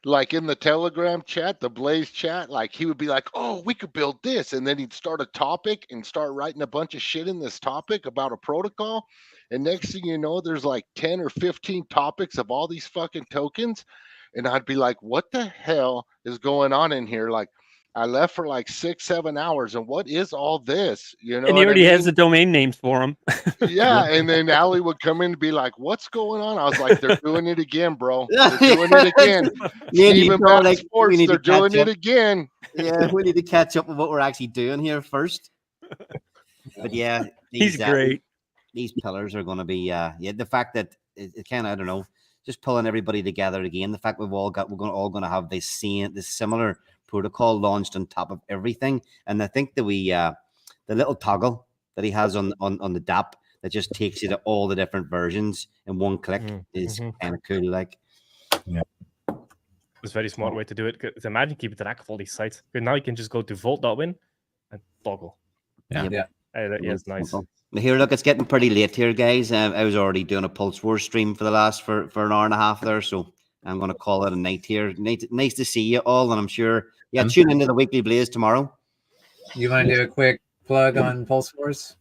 like in the Telegram chat, the Blaze chat, like he would be like, oh, we could build this. And then he'd start a topic and start writing a bunch of shit in this topic about a protocol. And next thing you know, there's like 10 or 15 topics of all these fucking tokens. And I'd be like, what the hell is going on in here? Like, I left for like 6-7 hours, and what is all this? You know, and he already has the domain names for them. Yeah, and then Ali would come in and be like, "What's going on?" I was like, "They're doing it again, bro. They're doing it again. Even like, sports, they're doing it again." Yeah, we need to catch up with what we're actually doing here first. But yeah, he's great. These pillars are going to be the fact that it kind of, I don't know, just pulling everybody together again. The fact we're all going to have this similar protocol launched on top of everything. And I think that the little toggle that he has on the DApp that just takes you to all the different versions in one click is kind of cool. Like, yeah, it's a very smart way to do it. Because imagine keeping track of all these sites. Because now you can just go to vault.win and toggle. Yeah, it's nice. Here, look, it's getting pretty late here, guys. I was already doing a Pulse Wars stream for an hour and a half there, so I'm going to call it a night here. Nice to see you all, and I'm sure, tune into the Weekly Blaze tomorrow. You want to do a quick plug on Pulse Wars?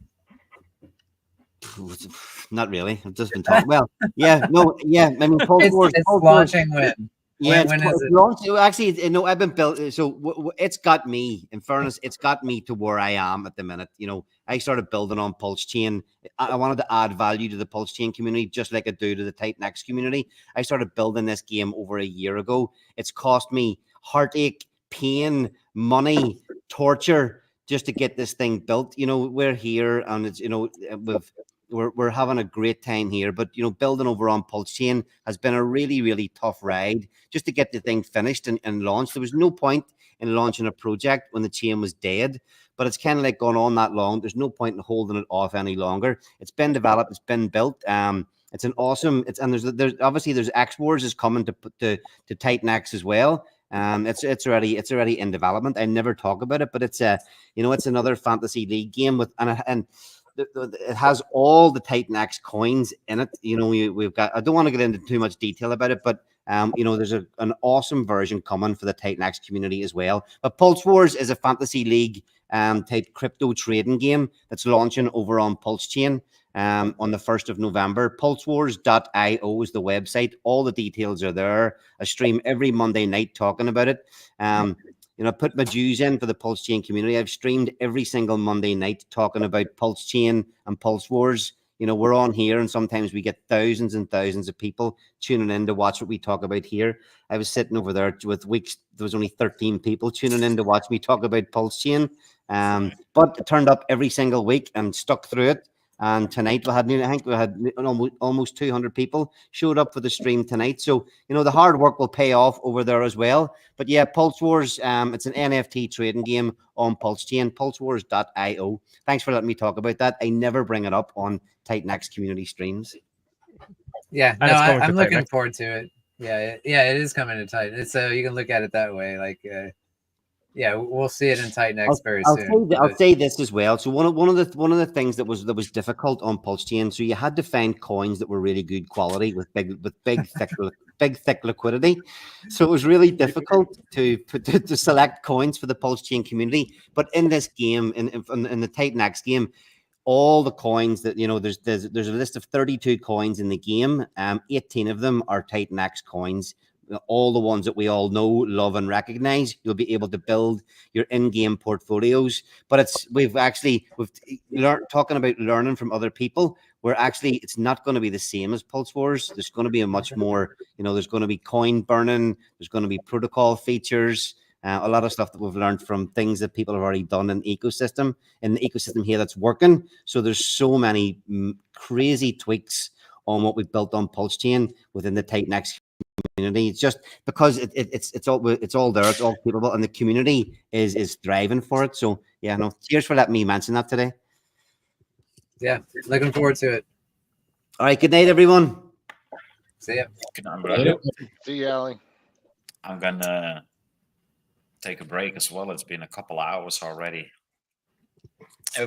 Not really. I've just been talking. Well, I mean, Pulse Wars. It's launching when? Yeah, when is it? Launched, actually, no, I've been built. So it's got me. In fairness, it's got me to where I am at the minute. You know, I started building on Pulse Chain. I wanted to add value to the Pulse Chain community, just like I do to the TitanX community. I started building this game over a year ago. It's cost me heartache, pain, money, torture just to get this thing built. You know, we're here, and it's, you know, we're having a great time here, but you know, building over on Pulse Chain has been a really, really tough ride just to get the thing finished and launched. There was no point in launching a project when the chain was dead, but it's kind of like gone on that long. There's no point in holding it off any longer. It's been developed, it's been built. It's an awesome. And there's obviously there's X Wars is coming to TitanX as well. It's already in development. I never talk about it, but it's it's another fantasy league game with and it has all the TitanX coins in it. You know, we've got. I don't want to get into too much detail about it, but there's an awesome version coming for the TitanX community as well. But Pulse Wars is a fantasy league type crypto trading game that's launching over on Pulse Chain on the 1st of November. Pulsewars.io is the website. All the details are there. I stream every Monday night talking about it. I put my dues in for the Pulse Chain community. I've streamed every single Monday night talking about Pulse Chain and Pulse Wars. You know, we're on here, and sometimes we get thousands and thousands of people tuning in to watch what we talk about here. I was sitting over there with weeks. There was only 13 people tuning in to watch me talk about Pulse Chain. But it turned up every single week and stuck through it. And tonight I think we had almost 200 people showed up for the stream tonight. So, you know, the hard work will pay off over there as well. But yeah, Pulse Wars, it's an NFT trading game on Pulse Chain, pulsewars.io. Thanks for letting me talk about that. I never bring it up on TitanX community streams. Yeah, And no, it's coming to I'm looking TitanX. forward to it. Yeah, it is coming to Titan. So you can look at it that way. Like, yeah, we'll see it in TitanX very soon. I'll say this as well. So one of the things that was difficult on Pulse Chain, so you had to find coins that were really good quality with big thick liquidity. So it was really difficult to select coins for the Pulse Chain community. But in this game, in the TitanX game, all the coins that there's a list of 32 coins in the game. 18 of them are TitanX coins. All the ones that we all know, love, and recognize. You'll be able to build your in-game portfolios. But we've learned, talking about learning from other people. It's not going to be the same as Pulse Wars. There's going to be a much more, there's going to be coin burning. There's going to be protocol features. A lot of stuff that we've learned from things that people have already done in the ecosystem here that's working. So there's so many crazy tweaks on what we've built on Pulse Chain within the TitanX community. It's just because it's all there, it's all capable, and the community is thriving for it. So yeah, no, cheers for letting me mention that today. Yeah, looking forward to it. All right, good night, everyone. See ya. Good night, brother. See you, Allie. I'm gonna take a break as well. It's been a couple hours already.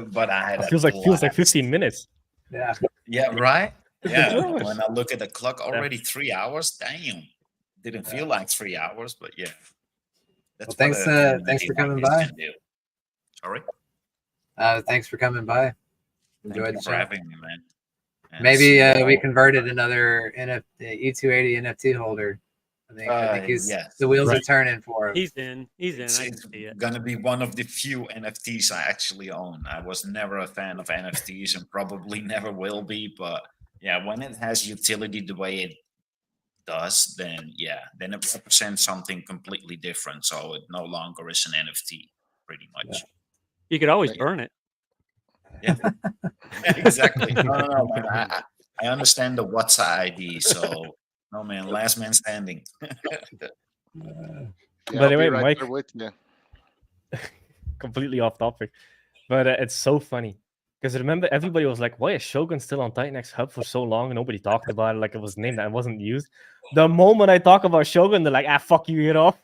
But I had It feels like 15 minutes. Yeah, right? Yeah. When I look at the clock, already 3 hours. Damn. Didn't feel like 3 hours, but yeah. That's thanks for coming by. Sorry? Thanks for coming by. Enjoyed Thank you for having me, man. And maybe we converted another E280 NFT holder. I think the wheels are turning for him. He's in. It's gonna be one of the few NFTs I actually own. I was never a fan of NFTs and probably never will be, but yeah, when it has utility the way it does, then it represents something completely different. So it no longer is an NFT, pretty much. You could always burn it. Yeah, exactly. No, man. I understand the what's ID, so no, man, last man standing. By the way, Mike, with you. completely off topic, but it's so funny because remember everybody was like, "Why is Shogun still on TitanX Hub for so long?" And nobody talked about it, like it was named that wasn't used. The moment I talk about Shogun, they're like, "Ah, fuck you, get off."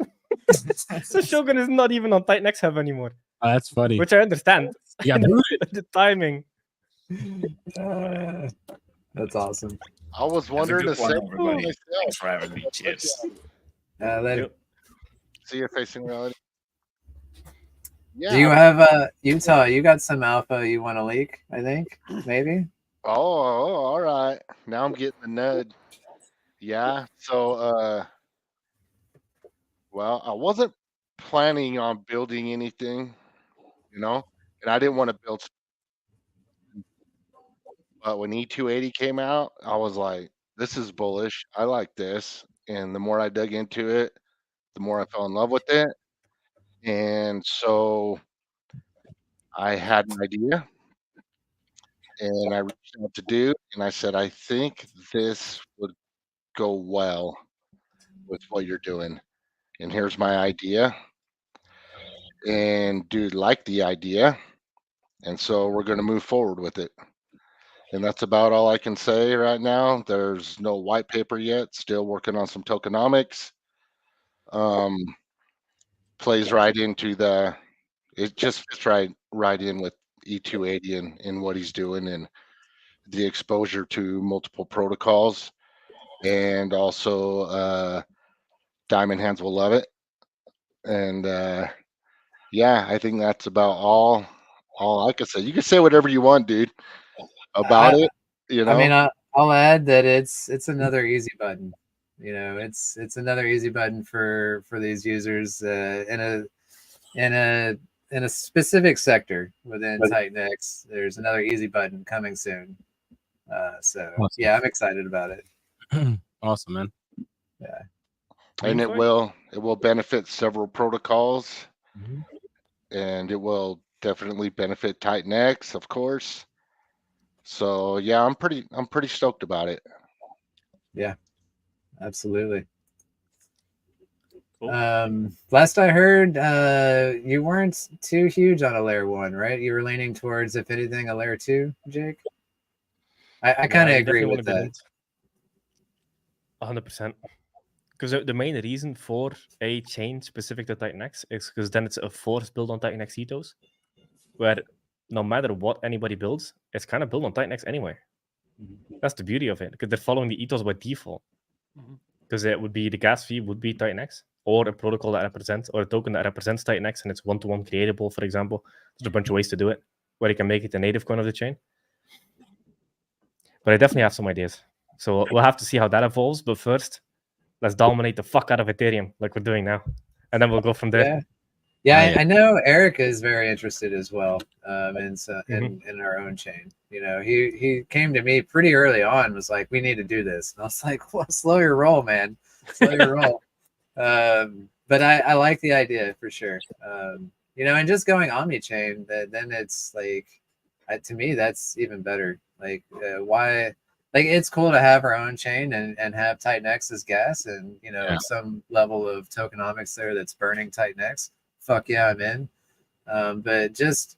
So Shogun is not even on TitanX Hub anymore. Oh, that's funny. Which I understand. Yeah, the timing. That's awesome. I was wondering the same thing myself. Thanks for having me. Cheers. Later. See you facing reality. Yeah. Do you have Utah? You got some alpha you want to leak? I think maybe. Oh, all right. Now I'm getting the nudge. Yeah. So, well, I wasn't planning on building anything, and I didn't want to build. But when E280 came out, I was like, this is bullish. I like this. And the more I dug into it, the more I fell in love with it. And so I had an idea and I reached out to Dude and I said, I think this would go well with what you're doing. And here's my idea. And Dude liked the idea. And so we're going to move forward with it. And that's about all I can say right now. There's no white paper yet. Still working on some tokenomics. Plays right into it just fits right in with E280 and what he's doing and the exposure to multiple protocols. And also Diamond Hands will love it. And yeah, I think that's about all I can say. You can say whatever you want, dude, about it. I mean, I'll add that it's another easy button. It's another easy button for these users in a specific sector within TitanX. There's another easy button coming soon. So awesome. Yeah, I'm excited about it. Awesome, man. Yeah. And it will benefit several protocols, and it will definitely benefit TitanX, of course. So yeah, I'm pretty stoked about it. Yeah, absolutely. Cool. Last I heard, you weren't too huge on a layer 1, right? You were leaning towards, if anything, a layer 2, Jake. I kind of agree with that. 100%. Because the main reason for a chain specific to TitanX is because then it's a force built on TitanX ethos, where no matter what anybody builds, it's kind of built on TitanX anyway. That's the beauty of it, because they're following the ethos by default. Because it would be the gas fee would be TitanX, or a protocol that represents, or a token that represents TitanX, and it's one-to-one creatable, for example. There's a bunch of ways to do it, where you can make it a native coin of the chain. But I definitely have some ideas. So we'll have to see how that evolves. But first, let's dominate the fuck out of Ethereum like we're doing now. And then we'll go from there. Yeah, I know Erica is very interested as well in our own chain. You know, he came to me pretty early on, was like, we need to do this. And I was like, well, slow your roll, man. Slow your roll. But I like the idea for sure. You know, and just going omni-chain, then it's like, to me, that's even better. Like, why? Like, it's cool to have our own chain and have TitanX as gas, and you know, some level of tokenomics there that's burning TitanX. Fuck yeah, I'm in. But just,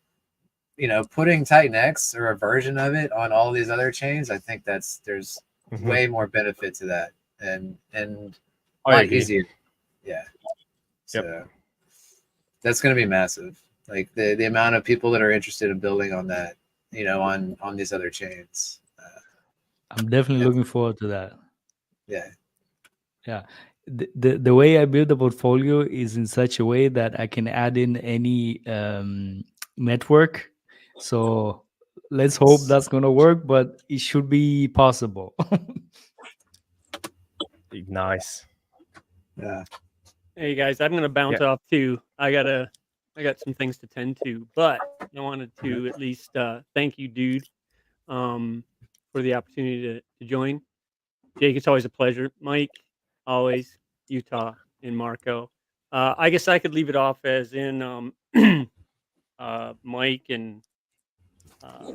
you know, putting TitanX or a version of it on all these other chains, I think there's way more benefit to that, and a lot easier. Yeah. So that's going to be massive. Like the amount of people that are interested in building on that, you know, on these other chains. I'm definitely looking forward to that. Yeah. The way I build the portfolio is in such a way that I can add in any network. So let's hope that's gonna work, but it should be possible. Nice. Yeah. Hey guys, I'm gonna bounce off too. I got some things to tend to, but I wanted to at least thank you, dude, for the opportunity to join. Jake, it's always a pleasure. Mike, always. Utah and Marco. I guess I could leave it off as in Mike and I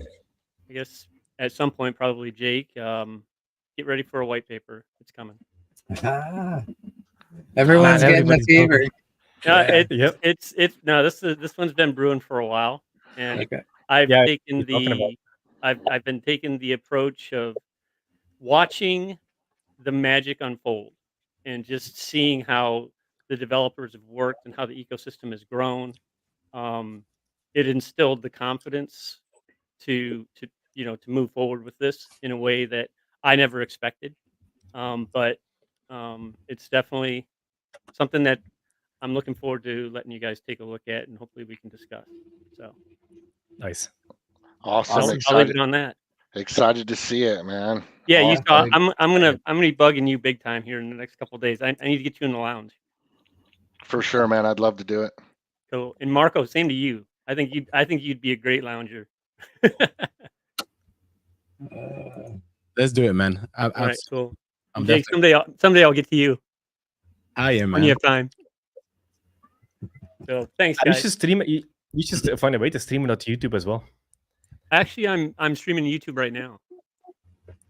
guess at some point probably Jake. Get ready for a white paper. It's coming. Everyone's getting the fever. It's no. This one's been brewing for a while, and I've been taking the approach of watching the magic unfold and just seeing how the developers have worked and how the ecosystem has grown. It instilled the confidence to move forward with this in a way that I never expected. But it's definitely something that I'm looking forward to letting you guys take a look at, and hopefully we can discuss. So nice, awesome. I'll leave it on that. Excited to see it, man. Yeah, Utah. I'm gonna be bugging you big time here in the next couple of days. I need to get you in the lounge. For sure, man. I'd love to do it. So, and Marco, same to you. I think you'd be a great lounger. Let's do it, man. All right, cool. Jake, someday I'll get to you. I am, man. When you have time. So thanks, guys. You should stream it. You should find a way to stream it on YouTube as well. Actually, I'm streaming YouTube right now.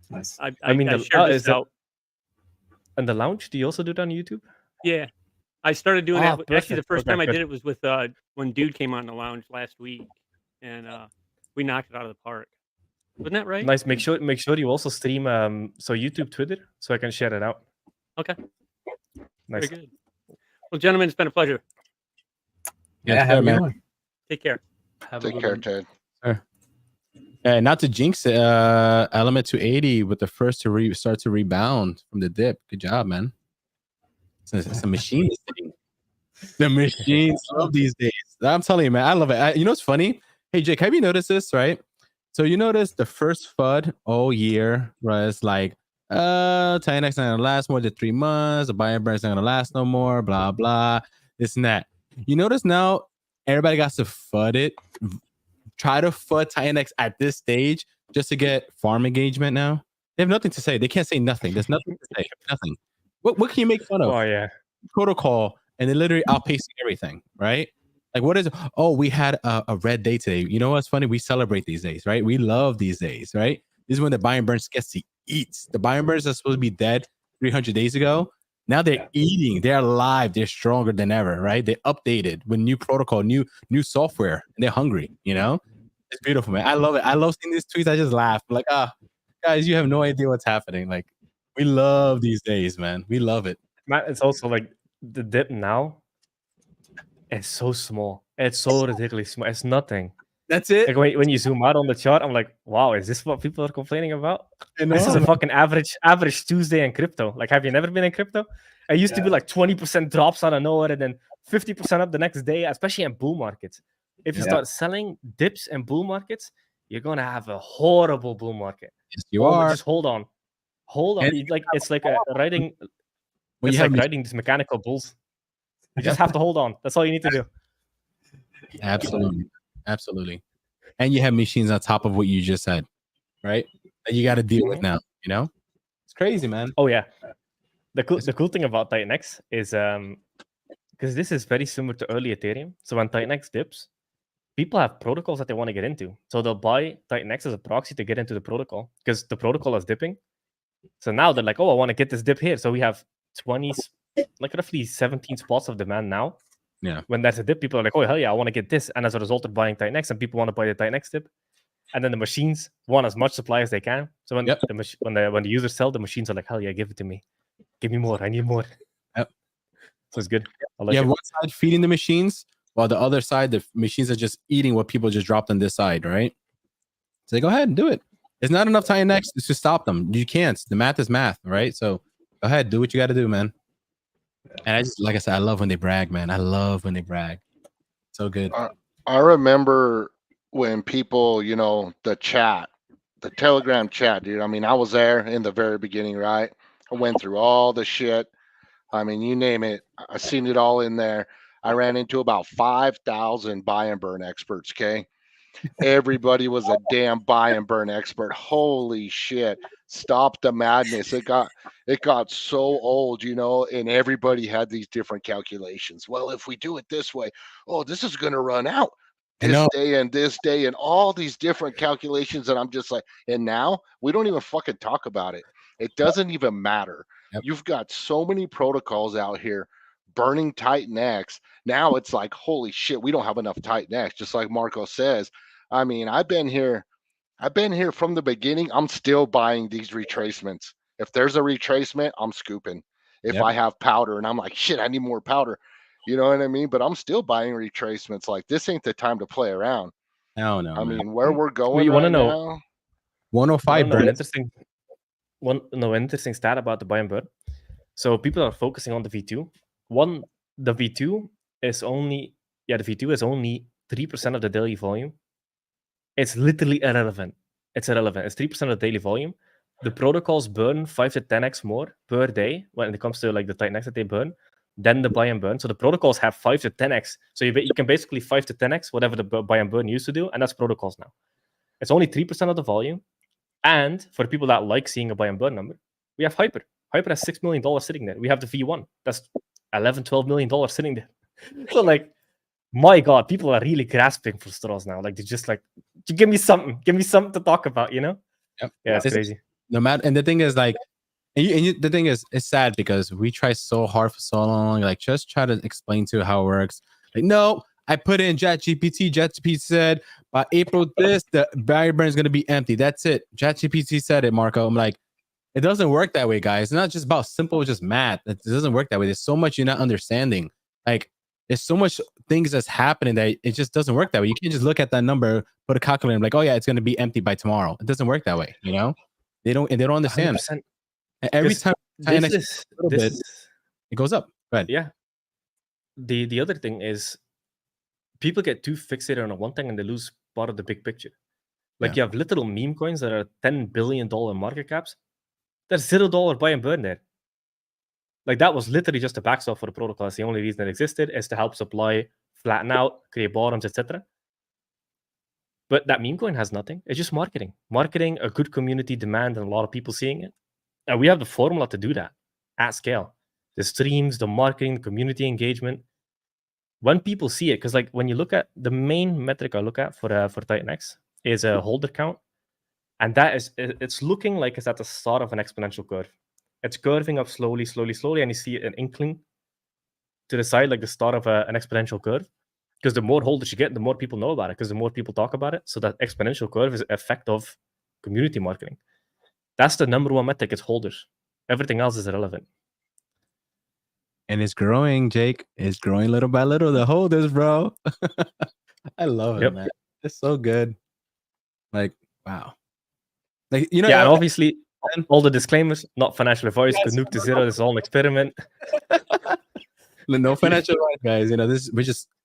Nice. I shared this out. And the lounge? Do you also do that on YouTube? Yeah, I started doing that. Perfect. Actually, the first time I did it was with when Dude came on the lounge last week, and we knocked it out of the park. Wasn't that right? Nice. Make sure you also stream so YouTube, Twitter, so I can share it out. Okay. Nice. Very good. Well, gentlemen, it's been a pleasure. Yeah, have a good one. Take care. Take care, Ted. Not to jinx it, Element 280 with the first to start to rebound from the dip. Good job, man. It's a machine. The machines love these days. I'm telling you, man, I love it. You know what's funny? Hey, Jake, have you noticed this, right? So you notice the first FUD all year was like, TitanX not gonna last more than 3 months. The buy and burn is not gonna last no more. Blah blah. This and that. You notice now everybody got to FUD it. Try to FUD TitanX at this stage just to get farm engagement. Now they have nothing to say. They can't say nothing. There's nothing to say. Nothing. What can you make fun of? Oh yeah. Protocol, and they're literally outpacing everything, right? Like, what is it? Oh, we had a red day today. You know what's funny? We celebrate these days, right? We love these days, right? This is when the buy and burns gets to eat. The buy and burns are supposed to be dead 300 days ago. Now they're eating. They're alive. They're stronger than ever, right? They updated with new protocol, new software, and they're hungry. You know, it's beautiful, man. I love it. I love seeing these tweets. I just laugh. I'm like, guys, you have no idea what's happening. Like, We love these days, man. We love it. Man, it's also like the dip now is so small. It's so ridiculously small. It's nothing. That's it. Like when you zoom out on the chart, I'm like, wow, is this what people are complaining about? I know, This is a man. fucking average Tuesday in crypto. Like, have you never been in crypto? It used to be like 20% drops out of nowhere and then 50% up the next day, especially in bull markets. If you start selling dips in bull markets, you're gonna have a horrible bull market. Yes, you are. Just hold on. And It's like riding. when It's you have like riding these mechanical bulls. You just have to hold on. That's all you need to do. Absolutely. Absolutely. And you have machines on top of what you just said, right? That you got to deal with now, you know? It's crazy, man. Oh yeah. The cool thing about TitanX is because this is very similar to early Ethereum. So when TitanX dips, people have protocols that they want to get into. So they'll buy TitanX as a proxy to get into the protocol because the protocol is dipping. So now they're like, oh, I want to get this dip here. So we have 20, like roughly 17 spots of demand now. Yeah. When there's a dip, people are like, oh, hell yeah, I want to get this. And as a result, they're buying TitanX and people want to buy the TitanX dip. And then the machines want as much supply as they can. So when the users sell, the machines are like, hell yeah, give it to me. Give me more. I need more. Yep. So it's good. You have one side feeding the machines, while the other side, the machines are just eating what people just dropped on this side, right? So go ahead and do it. There's not enough TitanX to stop them. You can't. The math is math, right? So go ahead, do what you got to do, man. And I just, like I said, I love when they brag, man. I love when they brag. So good. I remember when people, the Telegram chat, dude. I mean, I was there in the very beginning, right? I went through all the shit. I mean, you name it. I seen it all in there. I ran into about 5,000 buy and burn experts. Okay. Everybody was a damn buy and burn expert. Holy shit. Stop the madness. It got so old, and everybody had these different calculations. Well, if we do it this way, this is going to run out this day and all these different calculations. And I'm just like, and now we don't even fucking talk about it. It doesn't even matter. Yep. You've got so many protocols out here burning TitanX. Now it's like, holy shit, we don't have enough TitanX. Just like Marco says. I mean, I've been here from the beginning. I'm still buying these retracements. If there's a retracement, I'm scooping. If I have powder and I'm like, shit, I need more powder. You know what I mean? But I'm still buying retracements. Like, this ain't the time to play around. No. I mean, where we're going you right want to know now. 105 an interesting stat about the buy and burn. So people are focusing on the V2. The V2 is only 3% of the daily volume. It's literally irrelevant. It's irrelevant. It's 3% of the daily volume. The protocols burn 5 to 10x more per day when it comes to like the TitanX that they burn than the buy and burn. So the protocols have 5 to 10x. So you can basically 5 to 10x whatever the buy and burn used to do, and that's protocols now. It's only 3% of the volume. And for people that like seeing a buy and burn number, we have Hyper. Hyper has $6 million sitting there. We have the V1. That's $11-12 million sitting there. So like, my God, people are really grasping for straws now. Like, they're just like, give me something to talk about, Yep. Yeah, it's crazy. No matter, and the thing is, like, the thing is, it's sad because we try so hard for so long. Like, just try to explain to how it works. Like, no, I put in ChatGPT. ChatGPT said by April the buy and burn is going to be empty. That's it. ChatGPT said it, Marco. I'm like, it doesn't work that way, guys. It's not just about simple, just math. It doesn't work that way. There's so much you're not understanding. Like, there's so much things that's happening that it just doesn't work that way. You can't just look at that number, put a calculator, and be like, oh yeah, it's going to be empty by tomorrow. It doesn't work that way. They don't understand. 100%. And every time it goes up. Go ahead. Yeah. The other thing is, people get too fixated on one thing and they lose part of the big picture. Like, you have literal meme coins that are $10 billion market caps. There's $0 buy and burn there. Like, that was literally just a backstop for the protocol. That's the only reason it existed, is to help supply flatten out, create bottoms, etc. But that meme coin has nothing. It's just marketing. Marketing, a good community demand, and a lot of people seeing it. And we have the formula to do that at scale. The streams, the marketing, the community engagement. When people see it, because like when you look at the main metric I look at for TitanX is a holder count. And it's looking like it's at the start of an exponential curve. It's curving up slowly, and you see an inkling to the side, like the start of an exponential curve. Because the more holders you get, the more people know about it, because the more people talk about it. So that exponential curve is an effect of community marketing. That's the number one metric, it's holders. Everything else is irrelevant. And it's growing, Jake. It's growing little by little. The holders, bro. I love it, man. It's so good. Like, wow. Like, you know, yeah, and obviously all the disclaimers, not financial advice, Yes, could nuke to zero. This is all an experiment. no financial advice, guys. You know,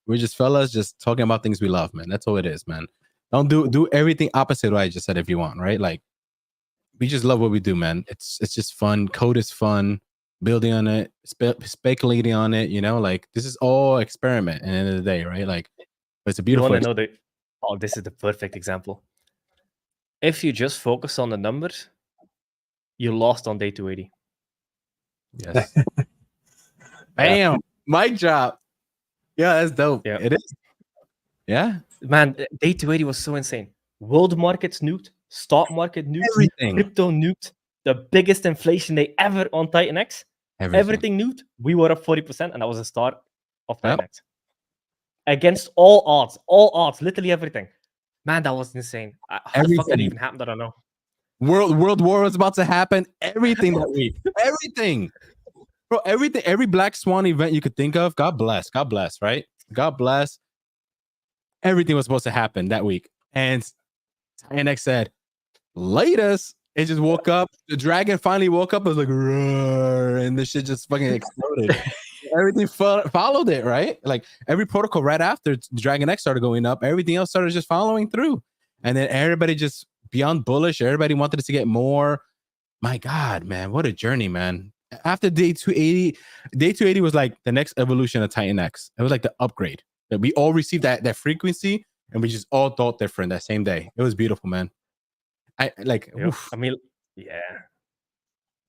we're just fellas just talking about things we love, man. That's all it is, man. Don't do everything opposite what I just said if you want, right? Like, we just love what we do, man. It's just fun. Code is fun. Building on it, speculating on it, you know, like this is all experiment at the end of the day, right? Like, it's a beautiful. You want to know the? Oh, this is the perfect example. If you just focus on the numbers, you lost on day 280. Yes. Bam, mic drop. Yeah, that's dope. Yeah, it is. Yeah, man, day 280 was so insane. World markets nuked, stock market nuked, everything, crypto nuked, the biggest inflation day ever on TitanX. Everything nuked. We were up 40%, and that was the start of TitanX. Against all odds, literally everything. Man, that was insane. How the fuck did it even happen? I don't know. World War was about to happen. Everything that week. Everything. Bro, everything. Every Black Swan event you could think of. God bless, right? God bless. Everything was supposed to happen that week. And TitanX said, latest. It just woke up. The dragon finally woke up. It was like, roar, and the shit just fucking exploded. Everything followed it, right? Like every protocol right after Dragon X started going up, everything else started just following through. And then everybody just beyond bullish. Everybody wanted to get more. My God, man, what a journey, man. After day 280 was like the next evolution of TitanX. It was like the upgrade. That we all received that frequency, and we just all thought different that same day. It was beautiful, man. I mean, yeah.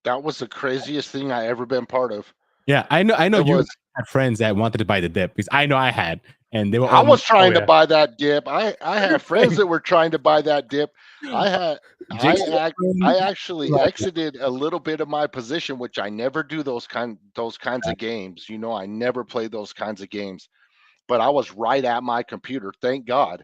That was the craziest thing I ever been part of. Yeah, I know you had friends that wanted to buy the dip because I know I had, and they were. I was trying to buy that dip. I had friends that were trying to buy that dip. I actually exited a little bit of my position, which I never do those kinds of games. You know, I never play those kinds of games. But I was right at my computer, thank God,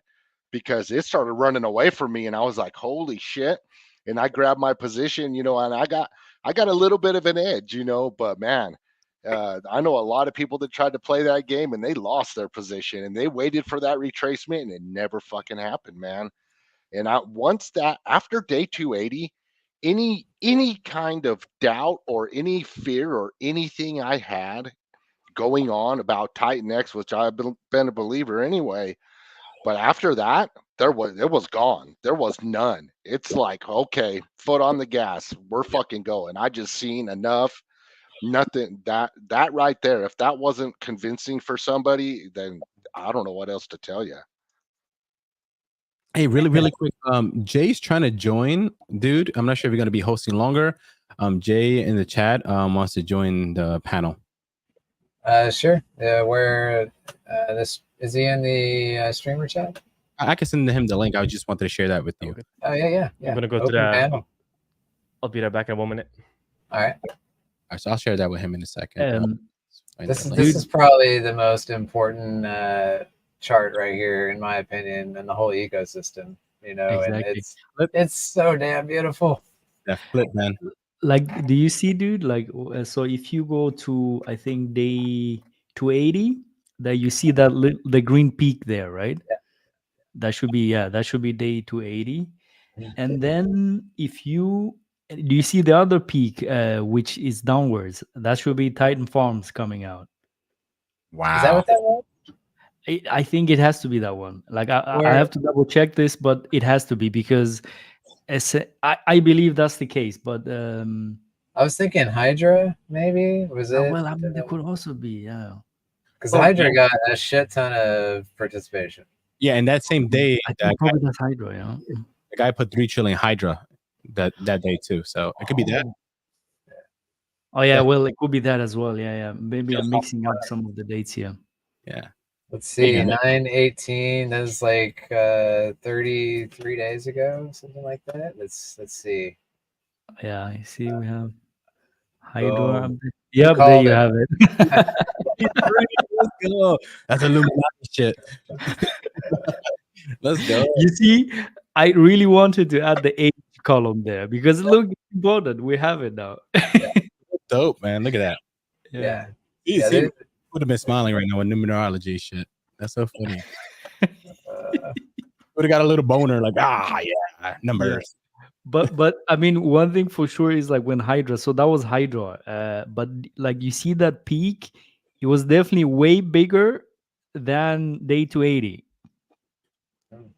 because it started running away from me, and I was like, "Holy shit!" And I grabbed my position, you know, and I got a little bit of an edge, you know. But man, I know a lot of people that tried to play that game and they lost their position, and they waited for that retracement, and it never fucking happened, man. And after day 280, any kind of doubt or any fear or anything I had going on about TitanX, which I've been a believer anyway, but after that, it was gone. There was none. It's like, okay, foot on the gas. We're fucking going. I just seen enough. Nothing that right there. If that wasn't convincing for somebody, then I don't know what else to tell you. Hey, really quick. Jay's trying to join, dude. I'm not sure if you're going to be hosting longer. Jay in the chat wants to join the panel. Sure. Where this is he in the streamer chat? I can send him the link. I just wanted to share that with you. Okay. Oh yeah. I'm gonna go to the panel. I'll be right back in 1 minute. All right. So I'll share that with him in a second. This is probably the most important chart right here, in my opinion, in the whole ecosystem. You know, exactly. And it's so damn beautiful. Yeah, flip, man. Like, do you see, dude? Like, so if you go to, I think, day 280, that you see that the green peak there, right? Yeah. That should be day 280. And then do you see the other peak, which is downwards? That should be Titan Farms coming out. Wow. Is that what that was? I think it has to be that one. Like, I have to double check this, but it has to be, because I believe that's the case. But I was thinking Hydra, maybe. Was it? Well, I mean, it could also be, yeah. Because Hydra got a shit ton of participation. Yeah, and that same day, I think probably that's Hydra, yeah. The guy put 3 trillion Hydra that day too. So it could be that. Oh yeah, well, it could be that as well. Yeah. Maybe I'm mixing up some of the dates here. Yeah. Let's see, 9/18. That's like 33 days ago, something like that. Let's see. Yeah, I see. We have Hydra. Yep, there you have it. Let's go. That's Illuminati shit. Let's go. You see, I really wanted to add the age column there because look, it's important. We have it now. dope, man. Look at that. Yeah. Yeah, they would have been smiling right now with numerology shit. That's so funny. Would have got a little boner, like, yeah, numbers. But I mean, one thing for sure is like when Hydra. So that was Hydra. But like you see that peak, it was definitely way bigger than day 280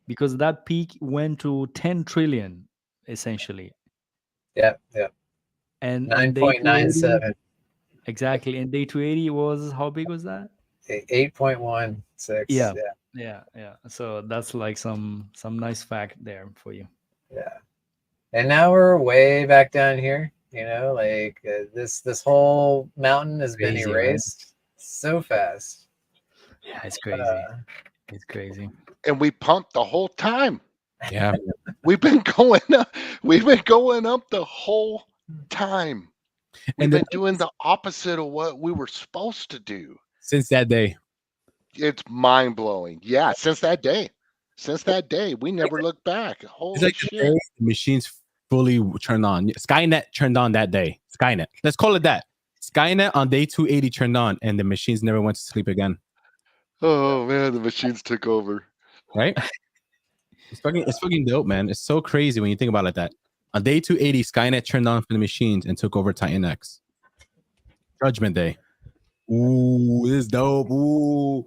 because that peak went to 10 trillion essentially. Yeah. And 9.97. Exactly. And day 280 was, how big was that? 8.16. Yeah. So that's like some nice fact there for you. Yeah. And now we're way back down here. You know, like this whole mountain has been erased so fast. Yeah, it's crazy. It's crazy. And we pumped the whole time. Yeah. We've been going up. We've been going up the whole time. We've been doing the opposite of what we were supposed to do. Since that day. It's mind-blowing. Yeah, since that day. Since that day, we never looked back. Holy shit. The machines fully turned on. Skynet turned on that day. Skynet. Let's call it that. Skynet on day 280 turned on, and the machines never went to sleep again. Oh man, the machines took over. Right? It's fucking dope, man. It's so crazy when you think about it like that. On day 280, Skynet turned on for the machines and took over TitanX. Judgment Day. Ooh, this is dope. Ooh.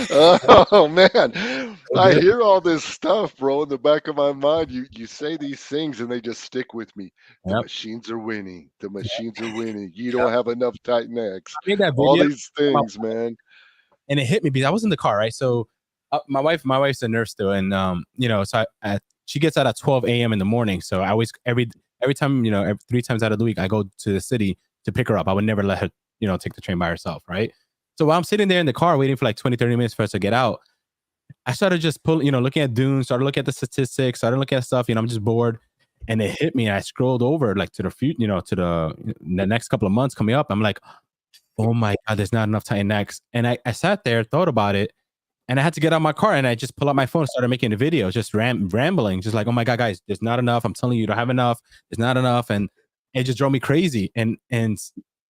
Oh man, I hear all this stuff, bro, in the back of my mind. You say these things and they just stick with me. The machines are winning. The machines are winning. You don't have enough TitanX. All these things, man. And it hit me because I was in the car, right? So my wife's a nurse still, and so she gets out at 12 a.m. in the morning. So I always every time, 3 times out of the week, I go to the city to pick her up. I would never let her, take the train by herself, right? So while I'm sitting there in the car waiting for like 20, 30 minutes for us to get out, I started just looking at Dune, started looking at the statistics, started looking at stuff, I'm just bored. And it hit me. And I scrolled over like to the future, to the next couple of months coming up. I'm like, oh my God, there's not enough TitanX. And I sat there, thought about it, and I had to get out of my car and I just pull out my phone and started making a video, just rambling, just like, oh my God, guys, there's not enough. I'm telling you, you don't have enough. There's not enough. And it just drove me crazy. And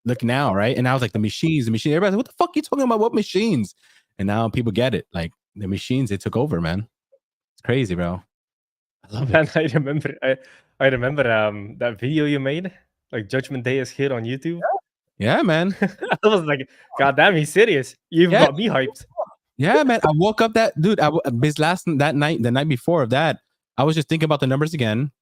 look now, right? And I was like, the machines. Everybody's like, what the fuck are you talking about? What machines? And now people get it. Like the machines, they took over, man. It's crazy, bro. I love it. I remember that video you made, like Judgment Day is here on YouTube. Yeah, man. I was like, God damn, he's serious. You've got me hyped. Yeah, man. I woke up the night before of that, I was just thinking about the numbers again.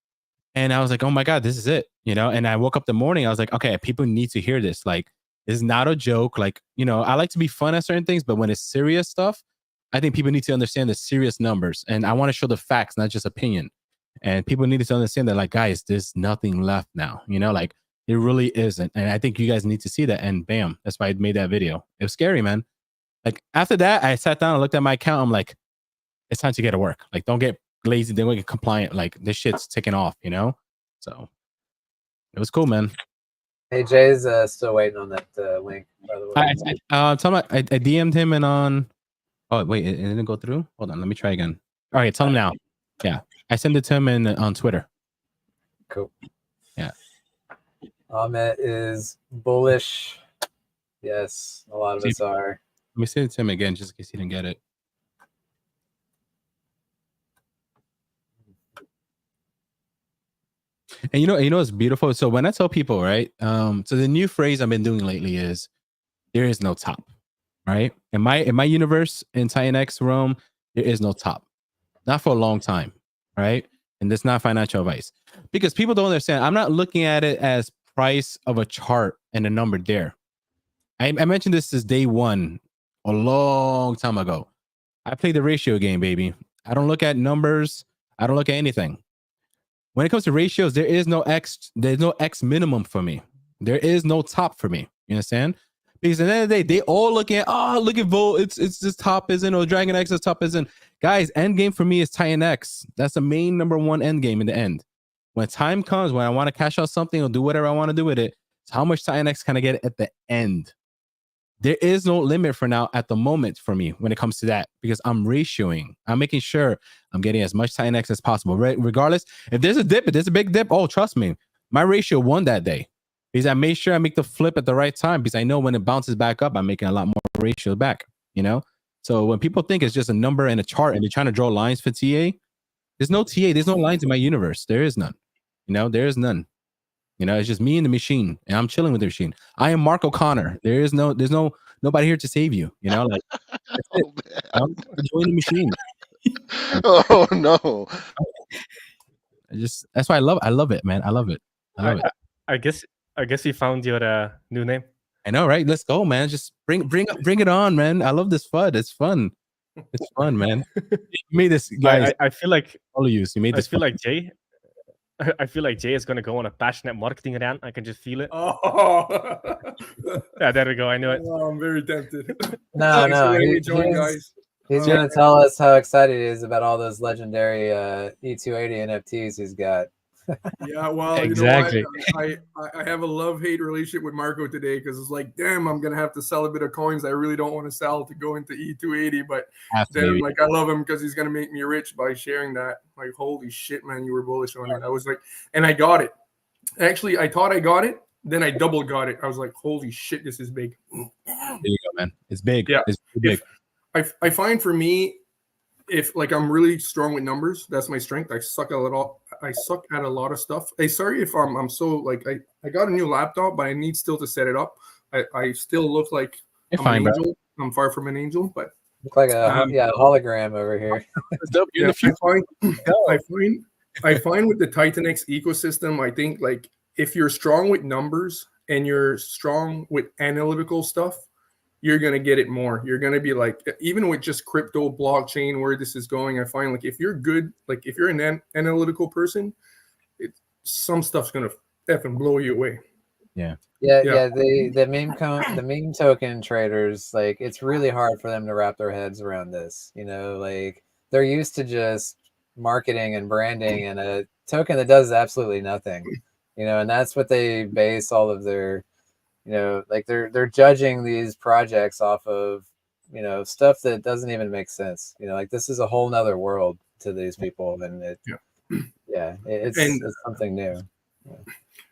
And I was like, oh my God, this is it. And I woke up the morning, I was like, okay, people need to hear this. Like, this is not a joke. Like, I like to be fun at certain things, but when it's serious stuff, I think people need to understand the serious numbers. And I want to show the facts, not just opinion. And people need to understand that, like, guys, there's nothing left now. Like, it really isn't. And I think you guys need to see that. And bam, that's why I made that video. It was scary, man. Like, after that, I sat down and looked at my account. I'm like, it's time to get to work. Like, don't get lazy, don't get compliant. Like, this shit's ticking off, So it was cool, man. Hey, Jay's still waiting on that link, by the way. I DM'd him and on. Oh wait, it didn't go through. Hold on, let me try again. All right, tell him now. Yeah, I sent it to him on Twitter. Cool. Yeah. Ahmet is bullish. Yes, a lot of us are. Let me send it to him again, just in case he didn't get it. And you know it's beautiful. So when I tell people, right? So the new phrase I've been doing lately is there is no top, right? In my universe, in TitanX realm, there is no top. Not for a long time, right? And that's not financial advice. Because people don't understand. I'm not looking at it as price of a chart and a number there. I mentioned this as day one a long time ago. I play the ratio game, baby. I don't look at numbers. I don't look at anything. When it comes to ratios, there's no X minimum for me. There is no top for me. You understand? Because at the end of the day, they all look at, look at Volt. It's this top isn't, or Dragon X's top isn't. Guys, end game for me is TitanX. That's the main number one end game in the end. When time comes, when I want to cash out something or do whatever I want to do with it, it's how much TitanX can I get at the end. There is no limit for now at the moment for me when it comes to that, because I'm ratioing. I'm making sure I'm getting as much TitanX as possible. Right? Regardless, if there's a dip, if there's a big dip, oh, trust me, my ratio won that day. because I made sure I make the flip at the right time, because I know when it bounces back up, I'm making a lot more ratio back, you know? So when people think it's just a number and a chart and they're trying to draw lines for TA, there's no TA, there's no lines in my universe. There is none. You know, there is none. You know, it's just me and the machine, and I'm chilling with the machine. I am Mark O'Connor. There's nobody here to save you. You know, like that's it. I'm enjoying the machine. Oh no! That's why I love it, man. I love it. I guess you found your new name. I know, right? Let's go, man. Just bring it on, man. I love this FUD. It's fun. It's fun, man. You made this, guys. I feel like all of you. So you made this. I feel like Jay. I feel like Jay is gonna go on a passionate marketing rant. I can just feel it. Oh, yeah, there we go. I know it. Oh, I'm very tempted. No, he's going to tell us how excited he is about all those legendary E280 NFTs he's got. Yeah, well, exactly. You know what? I have a love-hate relationship with Marco today, because it's like, damn, I'm gonna have to sell a bit of coins I really don't want to sell to go into E280, but then like I love him because he's gonna make me rich by sharing that. Like, holy shit, man, you were bullish on it. I was like, and I got it. Actually, I thought I got it, then I double got it. I was like, holy shit, this is big. There you go, man. It's big. Yeah, it's big. I find for me, if like I'm really strong with numbers, that's my strength. I suck at a lot of stuff. Hey, sorry if I'm so like I got a new laptop, but I need still to set it up. I still look like I'm an angel. Bro. I'm far from an angel, but look like a hologram over here. Yeah, I find with the TitanX ecosystem, I think like if you're strong with numbers and you're strong with analytical stuff, you're going to get it more. You're going to be like, even with just crypto, blockchain, where this is going, I find like if you're good, like if you're an analytical person, some stuff's going to effing blow you away. Yeah. The meme token traders, like it's really hard for them to wrap their heads around this. You know, like they're used to just marketing and branding and a token that does absolutely nothing. You know, and that's what they base all of their, you know, like they're judging these projects off of, you know, stuff that doesn't even make sense. You know, like this is a whole nother world to these people, and it's something new. Yeah.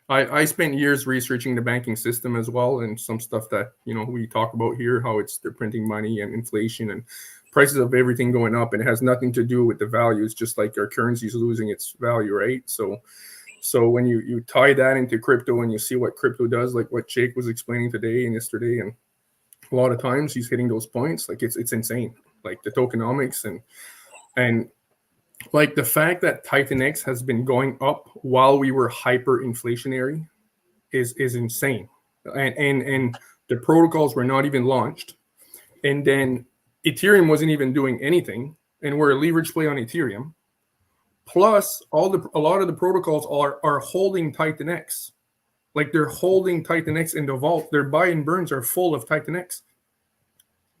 I spent years researching the banking system as well, and some stuff that, you know, we talk about here, how they're printing money and inflation and prices of everything going up, and it has nothing to do with the values, just like our currency is losing its value, right? So when you tie that into crypto and you see what crypto does, like what Jake was explaining today and yesterday, and a lot of times he's hitting those points, like it's insane, like the tokenomics and like the fact that TitanX has been going up while we were hyperinflationary is insane, and the protocols were not even launched, and then Ethereum wasn't even doing anything, and we're a leverage play on Ethereum. Plus, a lot of the protocols are holding TitanX, like they're holding TitanX in the vault. Their buy and burns are full of TitanX,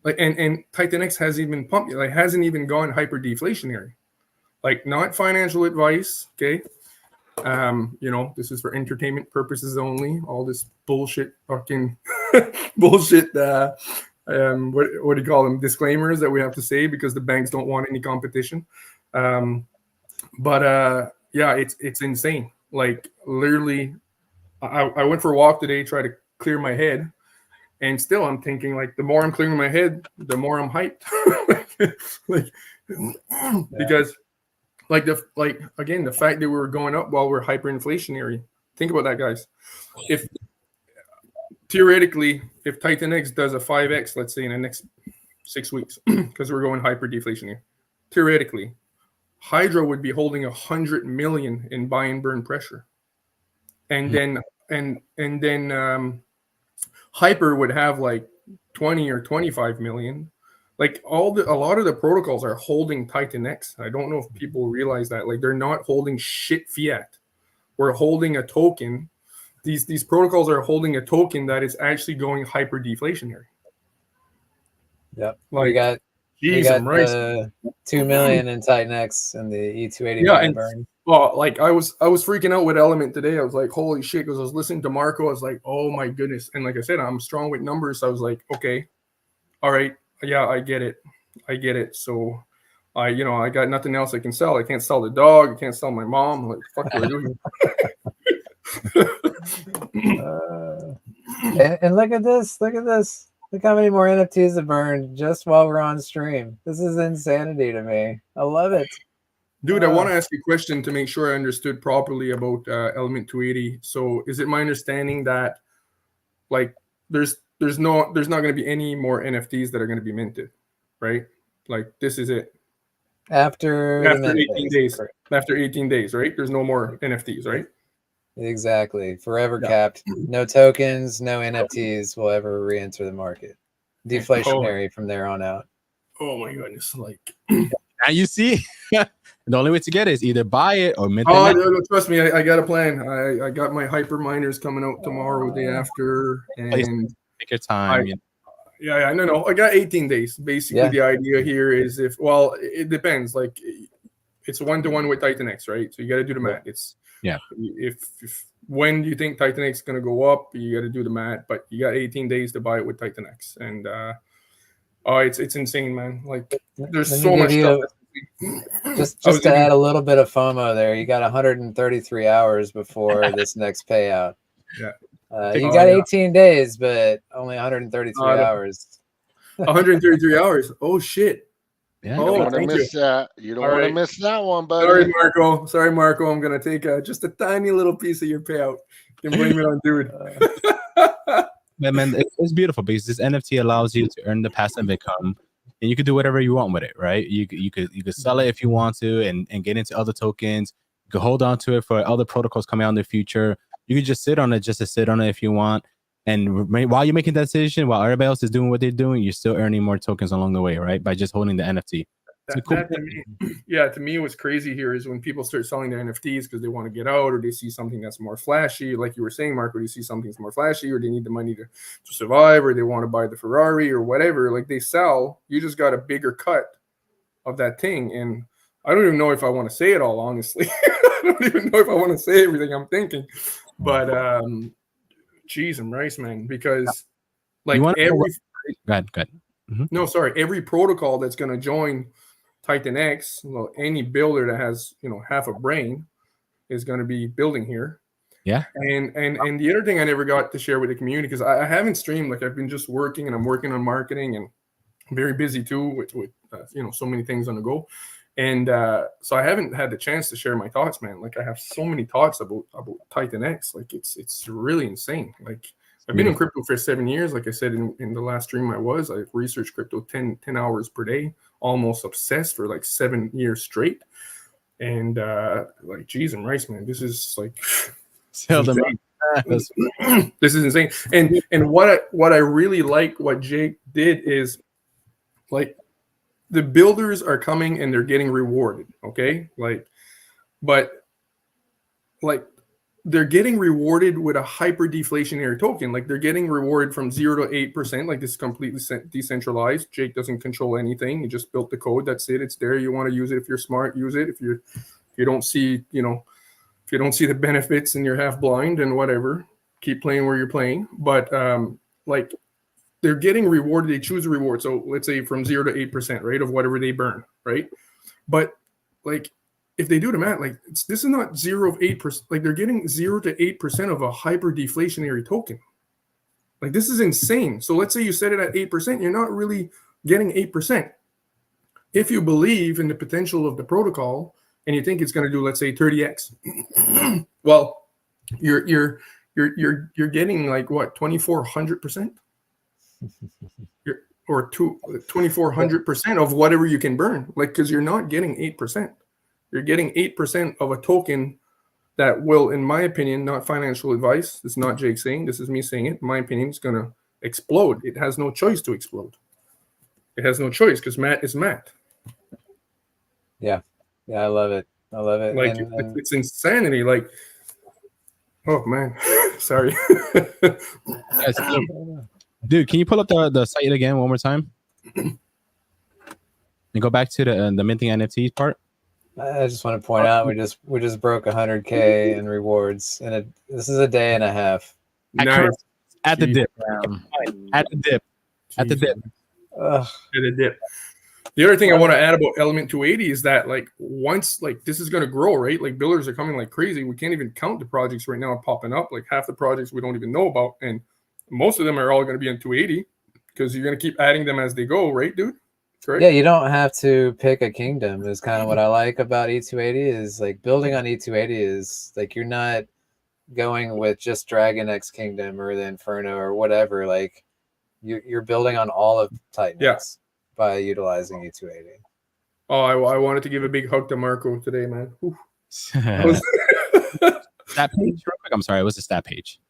like and TitanX hasn't even pumped, like hasn't even gone hyper deflationary. Like, not financial advice, okay? You know, this is for entertainment purposes only. All this bullshit, fucking bullshit. What do you call them? Disclaimers that we have to say because the banks don't want any competition. But yeah, it's insane. Like literally, I went for a walk today, try to clear my head, and still I'm thinking like the more I'm clearing my head, the more I'm hyped. Because again, the fact that we were going up while we're hyperinflationary. Think about that, guys. If theoretically, if TitanX does a 5x, let's say in the next 6 weeks, because we're going hyperdeflationary, theoretically, Hydro would be holding 100 million in buy and burn pressure, and then Hyper would have like 20 or 25 million. Like a lot of the protocols are holding TitanX. I don't know if people realize that. Like they're not holding shit fiat. We're holding a token. These protocols are holding a token that is actually going hyper deflationary. Yep. Like we got the 2 million in TitanX and the E280 and burn. Well, like I was freaking out with Element today. I was like, holy shit, because I was listening to Marco. I was like, oh my goodness. And like I said, I'm strong with numbers. So I was like, okay, all right. Yeah, I get it. So I got nothing else I can sell. I can't sell the dog. I can't sell my mom. Like, fuck do I do here? And look at this. Look at this. Look how many more NFTs have burned just while we're on stream. This is insanity to me. I love it. Dude, I want to ask you a question to make sure I understood properly about Element 280. So is it my understanding that like there's not going to be any more NFTs that are going to be minted, right? Like this is it. After 18 days. After 18 days, right? There's no more NFTs, right? Exactly. Forever capped. No tokens, no NFTs will ever re-enter the market. Deflationary from there on out. Oh my goodness. Like now you see. The only way to get it is either buy it or mint it. Oh, no, trust me, I got a plan. I got my hyper miners coming out tomorrow, the day after, and take your time. Yeah, no, I got 18 days. Basically, the idea here is it depends. Like, it's 1-to-1 with TitanX, right? So you got to do the math. It's if when do you think TitanX is going to go up? You got to do the math, but you got 18 days to buy it with TitanX, and it's insane, man. Like, there's so much stuff. Just to add a little bit of FOMO there, you got 133 hours before this next payout. Yeah. You got 18 days, but only 133 hours. 133 hours. Oh shit. Yeah. You don't want to miss that. You don't want to miss that one, buddy. Sorry, Marco. I'm gonna take just a tiny little piece of your payout. You can blame it on dude. Yeah, man, it's beautiful because this NFT allows you to earn the passive income. And you could do whatever you want with it, right? You could sell it if you want to, and get into other tokens. You could hold on to it for other protocols coming out in the future. You could just sit on it, if you want. And while you're making that decision, while everybody else is doing what they're doing, you're still earning more tokens along the way, right? By just holding the NFT. To me, what's crazy here is when people start selling their NFTs because they want to get out, or they see something that's more flashy, like you were saying, Marco. They see something that's more flashy, or they need the money to survive, or they want to buy the Ferrari or whatever. Like they sell, you just got a bigger cut of that thing, and I don't even know if I want to say it all. Honestly, I don't even know if I want to say everything I'm thinking. But cheese and rice, man, because like go ahead. Mm-hmm. No, sorry, every protocol that's going to join TitanX, well, any builder that has half a brain is going to be building here. Yeah. And the other thing I never got to share with the community, because I haven't streamed, like I've been just working, and I'm working on marketing, and I'm very busy too with so many things on the go. And so I haven't had the chance to share my thoughts, man. Like I have so many thoughts about TitanX. Like it's really insane. Like I've been in crypto for 7 years. Like I said in the last stream, I researched crypto 10 hours per day, almost obsessed for like 7 years straight. And like, geez and rice, man, this is like this is insane. And what I really like what Jake did is, like, the builders are coming and they're getting rewarded. Okay. But they're getting rewarded with a hyper deflationary token. Like they're getting rewarded from 0 to 8%. Like this is completely decentralized. Jake doesn't control anything. He just built the code. That's it. It's there. You want to use it. If you're smart, use it. If you don't see, if you don't see the benefits and you're half blind and whatever, keep playing where you're playing. But like they're getting rewarded. They choose a reward. So let's say from 0 to 8%, right, of whatever they burn, right? But like, if they do the math, like this is not 0 of 8%. Like they're getting 0 to 8% of a hyper deflationary token. Like this is insane. So let's say you set it at 8%, you're not really getting 8%. If you believe in the potential of the protocol and you think it's going to do, let's say, 30x, well, you're getting like what, 2,400%, or 2,400% of whatever you can burn. Like, because you're not getting 8%. You're getting 8% of a token that will, in my opinion, not financial advice. This is not Jake saying, this is me saying it. In my opinion, it's going to explode. It has no choice to explode. It has no choice because Matt is Matt. Yeah. I love it. Like, it's insanity. Like, oh, man. Sorry. Dude, can you pull up the site again one more time? And go back to the minting NFTs part. I just want to point out we just broke 100K in rewards, and this is a day and a half. Nice. At the dip. At the dip. At the dip. The other thing I want to add about Element 280 is that like once like this is going to grow, right? Like builders are coming like crazy. We can't even count the projects right now popping up. Like half the projects we don't even know about, and most of them are all going to be on 280 because you're going to keep adding them as they go, right, dude? Correct? Yeah, you don't have to pick a kingdom. Is kind of what I like about E280 is like building on E280 is like you're not going with just Dragon X Kingdom or the Inferno or whatever. Like you're building on all of TitanX by utilizing E280. Oh, I wanted to give a big hug to Marco today, man. Stat page, real quick. I'm sorry, it was a stat page.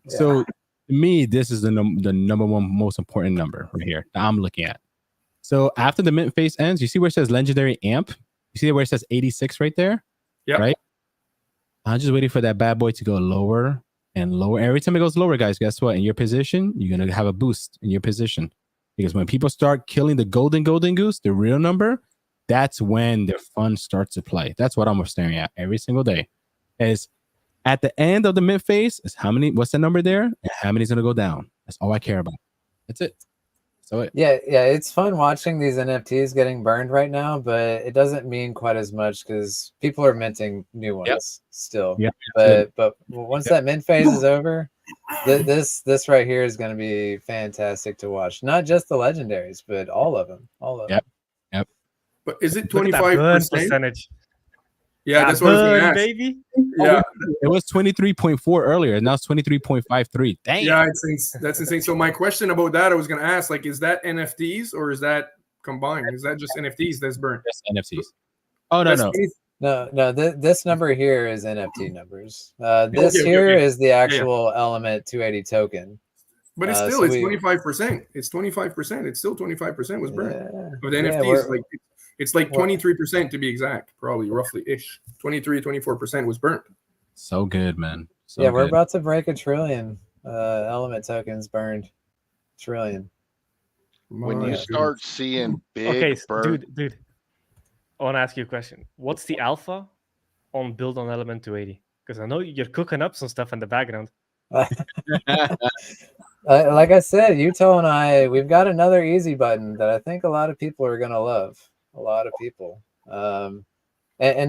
So to me, this is the number one most important number right here that I'm looking at. So after the mint phase ends, you see where it says legendary amp? You see where it says 86 right there? Yeah. Right? I'm just waiting for that bad boy to go lower and lower. Every time it goes lower, guys, guess what? In your position, you're going to have a boost in your position. Because when people start killing the golden goose, the real number, that's when their fun starts to play. That's what I'm staring at every single day. Is at the end of the mid phase is how many, what's the number there? And how many is going to go down? That's all I care about. That's it. So yeah, it's fun watching these NFTs getting burned right now, but it doesn't mean quite as much because people are minting new ones still. Yeah, but once that mint phase is over, this right here is going to be fantastic to watch. Not just the legendaries, but all of them. All of them. Yep. But is it Look at that burn 25%? percentage? Yeah, That that's what I was going to burn, ask. baby. Yeah, It was 23.4 earlier, and now it's 23.53. Dang. yeah, that's insane. So my question about that, I was going to ask, like, is that NFTs or is that combined? Is that just NFTs that's burnt? Just NFTs. Oh, no. No. This number here is NFT numbers. This is the actual Element 280 token. But it's still, it's 25%. It's 25%. It's still 25% was burnt of the NFTs. Like it's like 23% to be exact, probably roughly ish. 24% was burnt. So good, man. So we're good. about to break 1 trillion Element tokens burned. Trillion. When you start seeing big dude, I want to ask you a question. What's the alpha on build on Element 280? Because I know you're cooking up some stuff in the background. Like I said, Utah and I, we've got another easy button that I think a lot of people are gonna love. A lot of people, and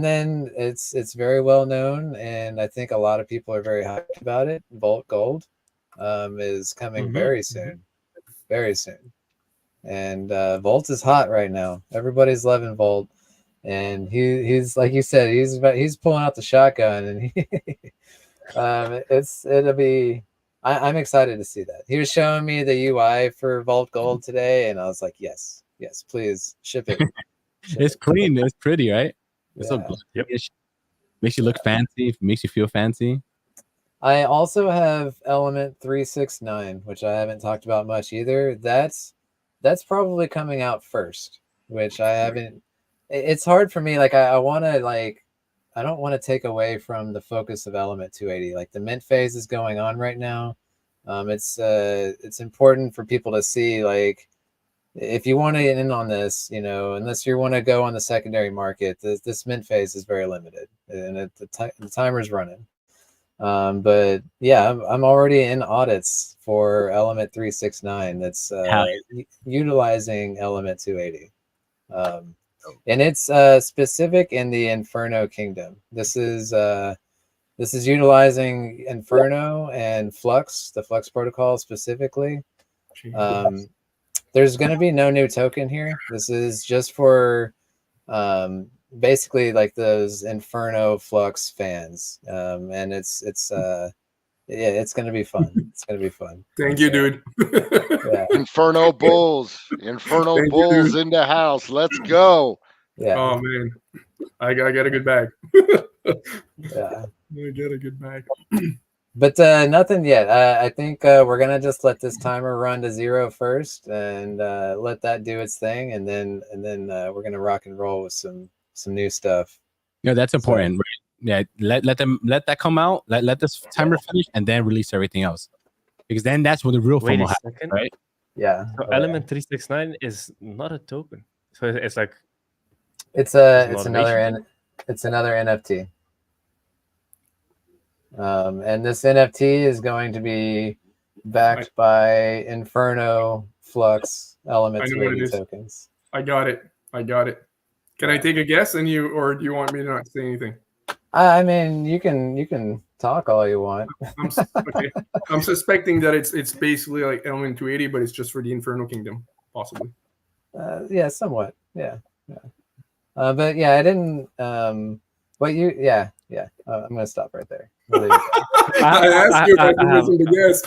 then it's very well known, and I think a lot of people are very hyped about it. Vault Gold is coming very soon, and Vault is hot right now. Everybody's loving Vault, and he's like you said, he's pulling out the shotgun, and it'll be. I'm excited to see that. He was showing me the UI for Vault Gold today, and I was like, yes, please ship it. It's clean. It's pretty, right? It's so good. Makes you look fancy. Makes you feel fancy. I also have Element 369, which I haven't talked about much either. That's probably coming out first, which I haven't. It's hard for me. Like I want to I don't want to take away from the focus of Element 280. Like the mint phase is going on right now. It's important for people to see, like, if you want to get in on this, unless you want to go on the secondary market, this mint phase is very limited, and the timer's running. But yeah, I'm already in audits for Element 369. That's utilizing Element 280. And it's specific in the Inferno Kingdom. This is utilizing Inferno and Flux, the Flux protocol specifically. There's going to be no new token here. This is just for basically like those Inferno Flux fans, and it's going to be fun. It's going to be fun. Thank you, dude. Inferno Bulls in the house. Let's go. Yeah. Oh man, I got a good bag. Yeah, I get a good bag. But nothing yet. I think we're gonna just let this timer run to 0 first, and let that do its thing, and then we're gonna rock and roll with some new stuff. Yeah, that's important. Right? Yeah, let that come out. Let this timer finish, and then release everything else, because then that's when the real fun will happen, right? Yeah. So Element 369 is not a token, so it's like it's another NFT. And this NFT is going to be backed by Inferno Flux Element I know what it 280 is. tokens. I got it. Can I take a guess, or do you want me to not say anything? I mean, you can talk all you want. Okay. I'm suspecting that it's basically like Element 280, but it's just for the Infernal Kingdom, possibly. Yeah, somewhat. Yeah. But yeah, I didn't. But yeah. I'm gonna stop right there. I asked you if I could listen to guess.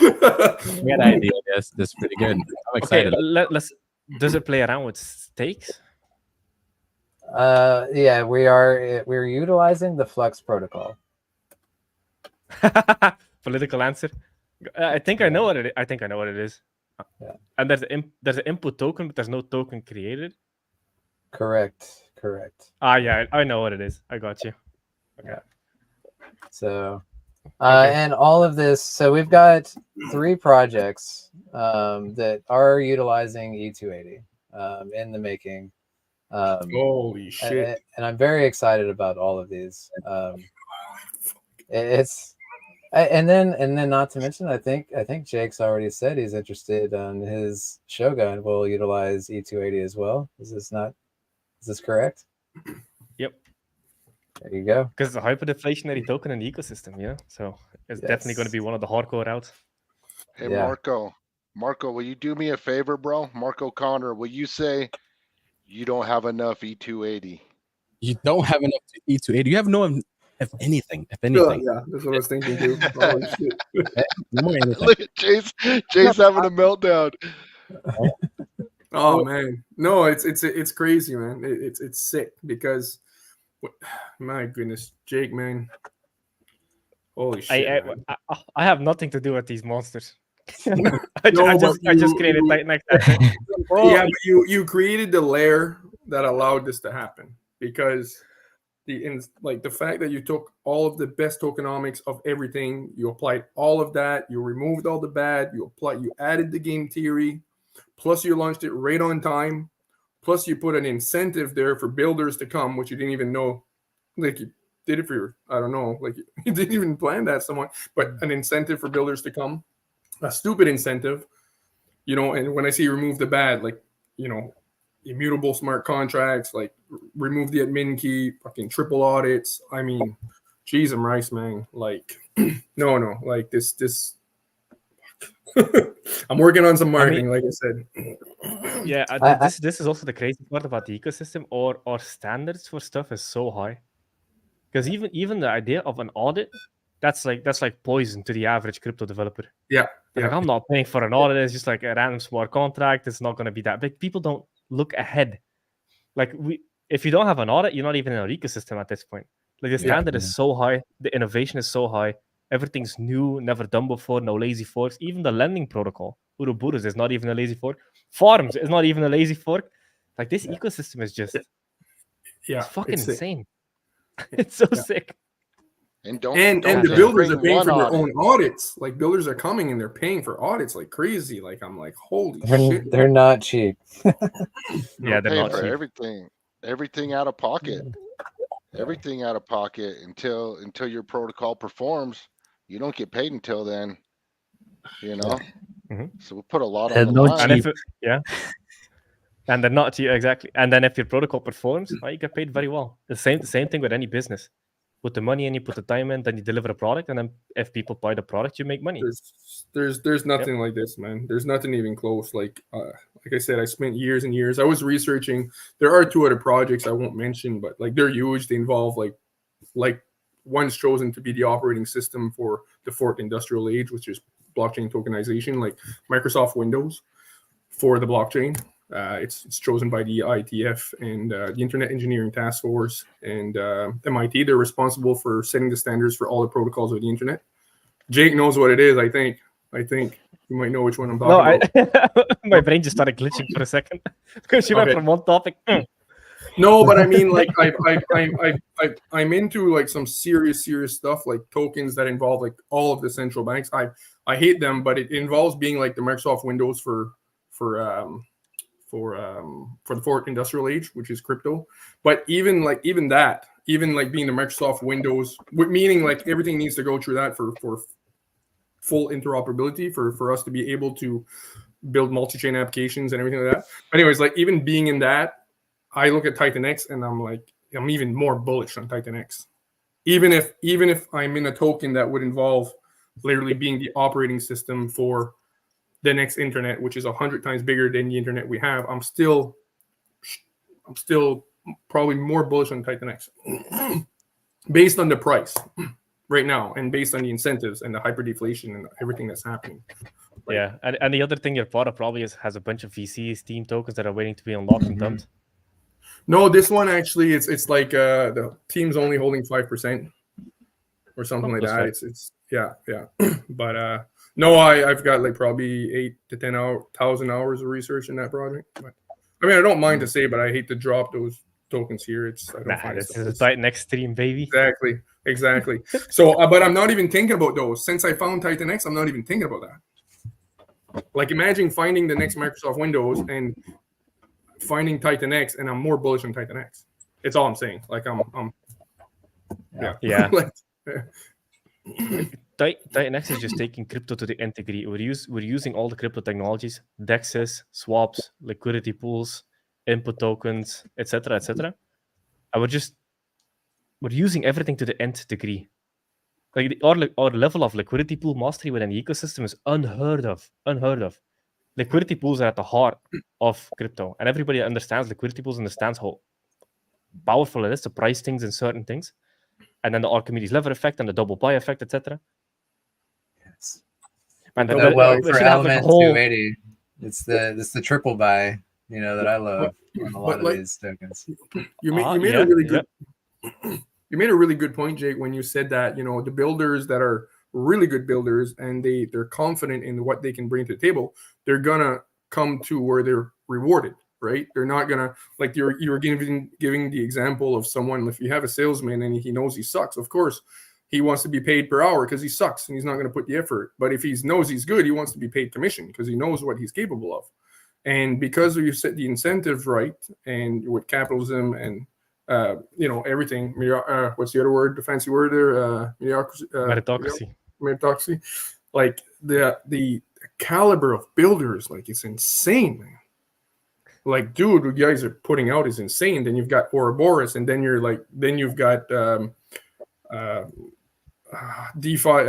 Good idea. Yes, that's pretty good. I'm excited. Okay, let's. Does it play around with stakes? Yeah, we're utilizing the Flux protocol. Political answer. I think I know what it is. I think I know what it is. Yeah. And there's an input token, but there's no token created. Correct. Yeah, I know what it is. I got you. Okay. Yeah. So, and all of this. So we've got 3 projects that are utilizing E280 in the making. Holy shit! And I'm very excited about all of these. And then not to mention, I think Jake's already said he's interested on his Shogun will utilize E280 as well. Is this correct? Yep. There you go. Because it's a hyperinflationary token in the ecosystem, so it's definitely going to be one of the hardcore routes. Hey, yeah. Marco, will you do me a favor, bro? Marco Connor, will you say you don't have enough E280? You don't have enough E280. You have no if anything. Yeah, that's what I was thinking too. Holy shit. Look at Chase having a meltdown. Oh man, no, it's crazy, man. It's sick because, my goodness, Jake, man. Holy shit! I have nothing to do with these monsters. I just created TitanX. Yeah, but you created the layer that allowed this to happen because the fact that you took all of the best tokenomics of everything, you applied all of that, you removed all the bad, you added the game theory, plus you launched it right on time, plus you put an incentive there for builders to come, which you didn't even know, like you did it for I don't know, like you didn't even plan that somewhat, but an incentive for builders to come, a stupid incentive, and when I say remove the bad, like, immutable smart contracts, like remove the admin key, fucking triple audits. I mean, cheese and rice, man. Like, no, like this. I'm working on some marketing, like I said. Yeah, this is also the crazy part about the ecosystem. Or our standards for stuff is so high, because even the idea of an audit, that's like poison to the average crypto developer. Yeah. Like, I'm not paying for an audit. It's just like a random smart contract. It's not going to be that big. People don't look ahead. Like, if you don't have an audit, you're not even in our ecosystem at this point. Like, the standard is so high, the innovation is so high, everything's new, never done before, no lazy forks. Even the lending protocol, Ouroboros, is not even a lazy fork. Farms is not even a lazy fork. Like, this ecosystem is just it's fucking insane. It's so sick. And the builders are paying for their own audits. Like, builders are coming and they're paying for audits like crazy. Like, I'm like, holy shit. They're not cheap. Yeah, they're not cheap. Everything out of pocket. Everything out of pocket until your protocol performs. You don't get paid until then. Mm-hmm. So we put a lot on the line. And they're not cheap, exactly. And then if your protocol performs, you get paid very well. The same thing with any business. Put the money in, you put the time in, then you deliver a product, and then if people buy the product, you make money. There's nothing like this, man. There's nothing even close. Like I said, I spent years and years. I was researching. There are 2 other projects I won't mention, but like they're huge. They involve like one's chosen to be the operating system for the 4th industrial age, which is blockchain tokenization, like Microsoft Windows for the blockchain. It's chosen by the IETF and the Internet Engineering Task Force and MIT. They're responsible for setting the standards for all the protocols of the internet. Jake knows what it is. I think you might know which one I'm talking about. My brain just started glitching for a second because you went from one topic. No, but I mean, like I'm into like some serious stuff, like tokens that involve like all of the central banks. I hate them, but it involves being like the Microsoft Windows for the 4th industrial age, which is crypto. But even like being the Microsoft Windows, meaning like everything needs to go through that for full interoperability for us to be able to build multi-chain applications and everything like that. But anyways, like even being in that, I look at TitanX and I'm like, I'm even more bullish on TitanX. Even if I'm in a token that would involve literally being the operating system for the next internet, which is 100 times bigger than the internet we have, I'm still probably more bullish on TitanX based on the price right now and based on the incentives and the hyperdeflation and everything that's happening. Like, yeah, and the other thing your product probably has a bunch of VC Steam tokens that are waiting to be unlocked and dumped. No, this one actually, it's like the team's only holding 5% or something like that. Fair. It's yeah. But no, I've got like probably 8 to 10,000 hours of research in that project. But I mean, I don't mind to say, but I hate to drop those tokens here. I don't find this is a TitanX stream, baby. Exactly. So, but I'm not even thinking about those. Since I found TitanX, I'm not even thinking about that. Like, imagine finding the next Microsoft Windows and finding TitanX, and I'm more bullish on TitanX. It's all I'm saying. Like, yeah. Like, TitanX is just taking crypto to the nth degree. We're using all the crypto technologies, DEXs, swaps, liquidity pools, input tokens, etc., etc. And we're using everything to the nth degree. Like our level of liquidity pool mastery within the ecosystem is unheard of. Liquidity pools are at the heart of crypto, and everybody understands liquidity pools, understands how powerful it is to price things in certain things, and then the Archimedes lever effect and the double buy effect, etc. Yes. And for element 280, it's the triple buy, that I love on a lot of these tokens. You made a really good. You made a really good point, Jake, when you said that the builders that are really good builders and they're confident in what they can bring to the table, they're gonna come to where they're rewarded, right? They're not gonna, like you were giving the example of someone. If you have a salesman and he knows he sucks, of course he wants to be paid per hour because he sucks and he's not going to put the effort. But if he knows he's good, he wants to be paid commission because he knows what he's capable of. And because you set the incentive right, and with capitalism and everything. What's the other word? The fancy word there? Meritocracy. Meritocracy. Like the caliber of builders, like it's insane, man. Like, dude, what you guys are putting out is insane. Then you've got Ouroboros, and then you've got DeFi.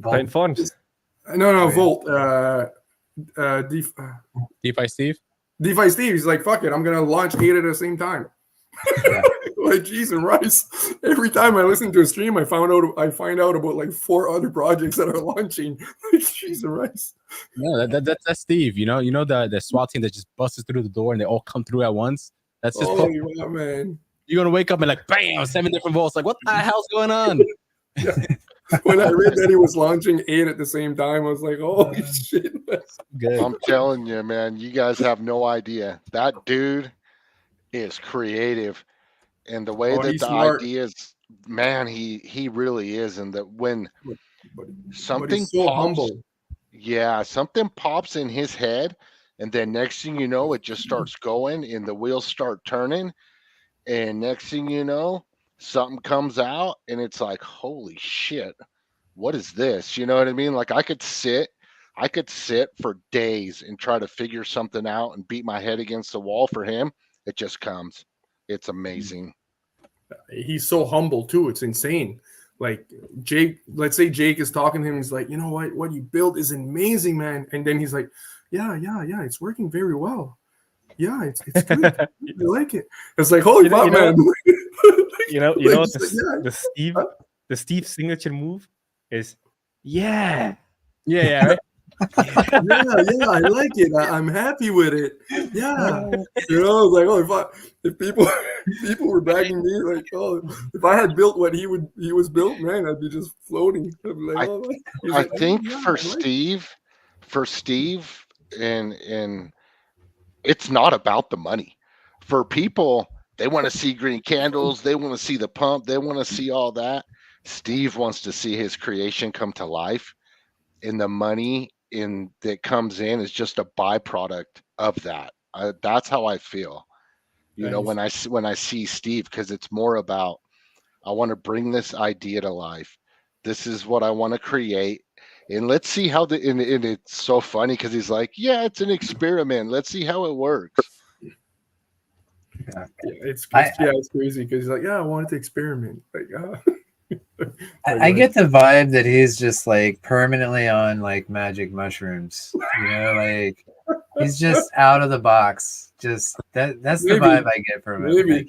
Titan Farms. No, Volt. DeFi Steve. DeFi Steve, he's like, fuck it, I'm gonna launch 8 at the same time. Like, geez and rice. Every time I listen to a stream, I find out about like 4 other projects that are launching. Like, geez and rice. No, that's Steve. The SWAT team that just busts through the door and they all come through at once. That's just man. You're gonna wake up and like, bam, 7 different vaults. Like, what the hell's going on? When I read that he was launching 8 at the same time, I was like, "Oh shit!" Good. I'm telling you, man, you guys have no idea. That dude is creative, and the way that the ideas, man, he really is. And that when something so pops, humble. Yeah, something pops in his head, and then next thing you know, it just starts going, and the wheels start turning, and next thing you know, something comes out and it's like, holy shit, what is this? You know what I mean? Like I could sit for days and try to figure something out and beat my head against the wall. For him, it just comes. It's amazing. He's so humble too. It's insane. Like Jake, let's say Jake is talking to him. He's like, what you built is amazing, man. And then he's like, yeah, it's working very well. Yeah, it's good. I like it. It's like, holy fuck, man. The Steve signature move is, right? Yeah, I like it. I'm happy with it. Yeah, I was like, oh, if people were backing me, like, oh, if I had built what he was built, man, I'd be just floating. Like, I think for Steve, and it's not about the money. For people, they want to see green candles, they want to see the pump, they want to see all that. Steve wants to see his creation come to life, and the money that comes in is just a byproduct of that. That's how I feel. When I see Steve, because it's more about, I want to bring this idea to life. This is what I want to create, And let's see how and it's so funny because he's like, yeah, it's an experiment. Let's see how it works. Yeah, it's crazy because he's like, yeah, I wanted to experiment. I get the vibe that he's just like permanently on like magic mushrooms. You know, like he's just out of the box. Just that's the vibe I get from him. Like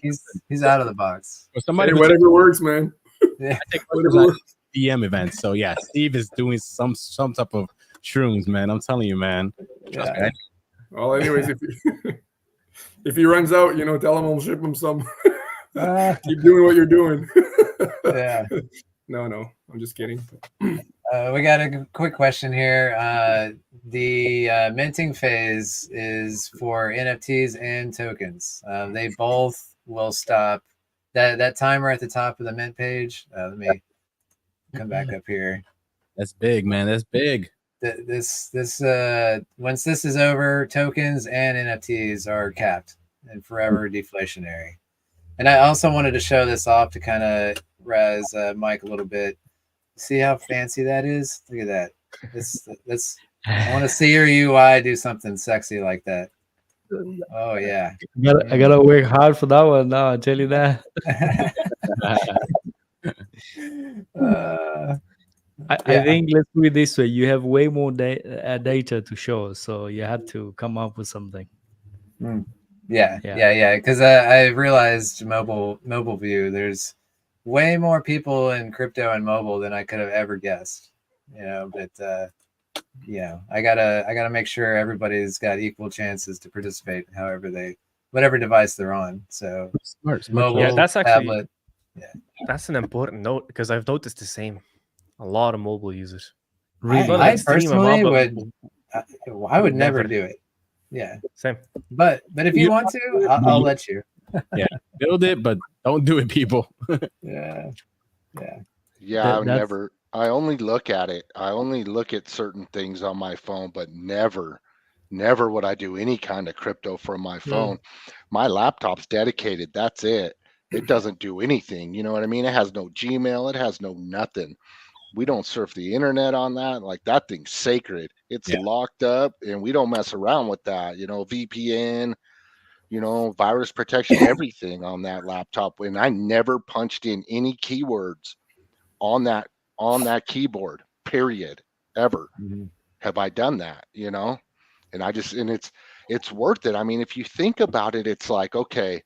he's out of the box. Well, somebody whatever works, man. Yeah. I think whatever works. DM events. So yeah, Steve is doing some type of shrooms, man. I'm telling you, man. Trust me. Well, anyways, if he runs out, tell him I'll ship him some. Keep doing what you're doing. Yeah. No, I'm just kidding. We got a quick question here. The minting phase is for NFTs and tokens. They both will stop. That timer at the top of the mint page. Let me come back up here. That's big, man. That's big. This once this is over, tokens and NFTs are capped and forever deflationary. And I also wanted to show this off to kind of razz Mike a little bit. See how fancy that is? Look at that. This I want to see your UI do something sexy like that. Oh yeah. I gotta work hard for that one now, I tell you that. I think let's put it this way: you have way more data to show, so you had to come up with something. Yeah. Because I realized mobile view. There's way more people in crypto and mobile than I could have ever guessed. But I gotta make sure everybody's got equal chances to participate, whatever device they're on. So smart. Mobile, yeah, that's actually tablet. That's an important note because I've noticed the same. A lot of mobile users. Really? I personally I would never do it. Yeah. Same. But if you want to, I'll let you. Yeah. Build it, but don't do it, people. Yeah. Yeah, I only look at it. I only look at certain things on my phone, but never would I do any kind of crypto from my phone. My laptop's dedicated. That's it. It doesn't do anything. You know what I mean? It has no Gmail. It has no nothing. We don't surf the internet on that. Like that thing's sacred. It's locked up and we don't mess around with that. VPN, virus protection, everything on that laptop. And I never punched in any keywords on that keyboard, period, ever. Have I done that, And it's worth it. I mean, if you think about it, it's like, okay,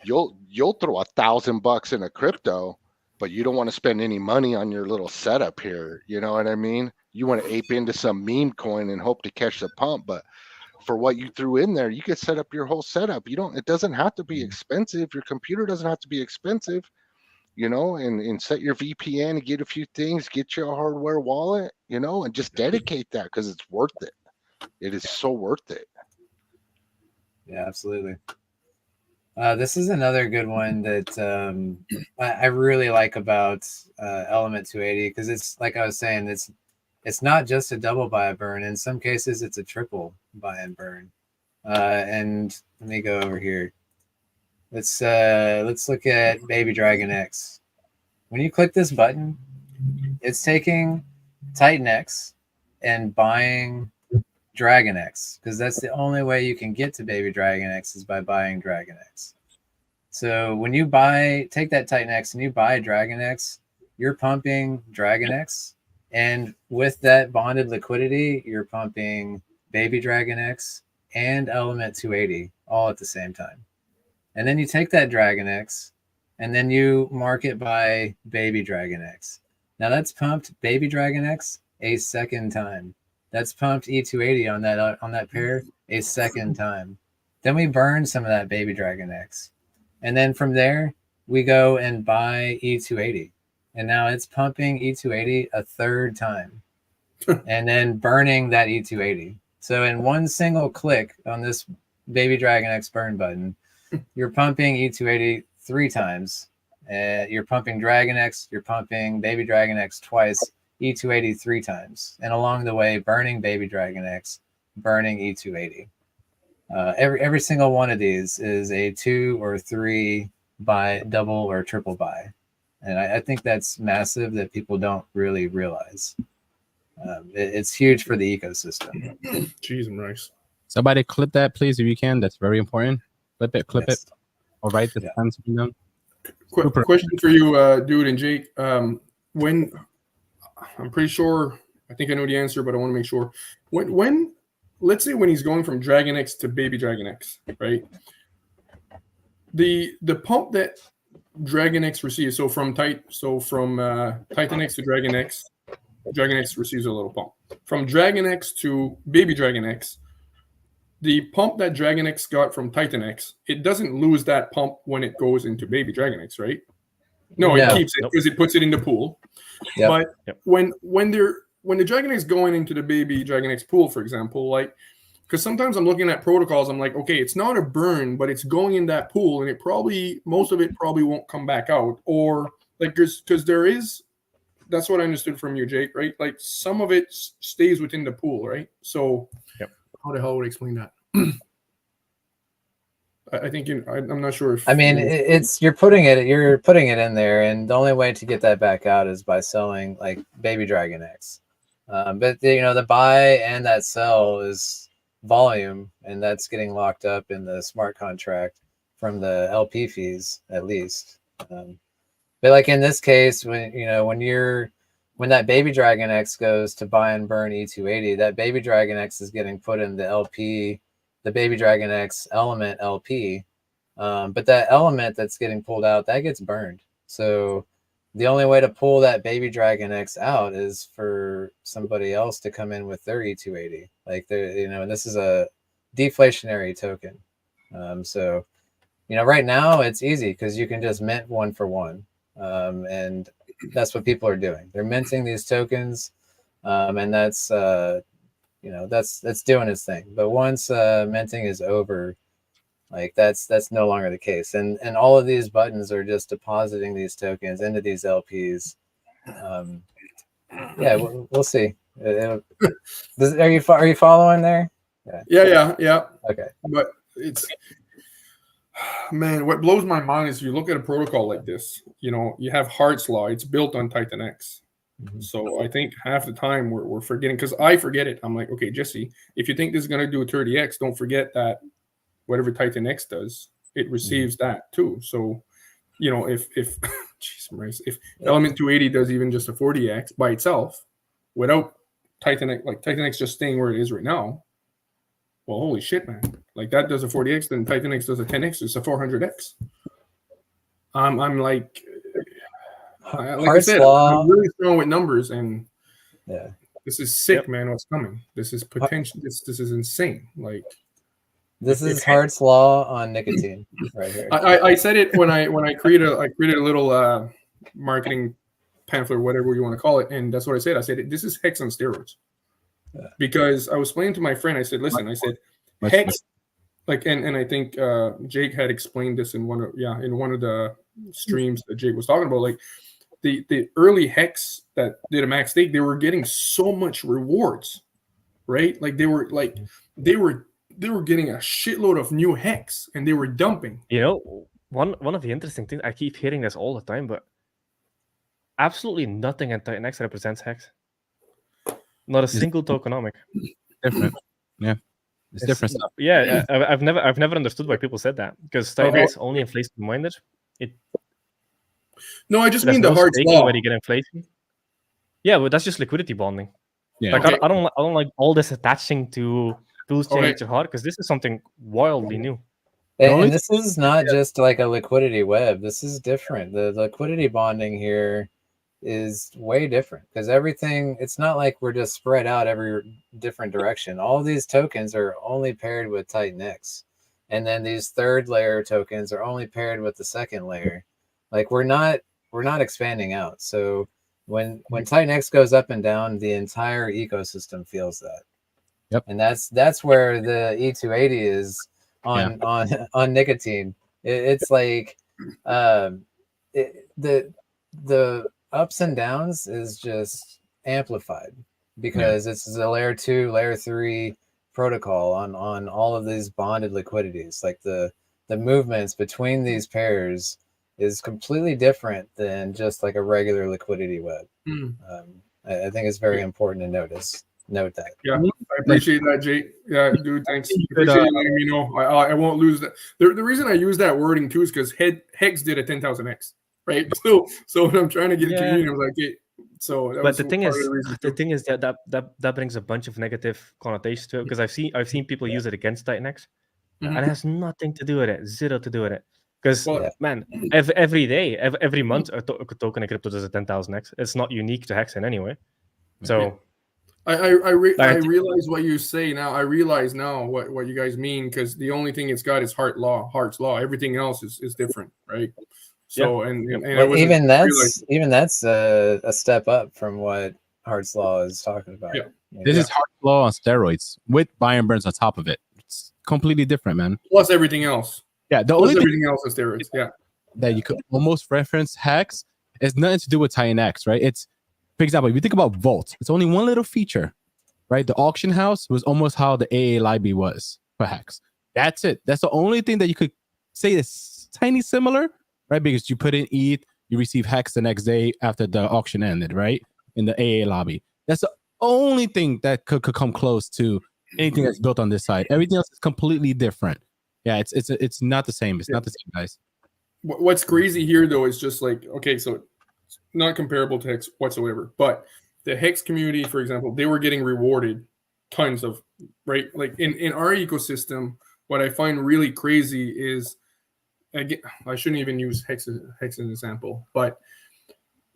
you'll throw $1,000 in a crypto, but you don't want to spend any money on your little setup here. You know what I mean? You want to ape into some meme coin and hope to catch the pump, but for what you threw in there, you could set up your whole setup. It doesn't have to be expensive. Your computer doesn't have to be expensive, and set your VPN and get a few things, get your hardware wallet, and just dedicate that because it's worth it. It is so worth it. Yeah, absolutely. This is another good one that I really like about Element 280 because it's like I was saying, it's not just a double buy and burn. In some cases, it's a triple buy and burn. And let me go over here. Let's look at Baby Dragon X. When you click this button, it's taking TitanX and buying Dragon X because that's the only way you can get to Baby Dragon X is by buying Dragon X. So when you take that TitanX and you buy Dragon X, you're pumping Dragon X, and with that bonded liquidity, you're pumping Baby Dragon X and Element 280 all at the same time. And then you take that Dragon X and then you mark it by Baby Dragon X. Now that's pumped Baby Dragon X a second time. That's pumped E280 on that pair a second time. Then we burn some of that Baby Dragon X. And then from there, we go and buy E280. And now it's pumping E280 a third time. And then burning that E280. So in one single click on this Baby Dragon X burn button, you're pumping E280 3 times. You're pumping Dragon X, you're pumping Baby Dragon X twice, E280 3 times, and along the way, burning Baby Dragon X, burning E280. Every single one of these is a 2 or 3 buy, double or triple buy, and I think that's massive that people don't really realize. It's huge for the ecosystem. Cheese and rice. Somebody clip that, please, if you can. That's very important. Clip Yes. it. All right, the time's been done. Question for you, Dude and Jake. When I'm pretty sure, I think I know the answer, but I want to make sure. When let's say when he's going from Dragon X to Baby Dragon X, right? The pump that Dragon X receives, so from TitanX to Dragon X receives a little pump. From Dragon X to Baby Dragon X, the pump that Dragon X got from TitanX, it doesn't lose that pump when it goes into Baby Dragon X, right? No, it keeps it because it puts it in the pool. Yep. But when the Dragon X going into the Baby Dragon X pool, for example, like, because sometimes I'm looking at protocols, I'm like, okay, it's not a burn, but it's going in that pool, and most of it probably won't come back out, or like because there is. That's what I understood from you, Jake, right? Like some of it stays within the pool, right? So how the hell would I explain that? I think I'm not sure if. I mean, you're putting it in there, and the only way to get that back out is by selling like Baby Dragon X. But the buy and that sell is volume, and that's getting locked up in the smart contract from the LP fees at least. But like in this case, when that Baby Dragon X goes to buy and burn E280, that Baby Dragon X is getting put in the LP, the Baby Dragon X element LP. But that element that's getting pulled out, that gets burned. So the only way to pull that Baby Dragon X out is for somebody else to come in with their E280. Like and this is a deflationary token. So right now it's easy because you can just mint one for one. And that's what people are doing. They're minting these tokens, and that's that's doing its thing. But once minting is over, like that's no longer the case. And all of these buttons are just depositing these tokens into these LPs. Yeah, we'll see. Are you following there? Yeah. Okay, but it's. Man, what blows my mind is you look at a protocol like this, you have Hart's Law, it's built on TitanX. Mm-hmm. So I think half the time we're forgetting, because I forget it. I'm like, okay, Jesse, if you think this is going to do a 30X, don't forget that whatever TitanX does, it receives that too. So, if Element 280 does even just a 40X by itself, without TitanX just staying where it is right now, well, holy shit, man. Like that does a 40X, then TitanX does a 10X, it's a 400X. I'm like I said, I'm really strong with numbers, and this is sick, man. What's coming? This is potential. This is insane. Like this is Hart's Law on nicotine right here. I said it when I created a little marketing pamphlet, or whatever you want to call it, and that's what I said. I said this is Hex on steroids. Because I was explaining to my friend, I said, listen, Hex, like, and I think Jake had explained this in one of the streams that Jake was talking about, like the early Hex that did a max stake, they were getting so much rewards, right? Like they were getting a shitload of new Hex, and they were dumping. One of the interesting things, I keep hearing this all the time, but absolutely nothing in TitanX represents Hex. Not a single tokenomic. Different. Yeah. It's different stuff. Yeah, I've never understood why people said that, because TitanX only inflates the miner. No, I just mean the Hart's Law where you get inflation. Yeah, but that's just liquidity bonding. Yeah. Like I don't like all this attaching to tools chain to Hart, because this is something wildly new. And this is not just like a liquidity web. This is different. The liquidity bonding here is way different, because everything, it's not like we're just spread out every different direction. All of these tokens are only paired with TitanX, and then these third layer tokens are only paired with the second layer. Like we're not expanding out. So when TitanX goes up and down, the entire ecosystem feels that. Yep. And that's where the E280 is on nicotine. It's like the ups and downs is just amplified, because it's a layer 2, layer 3 protocol on all of these bonded liquidities. Like the movements between these pairs is completely different than just like a regular liquidity web. I think it's very important to note that. Yeah, I appreciate that, Jake. Yeah, dude, thanks. Appreciate you letting me know. I won't lose that. The reason I use that wording too is because Hex did a 10,000x, right? So when I'm trying to get the community, I was like, hey, so that But was the thing part is, of the reason the too. thing is that brings a bunch of negative connotations to it, because I've seen people use it against TitanX, and it has nothing to do with it, zero to do with it. Because Well, man, every day, every month, a token in crypto does a 10,000x. It's not unique to Hex in any way. So I realize what you say now. I realize now what you guys mean, because the only thing it's got is Hart's law. Everything else is different, right? So and I wasn't even that's a step up from what Hart's law is talking about. Yeah. This is Hart's law on steroids with buy and burns on top of it. It's completely different, man. Plus everything else. Yeah, the Plus only thing everything else is steroids. Yeah. that you could almost reference Hex is nothing to do with TitanX, right? It's, for example, if you think about Vault, it's only one little feature, right? The auction house was almost how the AA Libby was for Hex. That's it. That's the only thing that you could say is tiny similar, right? Because you put in ETH, you receive Hex the next day after the auction ended, right? In the AA lobby. That's the only thing that could come close to anything that's built on this side. Everything else is completely different. Yeah, it's not the same. It's not the same, guys. What's crazy here though is just like, okay, so it's not comparable to Hex whatsoever, but the Hex community, for example, they were getting rewarded tons of, right? Like in our ecosystem, what I find really crazy is, again, I shouldn't even use Hex as an example, but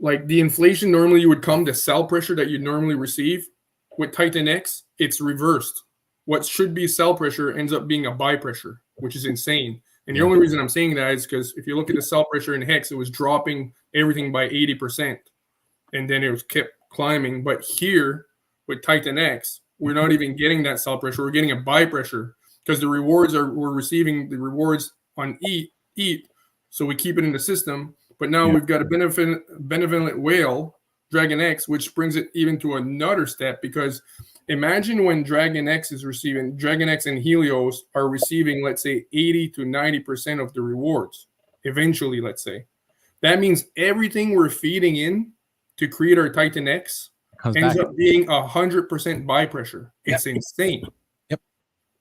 like the inflation normally you would come, the sell pressure that you normally receive with TitanX, it's reversed. What should be sell pressure ends up being a buy pressure, which is insane. And the only reason I'm saying that is because if you look at the sell pressure in Hex, it was dropping everything by 80%, and then it was kept climbing. But here with TitanX, we're not even getting that sell pressure. We're getting a buy pressure because the rewards we're receiving the rewards on ETH, so we keep it in the system. But now we've got a benevolent whale, DragonX, which brings it even to another step, because imagine when DragonX and Helios are receiving, let's say, 80 to 90% of the rewards eventually, let's say. That means everything we're feeding in to create our TitanX ends up being 100% buy pressure. It's insane. Yep.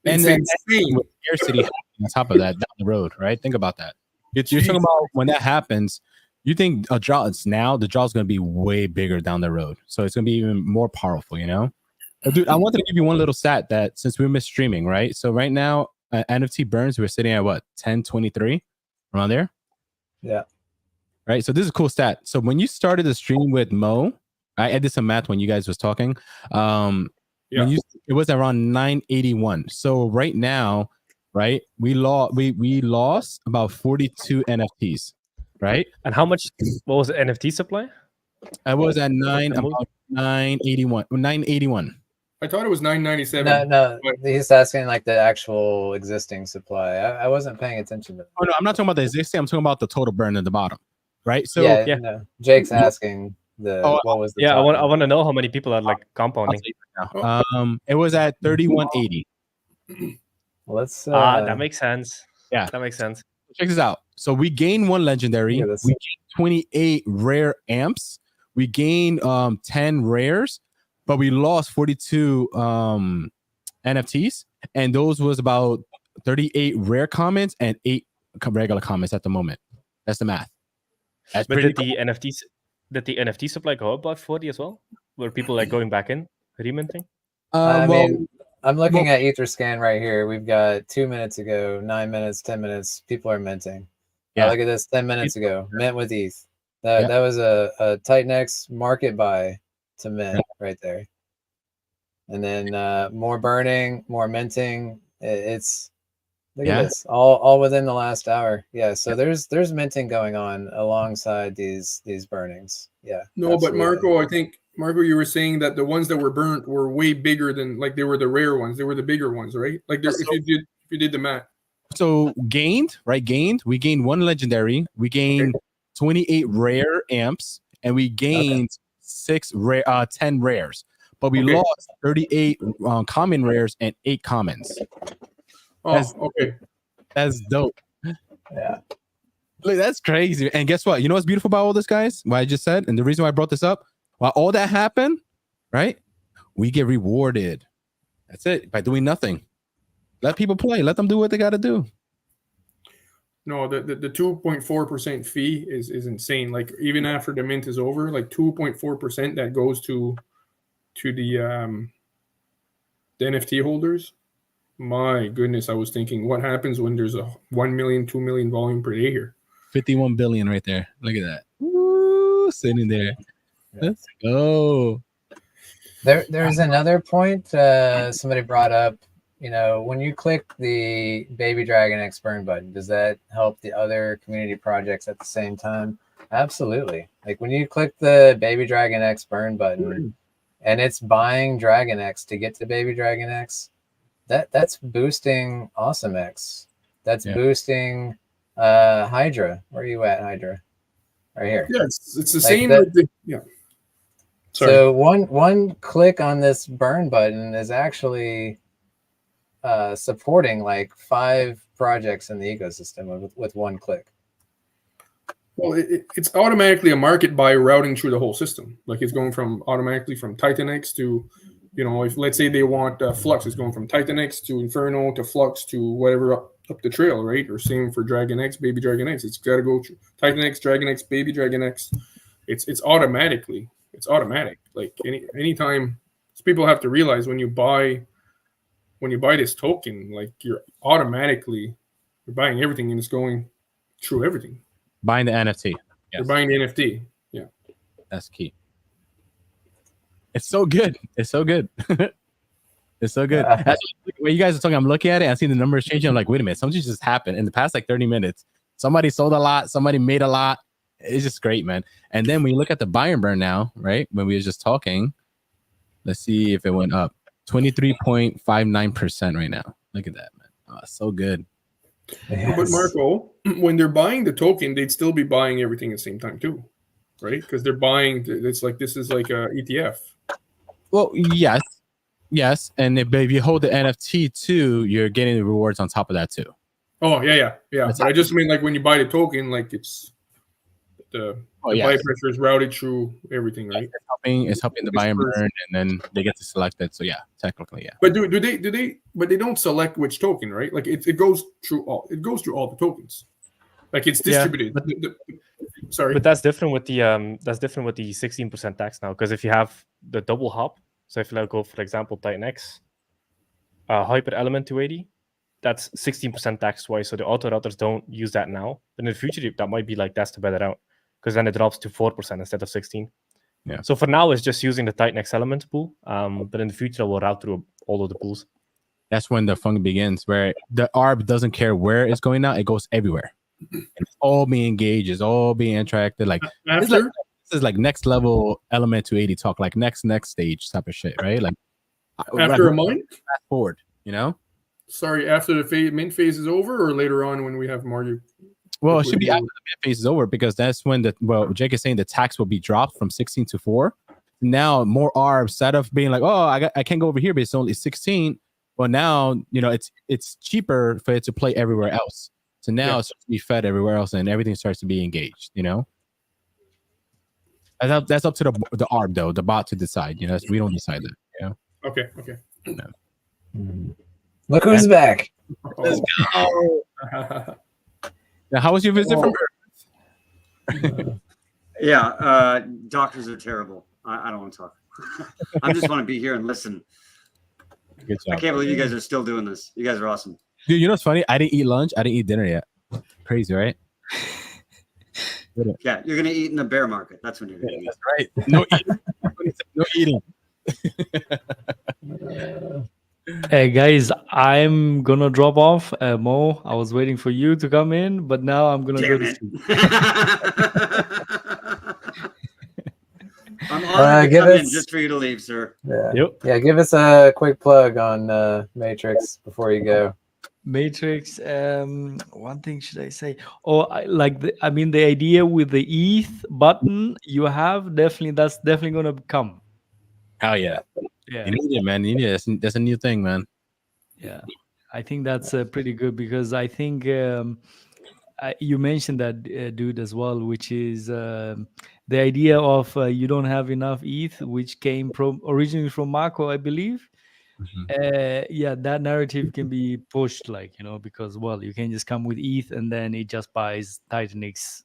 It's insane. With scarcity on top of that down the road, right? Think about that. You're talking about when that happens, you think a draw is now, the draw is going to be way bigger down the road. So it's going to be even more powerful, you know? But dude, I wanted to give you one little stat that since we missed streaming, right? So right now, NFT burns, we're sitting at what, 1023 around there? Yeah. Right. So this is a cool stat. So when you started the stream with Mo, I did some math when you guys was talking. It was around 981. So right now, right, we lost about 42 NFTs, right? And how much? What was the NFT supply? I was at 981. I thought it was 997. No, he's asking like the actual existing supply. I wasn't paying attention to that. Oh no, I'm not talking about the existing. I'm talking about the total burn at the bottom, right? So no, Jake's asking what was the I want to know how many people are like compounding. It was at 3180. Let's that makes sense. Yeah, that makes sense. Check this out. So we gained 1 legendary. We gained 28 rare amps. We gained 10 rares, but we lost 42 NFTs, and those was about 38 rare comments and 8 regular comments at the moment. That's the math. But did the NFT supply go up by 40 as well? Were people like going back in reminting? I mean, I'm looking at Etherscan right here. We've got 2 minutes ago, 9 minutes, 10 minutes. People are minting. Yeah, look at this. 10 minutes ago, mint with ETH. That was a TitanX market buy to mint right there. And then more burning, more minting. It's look at this, all within the last hour. Yeah, so there's minting going on alongside these burnings. Yeah. No, absolutely. but Marco, I think you were saying that the ones that were burnt were way bigger than, like, they were the rare ones. They were the bigger ones, right? Like if you did the math. So gained. We gained 1 legendary. We gained 28 rare amps, and we gained 10 rares. But we lost 38 common rares and 8 commons. That's dope. Yeah. Look, that's crazy. And guess what? You know what's beautiful about all this, guys? What I just said, and the reason why I brought this up, While all that happened, right? We get rewarded. That's it, by doing nothing. Let people play. Let them do what they got to do. No, the 2.4% fee is insane. Like even after the mint is over, like 2.4% that goes to the NFT holders. My goodness, I was thinking, what happens when there's a 1 million, 2 million volume per day here? 51 billion right there. Look at that. Woo, sitting there. Let's go. There's another point somebody brought up. You know, when you click the Baby Dragon X burn button, does that help the other community projects at the same time? Absolutely. Like when you click the Baby Dragon X burn button and it's buying Dragon X to get to Baby Dragon X, that's boosting Awesome X. That's boosting Hydra. Where are you at, Hydra? Right here. Yeah, it's the same with the Sorry. So one click on this burn button is actually supporting like 5 projects in the ecosystem with one click. Well, it's automatically a market buy routing through the whole system. Like it's going from automatically from TitanX to, you know, if let's say they want Flux, it's going from TitanX to Inferno to Flux to whatever up the trail, right? Or same for Dragon X, Baby Dragon X. It's got to go through TitanX, Dragon X, Baby Dragon X. It's automatically. It's automatic. Like anytime, so people have to realize when you buy this token, like you're buying everything and it's going through everything. Buying the NFT. Yes. You're buying the NFT. Yeah. That's key. It's so good. It's so good. It's so good. When you guys are talking, I'm looking at it, I see the numbers changing. I'm like, wait a minute, something just happened in the past like 30 minutes. Somebody sold a lot, somebody made a lot. It's just great, man. And then when you look at the buy and burn now, right? When we were just talking, let's see if it went up. 23.59% right now. Look at that, man. Oh, so good. Yes. But Marco, when they're buying the token, they'd still be buying everything at the same time too, right? Because they're buying. It's like this is like a ETF. Well, yes, and if you hold the NFT too, you're getting the rewards on top of that too. Oh yeah. But I just mean like when you buy the token, like it's the buy pressure is routed through everything, right? It's helping the buy and burn, and then they get to select it. So yeah, technically, yeah. But do they? But they don't select which token, right? Like it goes through all. It goes through all the tokens. Like it's distributed. Yeah, sorry, but that's different with the 16% tax now. Because if you have the double hop, so if you go for example TitanX, Hyper Element 280, that's 16% tax twice. So the auto routers don't use that now. But in the future, that might be like that's to better out, because then it drops to 4% instead of 16. Yeah. So for now, it's just using the TitanX element pool. But in the future, it will route through all of the pools. That's when the fun begins, where the ARB doesn't care where it's going now; it goes everywhere. It's all being engaged, it's all being interacted. Like this is like next level Element 280 talk, like next stage type of shit, right? Like after a month, fast forward, you know. Sorry, after the mint phase is over, or later on when we have more. Well, it should be after the mint phase is over, because that's when Jake is saying the tax will be dropped from 16 to 4. Now more ARBs, instead of being like, oh, I can't go over here, but it's only 16. Well, now it's cheaper for it to play everywhere else. So now it's to be fed everywhere else, and everything starts to be engaged. You know, that's up to the ARB though, the bot to decide. You know, we don't decide that. You know? Okay. No. Look who's back. Let's go. Now, how was your visit from Earth? Yeah, doctors are terrible. I don't want to talk. I just want to be here and listen. Good job. I can't believe you guys are still doing this. You guys are awesome. Dude, you know what's funny? I didn't eat lunch. I didn't eat dinner yet. Crazy, right? Yeah, you're gonna eat in the bear market. That's when you're gonna eat. That's right. No eating. No eating. Hey guys, I'm gonna drop off. Mo, I was waiting for you to come in, but now I'm gonna go to sleep. I'm honored to come in just for you to leave, sir. Yeah. Yep. Yeah, give us a quick plug on Matrix before you go. Matrix. One thing should I say? The idea with the ETH button you have, that's definitely gonna come. Hell yeah. Yeah. You need it, man. You need it. That's a new thing, man. Yeah. I think that's pretty good, because I think you mentioned that, dude, as well, which is the idea of you don't have enough ETH, which came from originally from Marco, I believe. Yeah, that narrative can be pushed, like, because, well, you can just come with ETH and then it just buys TitanX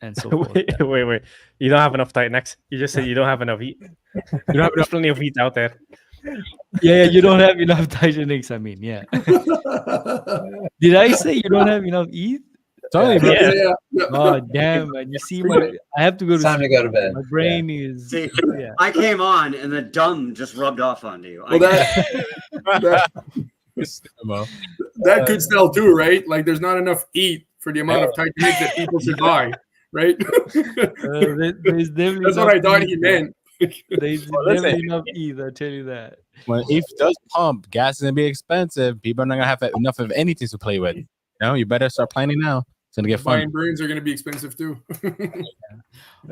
and so forth. wait. You don't have enough TitanX. You just said you don't have enough ETH. You don't have enough, plenty of ETH out there. Yeah, you don't have enough TitanX. I mean, yeah. Did I say you don't have enough ETH? Sorry, bro. Yeah. Oh, damn, man. You see, I have to go It's to time to sleep. go to bed. My brain is. See, Yeah. I came on and the dumb just rubbed off onto you. Well, that could sell too, right? Like, there's not enough ETH for the amount of TitanX that people should buy, right? There's definitely That's what I thought ETH, he meant. There's listen. definitely enough ETH, I tell you that. When ETH does pump, gas is gonna be expensive. People are not gonna have enough of anything to play with. You better start planning now. It's gonna get fun. Buying brains are going to be expensive too.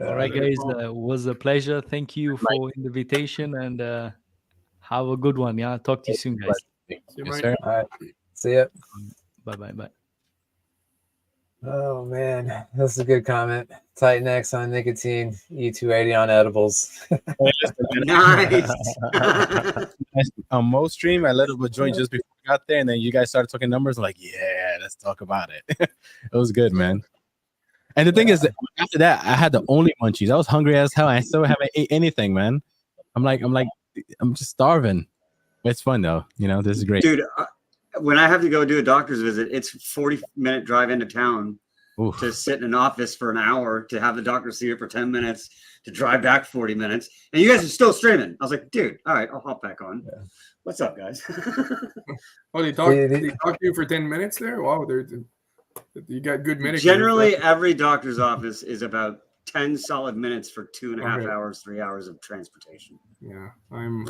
All right, guys, was a pleasure. Thank you for the invitation, and have a good one. Yeah, talk to you soon, guys. Yes, sir. All right. See ya. Bye. Oh man, that's a good comment. TitanX on nicotine, E280 on edibles. Nice. On most stream, I let it join just before we got there, and then you guys started talking numbers. I'm like, yeah, let's talk about it. It was good, man. And the thing is, that after that, I had the only munchies. I was hungry as hell. I still haven't ate anything, man. I'm just starving. It's fun though. This is great, dude. When I have to go do a doctor's visit, it's 40-minute drive into town. Oof. To sit in an office for an hour, to have the doctor see it for 10 minutes, to drive back 40 minutes. And you guys are still streaming. I was like, dude, all right, I'll hop back on. Yeah. What's up, guys? Oh, they talk to you for 10 minutes there? Wow, you got good minutes. Generally, every doctor's office is about 10 solid minutes for 2.5 hours, 3 hours of transportation. Yeah, I'm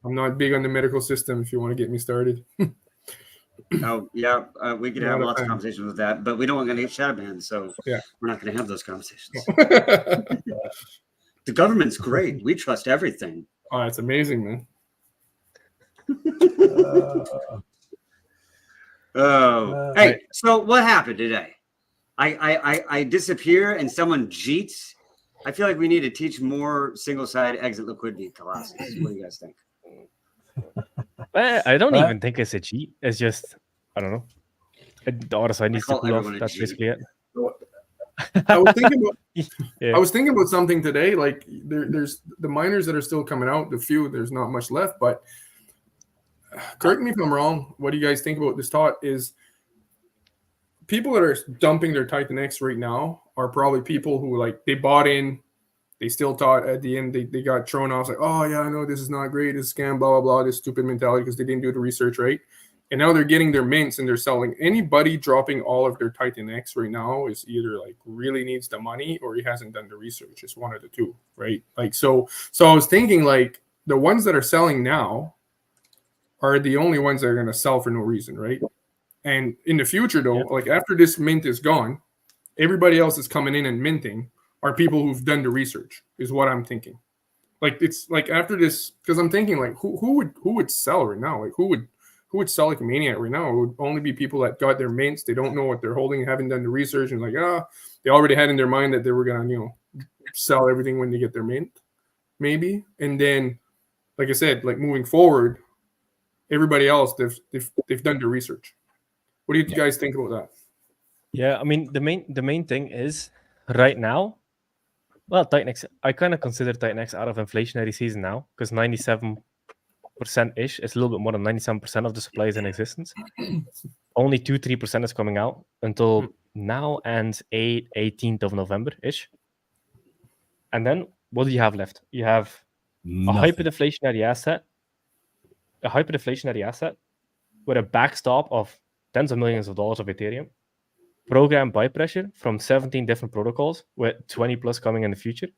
not big on the medical system if you want to get me started. Oh yeah, we could have lots of conversations with that, but we don't want to get shadow banned, so we're not going to have those conversations. The government's great. We trust everything. Oh, it's amazing, man. Hey, so what happened today? I disappear and someone cheats. I feel like we need to teach more single-side exit liquidity classes. What do you guys think? I don't even think it's a cheat. It's just, I don't know. The other side needs to cool off. That's basically it. I was thinking about something today. Like there's the miners that are still coming out. The few, there's not much left. But correct me if I'm wrong. What do you guys think about this thought? Is people that are dumping their TitanX right now are probably people who, like, they bought in. They still thought at the end they got thrown off, like, oh yeah, I know this is not great, this scam, blah blah blah, this stupid mentality because they didn't do the research right. And now they're getting their mints and they're selling. Anybody dropping all of their TitanX right now is either like really needs the money or he hasn't done the research. It's one of the two, right? Like so I was thinking, like, the ones that are selling now are the only ones that are going to sell for no reason, right? And in the future though, like after this mint is gone, everybody else is coming in and minting are people who've done the research, is what I'm thinking. Like, it's like after this, because I'm thinking, like, who would sell right now? Like, who would sell like a maniac right now? It would only be people that got their mints. They don't know what they're holding, haven't done the research, and like, they already had in their mind that they were gonna, sell everything when they get their mint, maybe. And then, like I said, like moving forward, everybody else they've done the research. What do you guys think about that? Yeah, I mean the main thing is right now. Well, TitanX, I kind of consider TitanX out of inflationary season now because 97%-ish, it's a little bit more than 97% of the supply is in existence. Only 2-3% is coming out until now and 18th of November-ish. And then what do you have left? You have a hyperinflationary asset with a backstop of tens of millions of dollars of Ethereum, programmed buy pressure from 17 different protocols with 20 plus coming in the future.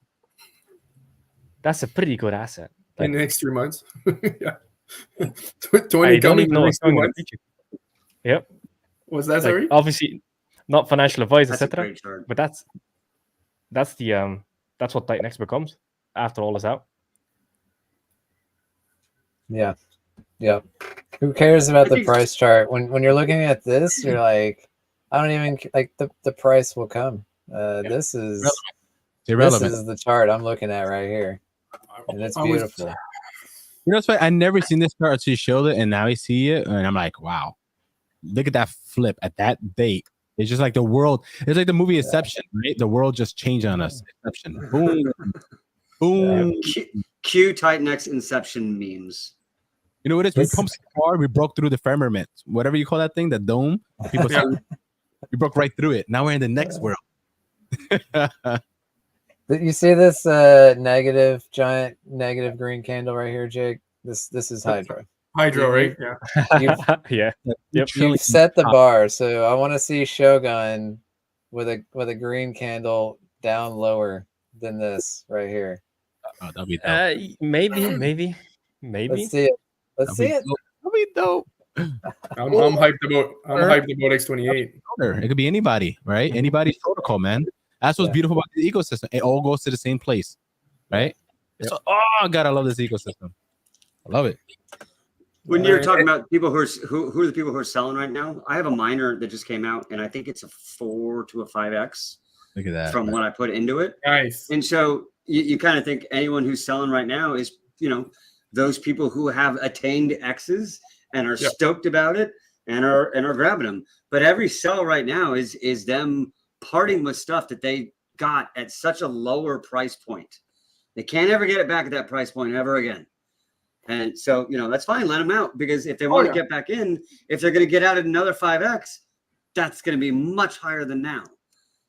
That's a pretty good asset. Like, in the next 3 months. Yeah. 20 coming in the next 2 months. Yep. Was that sorry? Obviously not financial advice, etc. But that's what TitanX becomes after all is out. Yeah. Who cares about the price chart? When you're looking at this, you're like, I don't even like the price will come. This is irrelevant. This is the chart I'm looking at right here, and it's beautiful. You know, it's funny. I never seen this chart until you showed it, and now I see it, and I'm like, wow, look at that flip at that date. It's just like the world. It's like the movie Inception, right? The world just changed on us. Inception. Boom. Boom. Cue TitanX Inception memes. You know what it is? We pumped so hard, we broke through the firmament. Whatever you call that thing, the dome. People say we broke right through it. Now we're in the next world. You see this giant negative green candle right here, Jake? This is Hydra. Hydra, right? Yeah. You've set the bar, so I want to see Shogun with a green candle down lower than this right here. Oh, that'll be dope. Maybe. Let's see it. Let's see it. That'll be dope. I'm hyped about X28. It could be anybody, right? Anybody's protocol, man. That's what's beautiful about the ecosystem. It all goes to the same place, right? So, oh God, I love this ecosystem. I love it. When you're talking about people who are the people who are selling right now, I have a miner that just came out, and I think it's a 4 to a 5x. Look at that. From what I put into it. Nice. And so you kind of think anyone who's selling right now is, those people who have attained X's and are stoked about it and are grabbing them. But every sell right now is them parting with stuff that they got at such a lower price point. They can't ever get it back at that price point ever again. And so, that's fine. Let them out, because if they want to get back in, if they're going to get out at another 5x, that's going to be much higher than now.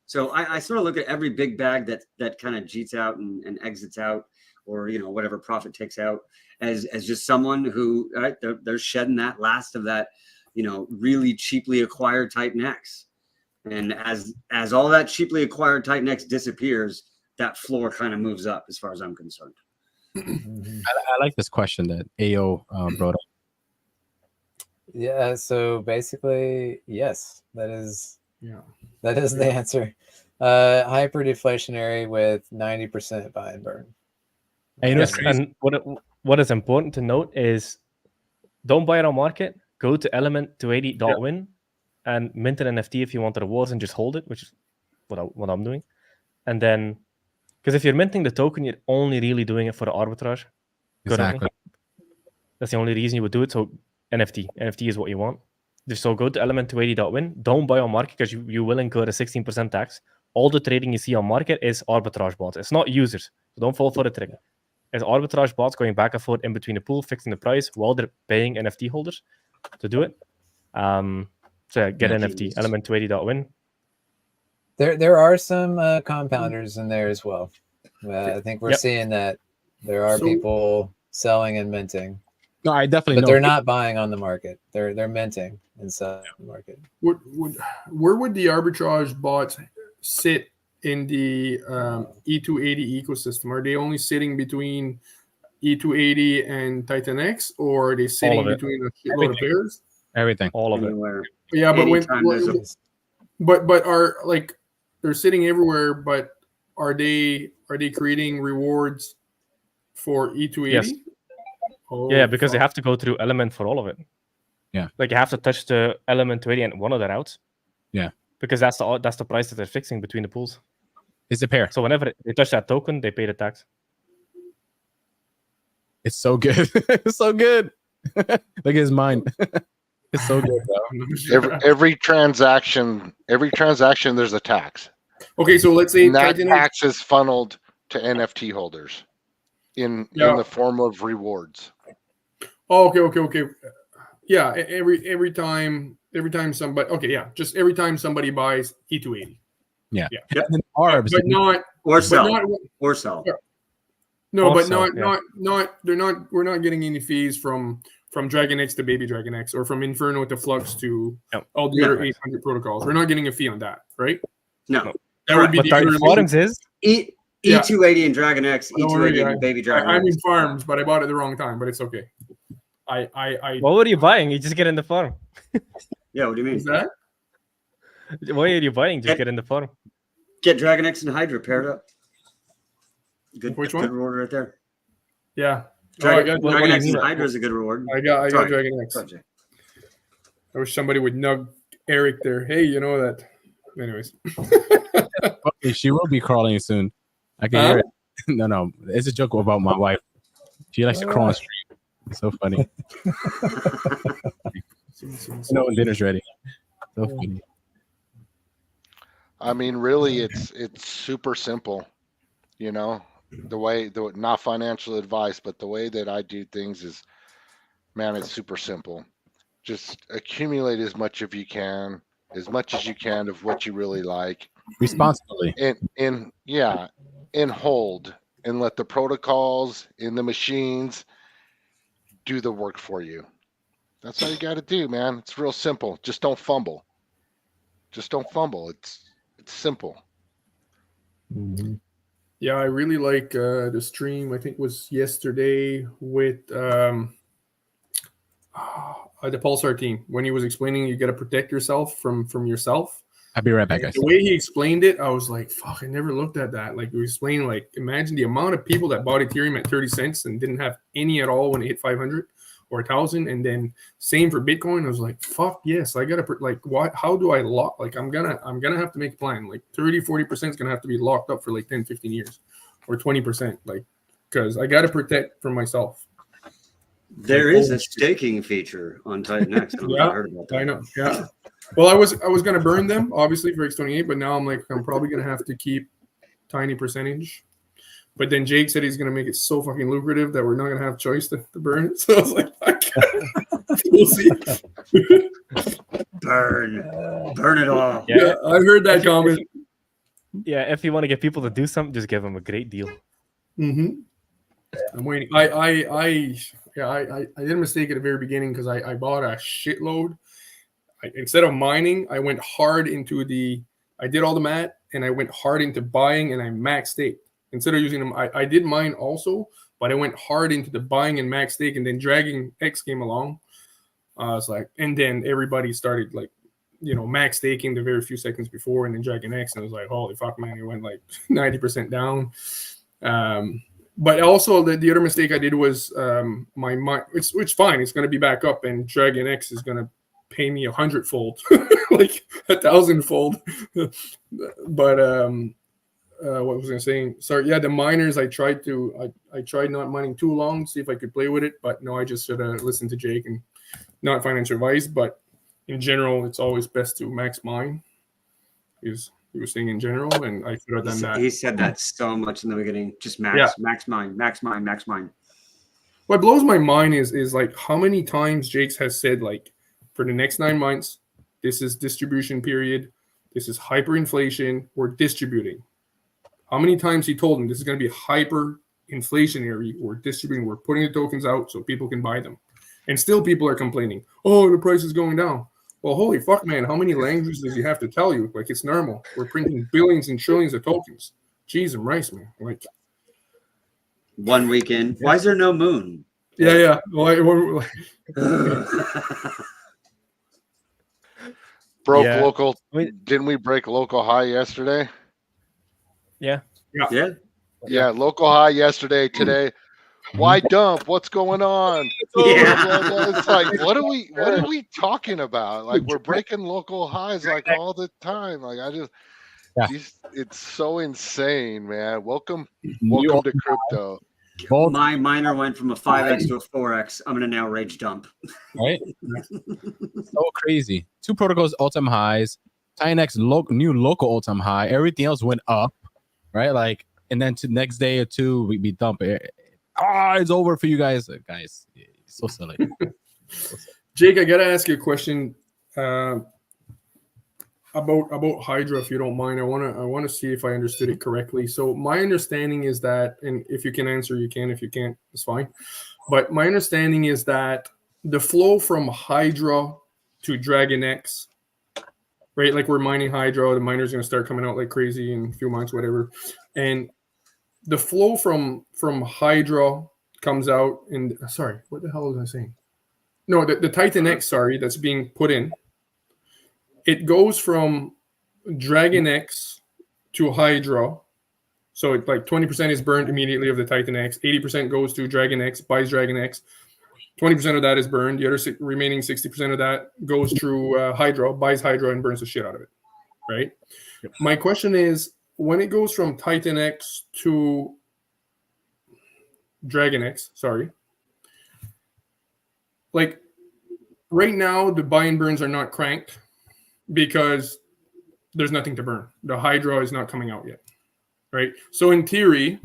So I sort of look at every big bag that kind of jeets out and exits out, or, whatever profit takes out as just someone who, right, they're shedding that last of that, really cheaply acquired TitanX. And as all that cheaply acquired TitanX disappears, that floor kind of moves up as far as I'm concerned. I like this question that AO brought up. Yeah, so basically, yes, that is the answer. Hyper deflationary with 90% buy and burn. And what is important to note is, don't buy it on market. Go to element280.win and mint an NFT if you want the rewards, and just hold it, which is what I'm doing. And then, because if you're minting the token, you're only really doing it for the arbitrage. Exactly. That's the only reason you would do it. So NFT is what you want. So go to element280.win. Don't buy on market, because you will incur a 16% tax. All the trading you see on market is arbitrage bots. It's not users. So don't fall for the trick. It's arbitrage bots going back and forth in between the pool, fixing the price while they're paying NFT holders to do it. So get NFT, element280.win. There are some compounders in there as well. I think we're seeing that there are people selling and minting. No, I definitely. But they're not buying on the market. They're minting and selling on the market. Where would the arbitrage bots sit in the E280 ecosystem? Are they only sitting between E280 and TitanX, or are they sitting between a shitload of pairs? Everything, all of it. Yeah, but are like they're sitting everywhere? But are they creating rewards for E280? Yes. Yeah, because they have to go through Element for all of it. Yeah, like you have to touch the Element280 and one of the routes. Yeah, because that's the price that they're fixing between the pools. It's a pair. So whenever they touch that token, they pay the tax. It's so good. It's so good. Look at his mind. It's so good, bro. Every transaction, there's a tax. Okay, so let's say and that tax is funneled to NFT holders in the form of rewards. Oh, okay. Yeah, every time somebody just every time somebody buys E280. Yeah. But not or sell. No, but not we're not getting any fees from DragonX to Baby DragonX, or from Inferno to Flux to all the other 800 protocols. We're not getting a fee on that, right? No. That would be the farms is E280 and DragonX, E280 and Baby DragonX. I'm in farms, but I bought it the wrong time, but it's okay. What were you buying? You just get in the farm. Yeah, what do you mean? Is that? Why are you buying? Just get in the farm. Get DragonX and Hydra paired up. Which one? Good reward right there. Yeah. DragonX and Hydra is a good reward. I got DragonX. I wish somebody would nug Eric there. Hey, you know that. Anyways, Okay, she will be crawling soon. I can hear it. No, it's a joke about my wife. She likes to crawl on stream. It's so funny. No, when dinner's ready. So funny. I mean, really, it's super simple. You know, not financial advice, but the way that I do things is, man, it's super simple. Just accumulate as much as you can of what you really like. Responsibly. And hold and let the protocols in the machines do the work for you. That's all you got to do, man. It's real simple. Just don't fumble. It's simple. Mm-hmm. Yeah, I really like the stream. I think it was yesterday with the Pulsar team when he was explaining you got to protect yourself from yourself. I'll be right back, guys. The way he explained it, I was like, "Fuck!" I never looked at that. Like, he explained, like, imagine the amount of people that bought Ethereum at 30 cents and didn't have any at all when it hit 500 or 1,000, and then same for Bitcoin. I was like, "Fuck yes!" I gotta like, what? How do I lock? Like, I'm gonna have to make a plan. Like, 30-40% is gonna have to be locked up for like 10-15 years, or 20%. Like, because I gotta protect from myself. There is a staking feature on TitanX. Yeah, I know. Yeah. Well, I was gonna burn them obviously for X28, but now I'm like, I'm probably gonna have to keep tiny percentage. But then Jake said he's gonna make it so fucking lucrative that we're not gonna have choice to burn it. So I was like, fuck. We'll see. Burn it all. Yeah, I heard that comment. If you want to get people to do something, just give them a great deal. Mm-hmm. I'm waiting. I did a mistake at the very beginning because I bought a shitload. Instead of mining, I went hard into I did all the mat and I went hard into buying and I max staked. Instead of using them, I did mine also, but I went hard into the buying and max stake, and then Dragon X came along. I was like, and then everybody started like, max staking the very few seconds before, and then Dragon X, and I was like, holy fuck, man, it went like 90% down. But also the other mistake I did was it's fine. It's going to be back up, and Dragon X is going to pay me 100-fold, like 1,000-fold. But what was I saying? Sorry. Yeah, the miners. I tried not mining too long, see if I could play with it. But no, I just should have listened to Jake and not financial advice. But in general, it's always best to max mine. He was saying in general, and I should have done that. He said that so much in the beginning. Just max mine. What blows my mind is like how many times Jake has said, like, for the next 9 months, this is distribution period, this is hyperinflation, we're distributing. How many times he told him this is going to be hyperinflationary, we're distributing, we're putting the tokens out so people can buy them. And still people are complaining, oh, the price is going down. Well, holy fuck, man, how many languages does he have to tell you? Like, it's normal. We're printing billions and trillions of tokens. Jeez and rice, man. Like, 1 weekend. Why is there no moon? Yeah. Broke local. Didn't we break local high yesterday? Yeah. Local high yesterday. Today, why dump? What's going on? It's like, what are we talking about? Like, we're breaking local highs like all the time. Like, it's so insane, man. Welcome to crypto. My miner went from a 5x to a 4x. I'm gonna now rage dump. Right? So crazy. 2 protocols all-time highs. TitanX new local all-time high. Everything else went up, right? Like, and then to next day or two we dump it. It's over for you guys. Guys, it's so silly. Jake, I gotta ask you a question about Hydra, if you don't mind. I wanna see if I understood it correctly. So my understanding is that, and if you can answer, you can. If you can't, it's fine. But my understanding is that the flow from Hydra to Dragon X, right? Like, we're mining Hydra, the miners gonna start coming out like crazy in a few months, whatever. And the flow from Hydra comes out in, sorry, what the hell was I saying? No, the TitanX, sorry, that's being put in. It goes from Dragon X to Hydra. So it's like 20% is burned immediately of the TitanX. 80% goes to Dragon X, buys Dragon X. 20% of that is burned. The other remaining 60% of that goes through Hydra, buys Hydra, and burns the shit out of it. Right. Yep. My question is, when it goes from TitanX to DragonX, sorry, like right now the buy and burns are not cranked because there's nothing to burn. The Hydra is not coming out yet. Right. So in theory,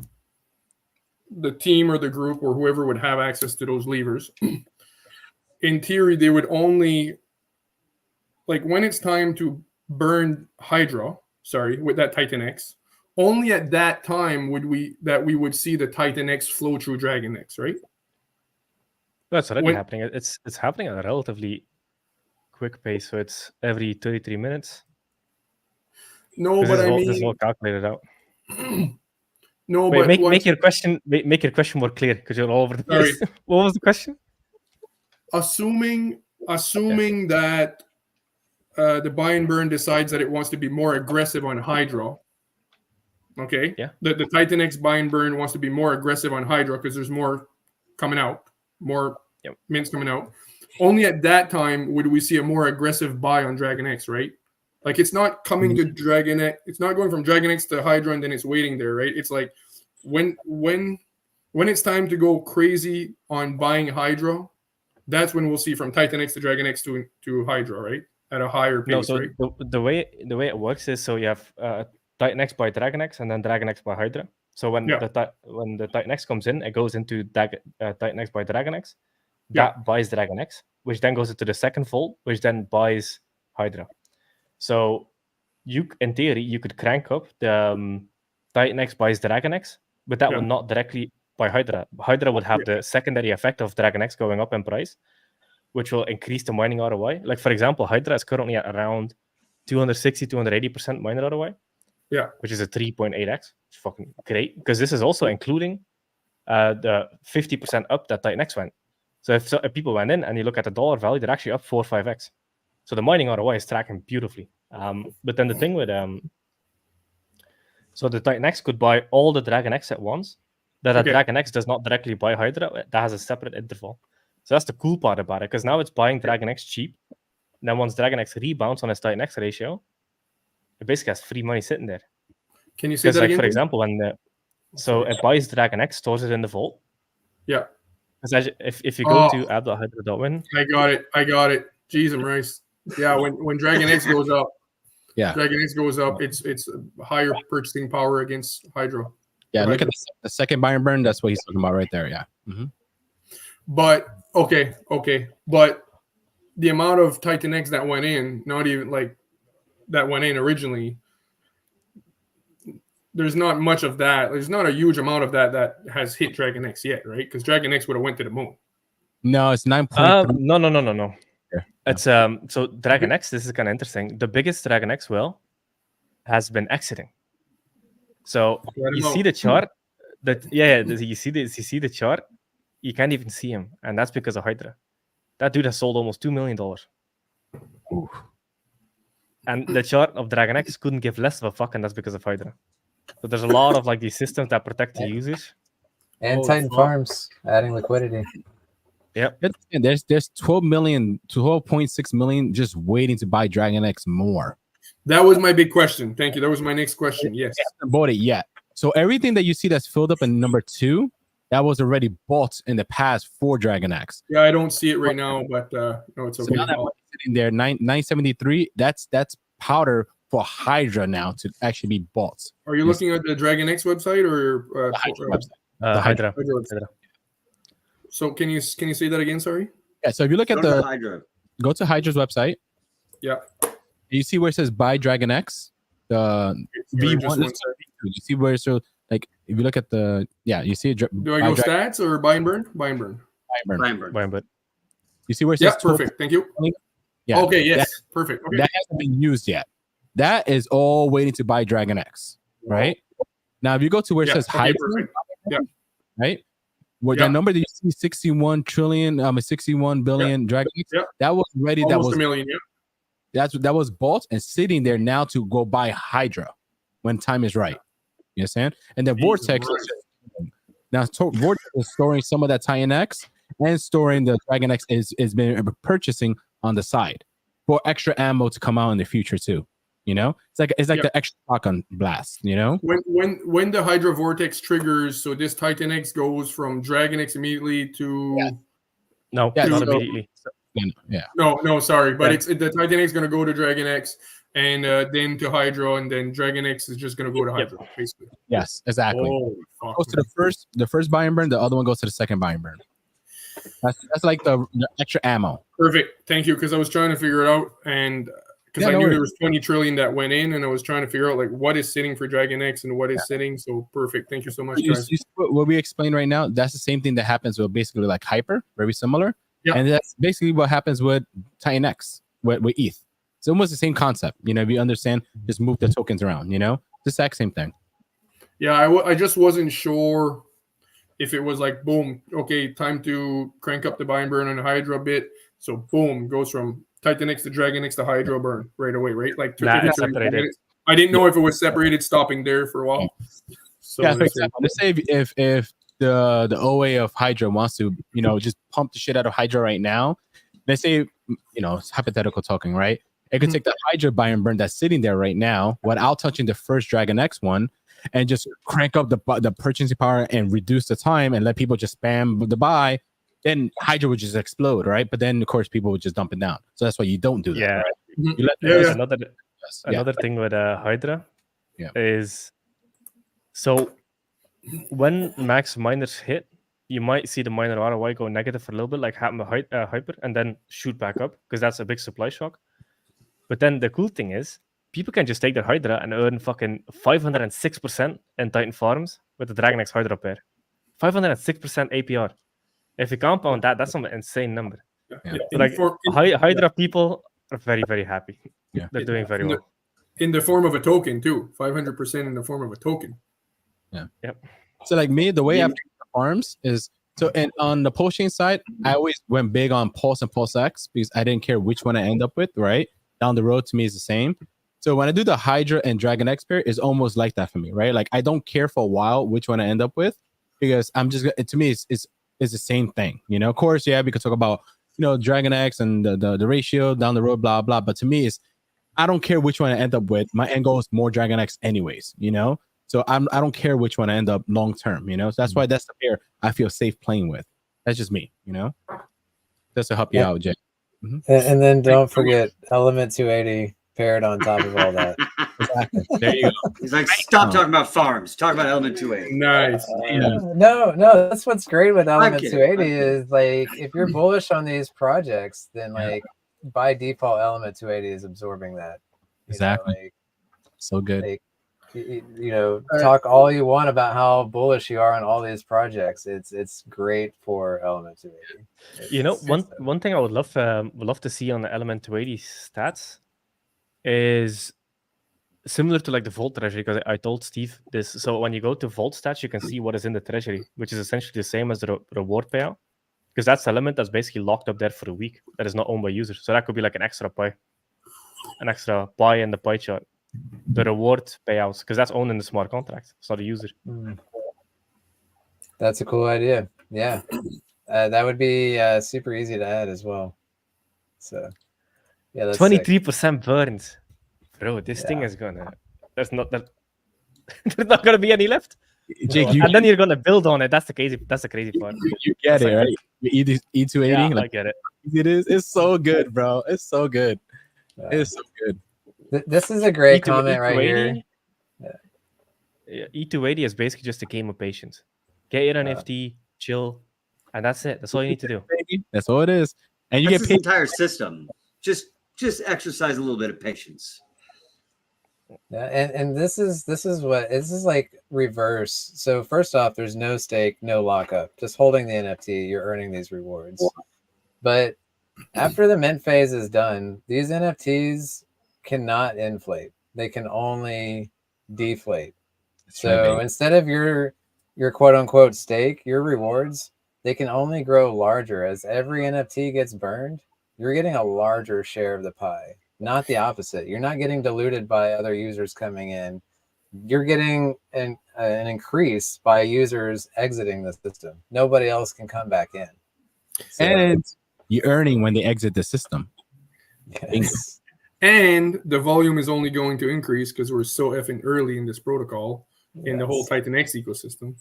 the team or the group or whoever would have access to those levers, in theory, they would only, like when it's time to burn Hydra, with that TitanX, only at that time would we would see the TitanX flow through DragonX, right? That's already happening. It's happening at a relatively quick pace, so it's every 33 minutes. No, but this is all calculated out. No, wait, but make your question more clear because you're all over the place. What was the question? Assuming that the buy and burn decides that it wants to be more aggressive on Hydra. Okay. Yeah. The TitanX buy and burn wants to be more aggressive on Hydra because there's more coming out, more mints coming out. Only at that time would we see a more aggressive buy on DragonX, right? Like it's not coming to DragonX. It's not going from DragonX to Hydra and then it's waiting there, right? It's like when it's time to go crazy on buying Hydra, that's when we'll see from TitanX to DragonX to Hydra, right? At a higher pace, no, so right? the way it works is, so you have TitanX by DragonX and then DragonX by Hydra. So when the TitanX comes in, it goes into TitanX by DragonX. That buys DragonX, which then goes into the second vault, which then buys Hydra. So in theory, you could crank up the TitanX buys DragonX, but that will not directly buy Hydra. Hydra would have the secondary effect of DragonX going up in price, which will increase the mining ROI. Like, for example, Hydra is currently at around 260, 280% miner ROI. Yeah. Which is a 3.8x. It's fucking great. Because this is also including the 50% up that TitanX went. So if people went in and you look at the dollar value, they're actually up 4 or 5x. So the mining ROI is tracking beautifully. But then the thing with... so the TitanX could buy all the DragonX at once. That DragonX does not directly buy Hydra. That has a separate interval. So that's the cool part about it, because now it's buying DragonX cheap. And then once DragonX rebounds on its TitanX ratio, it basically has free money sitting there. Can you say that again? For example, it buys DragonX, stores it in the vault. Yeah. Because if you go to app.hydra.win. I got it. Jeez and rice. Yeah, when DragonX goes up, DragonX goes up, it's higher purchasing power against Hydra. Yeah, look at the second buy and burn. That's what he's talking about right there. Yeah. Mm-hmm. But okay, but the amount of TitanX that went in, not even like that went in originally, there's not much of that. There's not a huge amount of that has hit DragonX yet, right? Because DragonX would have went to the moon. No, it's 9. No. It's so DragonX. This is kind of interesting. The biggest DragonX whale has been exiting. So you see the chart. You see the chart. You can't even see him, and that's because of Hydra. That dude has sold almost $2 million. Ooh. And the chart of DragonX couldn't give less of a fuck, and that's because of Hydra. So there's a lot of like these systems that protect the users. And Titan Farms adding liquidity. Yep. There's 12.6 million just waiting to buy DragonX more. That was my big question. Thank you. That was my next question. Yes. I haven't bought it yet. So everything that you see that's filled up in number 2, that was already bought in the past for DragonX. Yeah, I don't see it right now, but no, it's okay. So now that sitting there, 973, that's powder for Hydra now to actually be bought. Are you looking at the DragonX website or the Hydra website? Hydra. So can you say that again? Sorry. Yeah. So if you look at go to Hydra's website. Yeah. You see where it says buy DragonX, the V1. You see where it's like if you look at you see it. Do I go stats or buy and burn? Buy and burn. Buy and burn. You see where it says perfect. Thank you. Yeah. Okay. Yes. Perfect. Okay. That hasn't been used yet. That is all waiting to buy DragonX, right? Now, if you go to where it says Hydra, right? What the number that you see, 61 billion DragonX, that was ready. Almost that was $1 million. Yeah. That was bought and sitting there now to go buy Hydra when time is right. You understand? And then Vortex now Vortex is storing some of that TitanX, and storing the Dragon X is been purchasing on the side for extra ammo to come out in the future too. You know, it's like the extra shotgun blast. You know, when the Hydra Vortex triggers, so this TitanX goes from Dragon X immediately to no, not immediately. No, sorry, but the TitanX is going to go to Dragon X, and then to Hydra, and then Dragon X is just going to go to Hydra, basically. Yes, exactly. Oh, fuck, goes to the first buy and burn. The other one goes to the second buy and burn. That's like the extra ammo. Perfect. Thank you, because I was trying to figure it out, and because I knew there was 20 trillion that went in, and I was trying to figure out like what is sitting for Dragon X and what is sitting. So perfect. Thank you so much, guys. What we explained right now, that's the same thing that happens with basically like Hyper, very similar. Yeah. And that's basically what happens with TitanX, with ETH. It's almost the same concept. You know, if you understand, just move the tokens around, you know, the exact same thing. Yeah, I just wasn't sure if it was like, boom, okay, time to crank up the buy and burn on the Hydra bit. So boom, goes from TitanX to Dragon X to Hydra burn right away, right? Like I didn't know if it was separated, stopping there for a while. So yeah, for example, let's say if the OA of Hydra wants to, you know, just pump the shit out of Hydra right now. Let's say, you know, it's hypothetical talking, right? It could take the Hydra buy and burn that's sitting there right now without touching the first Dragon X one, and just crank up the purchasing power and reduce the time and let people just spam the buy. Then Hydra would just explode, right? But then of course people would just dump it down. So that's why you don't do that. Yeah. Right? You let another thing with Hydra is, so when max miners hit, you might see the miner ROI go negative for a little bit, like happen with Hyper, and then shoot back up because that's a big supply shock. But then the cool thing is, people can just take their Hydra and earn fucking 506% in Titan farms with the Dragon X Hydra pair. 506% APR. If you compound that, that's an insane number. Yeah. Like Hydra people are very, very happy. Yeah. They're doing very well. In the form of a token too, 500% in the form of a token. Yeah. Yep. So like me, the way I've farms is so, and on the pulse chain side, I always went big on Pulse and Pulse X because I didn't care which one I end up with. Right down the road, to me is the same. So when I do the Hydra and Dragon X pair, it's almost like that for me, right? Like I don't care for a while which one I end up with because I'm just, to me it's the same thing, you know. Of course, yeah, we could talk about, you know, Dragon X and the ratio down the road, blah blah. But to me, it's, I don't care which one I end up with. My end goal is more Dragon X, anyways, you know. So I don't care which one I end up long term, you know. So that's why that's the pair I feel safe playing with. That's just me, you know. Just to help you out, Jay. And then don't forget Element 280 paired on top of all that. Exactly. There you go. He's like, stop talking about farms. Talk about Element 280. Nice. No, that's what's great with Element 280 is like if you're bullish on these projects, then like by default Element 280 is absorbing that. Exactly. Know, like, so good. Like, you know, talk all you want about how bullish you are on all these projects. It's great for Element 280. You know, one thing I would love to see on the Element 280 stats is similar to like the Vault Treasury, because I told Steve this. So when you go to Vault stats, you can see what is in the Treasury, which is essentially the same as the reward payout, because that's the element that's basically locked up there for a week that is not owned by users. So that could be like an extra pie in the pie chart. The reward payouts, because that's owned in the smart contract. It's not a user. That's a cool idea. Yeah, that would be super easy to add as well. So, yeah, that's 23% burns, bro. This thing is gonna. There's not gonna be any left. Jake, and then you're gonna build on it. That's the crazy part. You get it, right? E280. Yeah, like, I get it. It is. It's so good, bro. It's so good. It's so good. This is a great comment right here. Yeah. E280 is basically just a game of patience. Get your NFT, chill, and that's it. That's all you need to do. That's all it is. And you that's get this entire system. Just exercise a little bit of patience. Yeah, and this is like reverse. So first off, there's no stake, no lockup. Just holding the NFT, you're earning these rewards. But after the mint phase is done, these NFTs cannot inflate. They can only deflate. So instead of your quote unquote stake, your rewards, they can only grow larger. As every NFT gets burned, you're getting a larger share of the pie, not the opposite. You're not getting diluted by other users coming in. You're getting an increase by users exiting the system. Nobody else can come back in. So, And you're earning when they exit the system. yes. And the volume is only going to increase because we're so effing early in this protocol in the whole Yes. TitanX ecosystem.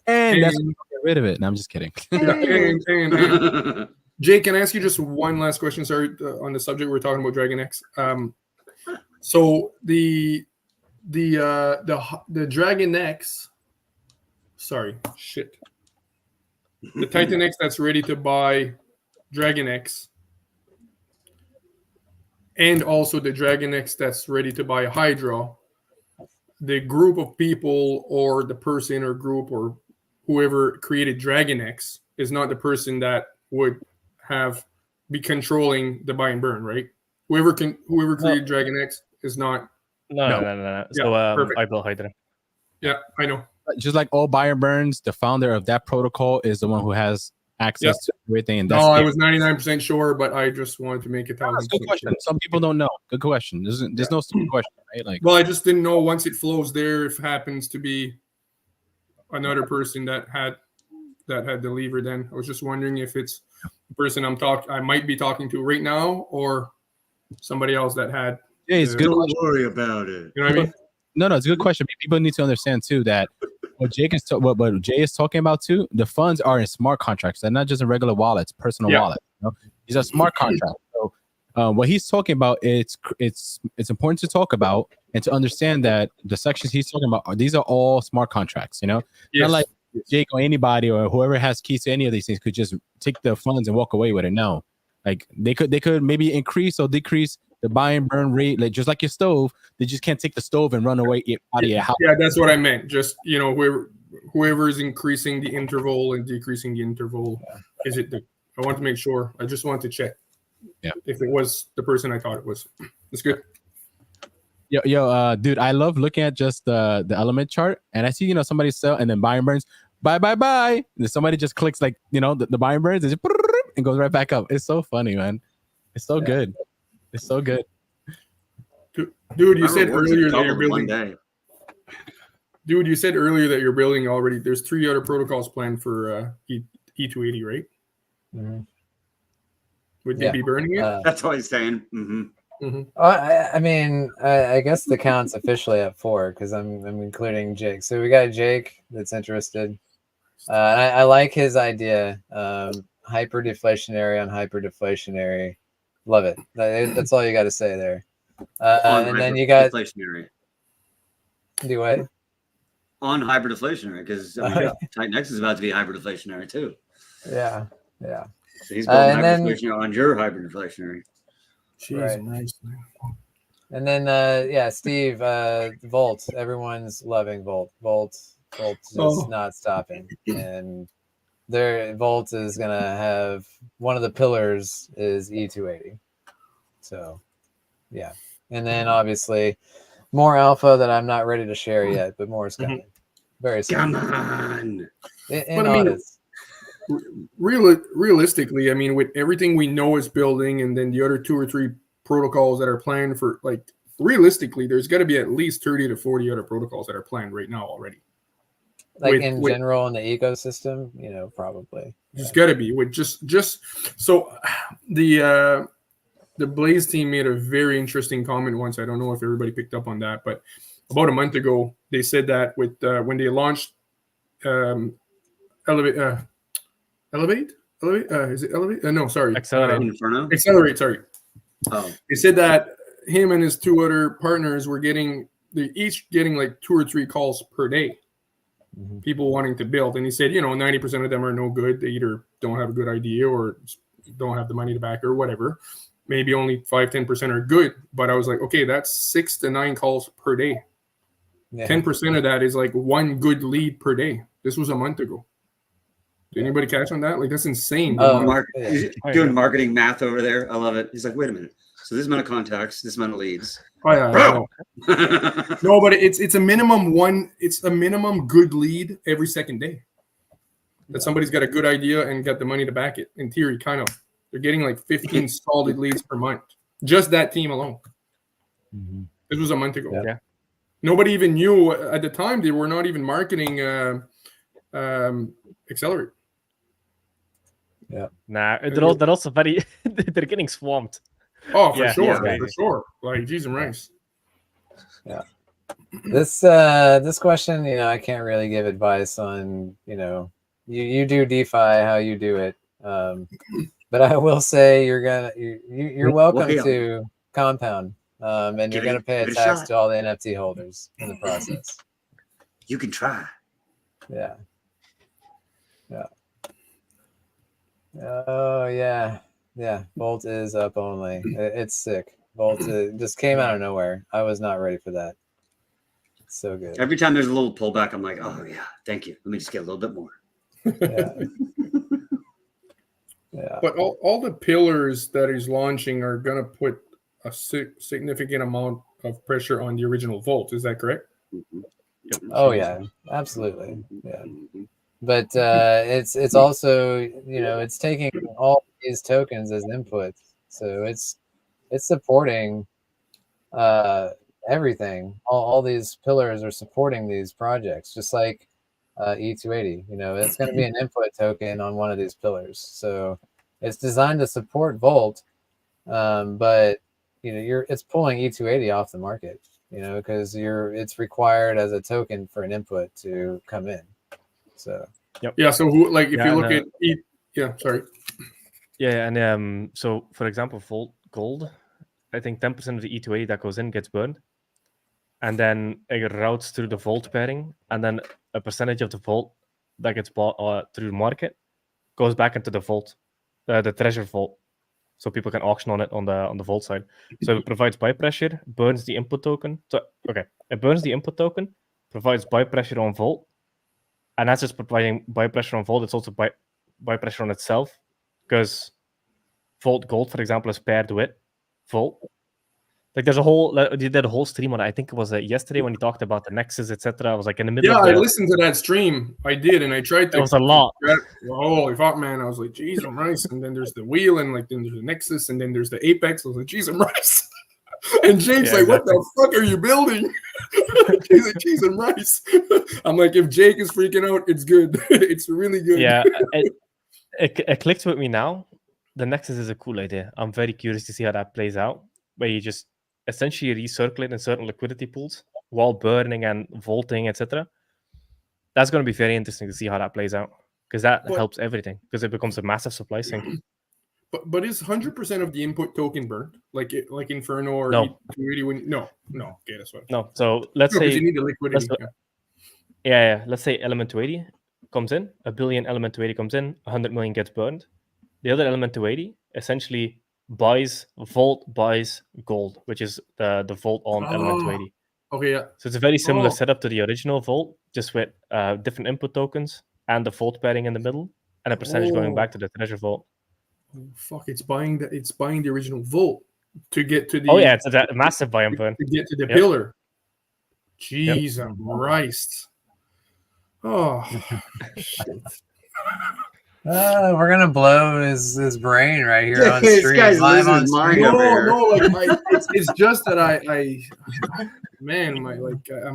And that's get rid of it. No, I'm just kidding. And Jake, can I ask you just one last question? Sorry, on the subject we're talking about Dragon X. So the Dragon X, sorry, shit. The Titan X that's ready to buy Dragon X, and also the Dragon X that's ready to buy Hydra. The group of people or the person or group or whoever created Dragon X is not the person that would be controlling the buy and burn, right? Whoever created Dragon X is not. No. So I built Hydra. Yeah, I know. Just like all buy and burns, the founder of that protocol is the one who has access to everything. And that's I was 99% sure, but I just wanted to make it 1,000%. Good question. Some people don't know. Good question. There's no stupid question, right? Like, well, I just didn't know once it flows there if it happens to be another person that had the lever. Then I was just wondering if it's the person I might be talking to right now or somebody else that had. Yeah, it's good. Don't worry about it. You know what I mean? No, it's a good question. People need to understand too that what Jay is talking about too. The funds are in smart contracts. They're not just in regular wallets, personal wallets. You know? These are smart contracts. So what he's talking about, it's important to talk about and to understand that the sections he's talking about these are all smart contracts. You know, not like Jake or anybody or whoever has keys to any of these things could just take the funds and walk away with it. No, like they could maybe increase or decrease the buy and burn rate, like just like your stove. They just can't take the stove and run away out of your house. Yeah, that's what I meant. Just whoever is increasing the interval and decreasing the interval, is it? I want to make sure. I just want to check. Yeah, if it was the person I thought it was, it's good. Yo, dude, I love looking at just the element chart, and I see somebody sell and then buy and burns, buy, and then somebody just clicks like the buy and burns and goes right back up. It's so funny, man. It's so good. It's so good. Dude, you said earlier that you're building. Dude, you said earlier that you're building already. There's 3 other protocols planned for E280, right? Mm-hmm. Would they be burning it? That's what he's saying. Mm-hmm. Mm-hmm. I mean, I guess the count's officially at 4 because I'm including Jake. So we got Jake that's interested. I like his idea. Hyper deflationary on hyper deflationary. Love it. That's all you got to say there. And then you got deflationary. Do what? On hyperdeflationary, because TitanX is about to be hyperdeflationary too. Yeah. So he's building hyperdeflationary on your hyperdeflationary. Jeez, nice. And then Steve, Volt. Everyone's loving Volt. Volt's just not stopping, and Volt is gonna have one of the pillars is E280. So, yeah, and then obviously more alpha that I'm not ready to share yet, but more is coming. Very soon. Come on. Realistically, I mean, with everything we know is building, and then the other 2 or 3 protocols that are planned for, like, realistically, there's got to be at least 30 to 40 other protocols that are planned right now already. Like in general in the ecosystem, probably. There's got to be with just so the Blaze team made a very interesting comment once. I don't know if everybody picked up on that, but about a month ago, they said that with when they launched Elevate. Is it Elevate? No, sorry. Accelerate. Sorry. Oh. They said that him and his 2 other partners were each getting like 2 or 3 calls per day. Mm-hmm. People wanting to build, and he said, 90% of them are no good. They either don't have a good idea or don't have the money to back or whatever. Maybe only 5-10% are good. But I was like, okay, that's 6 to 9 calls per day. 10% of that is like 1 good lead per day. This was a month ago. Did anybody catch on that? Like, that's insane. He's doing marketing math over there. I love it. He's like, wait a minute. So this amount of contacts, this amount of leads. Oh yeah, no, but it's a minimum one. It's a minimum good lead every second day. That somebody's got a good idea and got the money to back it. In theory, kind of. They're getting like 15 solid leads per month. Just that team alone. Mm-hmm. This was a month ago. Yeah. Nobody even knew at the time. They were not even marketing Accelerate. Yeah. Nah, they're also very. They're getting swamped. Oh, for Yeah, sure, yeah. for sure. Like cheese and rice. Yeah. This question, I can't really give advice on, you do DeFi how you do it. But I will say you're welcome to compound. And you're going to pay a tax to all the NFT holders in the process. You can try. Yeah. Yeah. Oh yeah. Yeah. Volt is up only. It's sick. Volt just came out of nowhere. I was not ready for that. It's so good. Every time there's a little pullback, I'm like, oh yeah, thank you. Let me just get a little bit more. Yeah. Yeah. But all the pillars that he's launching are going to put a significant amount of pressure on the original Volt. Is that correct? Oh yeah, absolutely. Yeah. But it's also, it's taking all these tokens as inputs. So it's supporting everything. All these pillars are supporting these projects, just like E280. It's going to be an input token on one of these pillars. So it's designed to support Volt, but it's pulling E280 off the market. Because it's required as a token for an input to come in. So yeah. So if you look at sorry. Yeah, and so for example, Volt Gold, I think 10% of the E280 that goes in gets burned, and then it routes through the Volt pairing, and then a percentage of the Volt that gets bought through the market goes back into the Volt, the treasure Vault, so people can auction on it on the Volt side. So it provides buy pressure, burns the input token. So it burns the input token, provides buy pressure on Volt, and that's just providing buy pressure on Volt. It's also buy pressure on itself, because Volt Gold, for example, is paired with Volt. Like there's you did a whole stream on it. I think it was yesterday when you talked about the Nexus, etc. I was like in the middle. Yeah, I listened to that stream. I did, and I tried to. It was a lot. Holy fuck, man! I was like, "Jeez, and rice," and then there's the wheel, and then there's the Nexus, and then there's the Apex. I was like, "Jeez, and rice." And Jake's like, "What the fuck are you building?" He's like, "Cheese and rice." I'm like, if Jake is freaking out, it's good. It's really good. Yeah, it clicked with me now. The Nexus is a cool idea. I'm very curious to see how that plays out, where you just essentially recirculate in certain liquidity pools while burning and vaulting, etc. That's going to be very interesting to see how that plays out, because that helps everything, because it becomes a massive supply sink. But is 100% of the input token burnt, like Inferno or no? No. Okay, that's what. No. So let's say you need the liquidity. Let's say element 280 comes in, 1 billion element 280 comes in, 100 million gets burned. The other element 280 essentially buys gold, which is the Volt on element 280. Okay, yeah. So it's a very similar setup to the original Volt, just with different input tokens and the Volt pairing in the middle, and a percentage going back to the treasure Vault. Oh, fuck! It's buying the original Volt to get to the. Oh yeah, it's a massive buy and burn to get to the pillar. Jesus Christ! Oh shit! We're gonna blow his brain right here on This stream. guy's Live losing on his stream. mind. No, it's just that I'm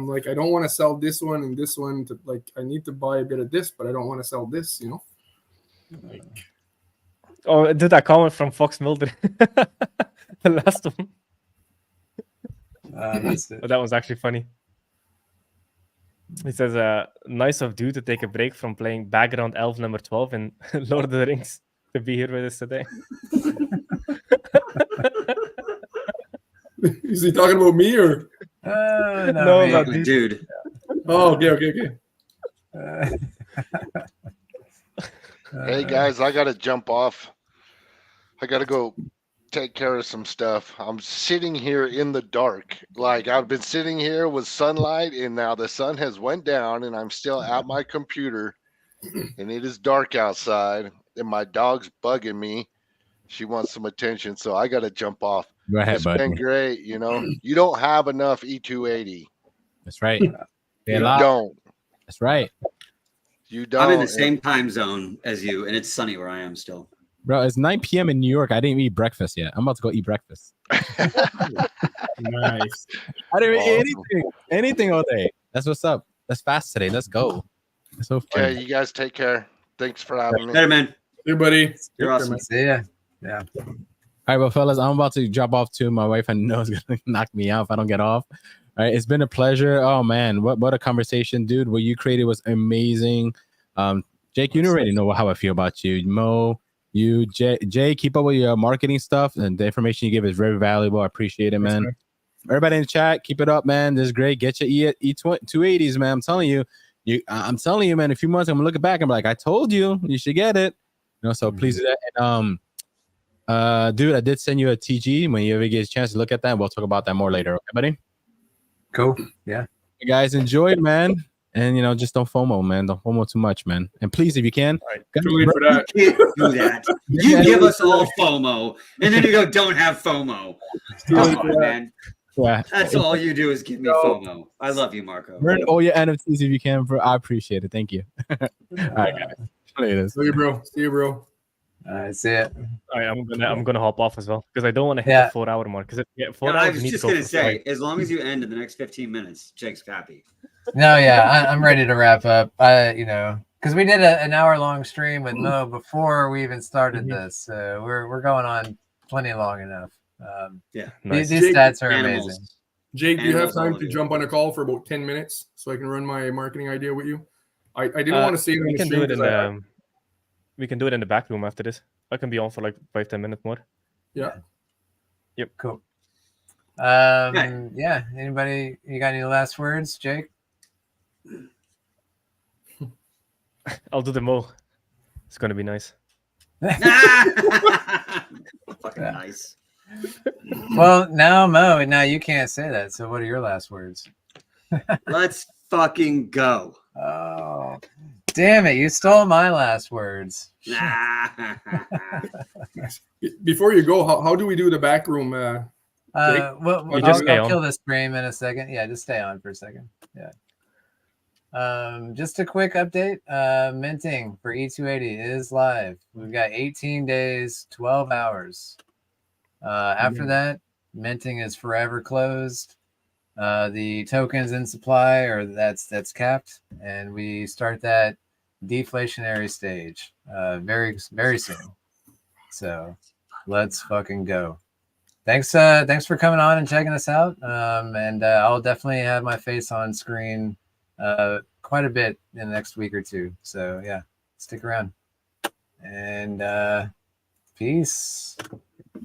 like, I don't want to sell this one and this one. I need to buy a bit of this, but I don't want to sell this. Oh, did that comment from Fox Mulder? The last one. That was actually funny. He says, nice of Dude to take a break from playing background elf number 12 in Lord of the Rings to be here with us today. Is he talking about me or? No, about Dude. Oh, okay. Hey guys, I gotta jump off. I gotta go take care of some stuff. I'm sitting here in the dark. Like I've been sitting here with sunlight, and now the sun has went down, and I'm still at my computer, and it is dark outside, and my dog's bugging me. She wants some attention, so I gotta jump off. Go ahead, It's buddy. been great, You don't have enough E280. That's right. You don't. That's right. You don't. I'm in the same time zone as you, and it's sunny where I am still. Bro, it's 9 p.m. in New York. I didn't eat breakfast yet. I'm about to go eat breakfast. Nice. I didn't eat anything all day. That's what's up. Let's fast today. Let's go. It's so fun. Okay, you guys take care. Thanks for having me. Better, man. Everybody, You're awesome. See ya. Yeah. All right, well, fellas, I'm about to drop off too. My wife, I know, is gonna knock me out if I don't get off. All right, it's been a pleasure. Oh man, what a conversation, dude. What you created was amazing. Jake, you already know how I feel about you. Mo, you, Jay, keep up with your marketing stuff, and the information you give is very valuable. I appreciate it, man. Everybody in the chat, keep it up, man. This is great. Get your E280s, man. I'm telling you, I'm telling you, man. In a few months, I'm gonna look back and be like, I told you, you should get it. You know, so please do that. And, dude, I did send you a TG. When you ever get a chance to look at that, we'll talk about that more later. Okay, buddy? Cool. Yeah. You guys enjoy it, man. And, you know, just don't FOMO, man. Don't FOMO too much, man. And please, if you can. Too late for that. You can't do that. You give us all FOMO, and then you go, don't have FOMO. Come on, man. Yeah. That's all you do is give me FOMO. I love you, Marco. Burn all your NFTs if you can, bro. I appreciate it. Thank you. All right, guys. Later. See you, bro. See you, bro. See it. All right, I'm gonna hop off as well because I don't want to hit the 4 hour mark. Because I was just gonna say, as long as you end in the next 15 minutes, Jake's happy. No, yeah, I'm ready to wrap up. You know, because we did an hour-long stream with Mo before we even started this, so we're going on plenty long enough. Nice. These Jake, stats are amazing. Jake, do you have time to jump on a call for about 10 minutes so I can run my marketing idea with you? I didn't want to say it on we the can stream do it in 'cause I- we can do it in the back room after this. I can be on for like 5-10 minutes more. Yeah. Yep. Cool. Yeah. Anybody? You got any last words, Jake? I'll do the Mo. It's gonna be nice. Fucking nice. Well, now Mo, now you can't say that. So, what are your last words? Let's fucking go. Oh, damn it! You stole my last words. Before you go, how do we do the back room? Well, just I'll kill this stream in a second. Yeah, just stay on for a second. Yeah. Just a quick update. Minting for E280 is live. We've got 18 days, 12 hours. After that, minting is forever closed. The tokens in supply are that's capped, and we start that deflationary stage very soon. So let's fucking go. Thanks for coming on and checking us out. And I'll definitely have my face on screen quite a bit in the next week or two. So yeah, stick around. And peace.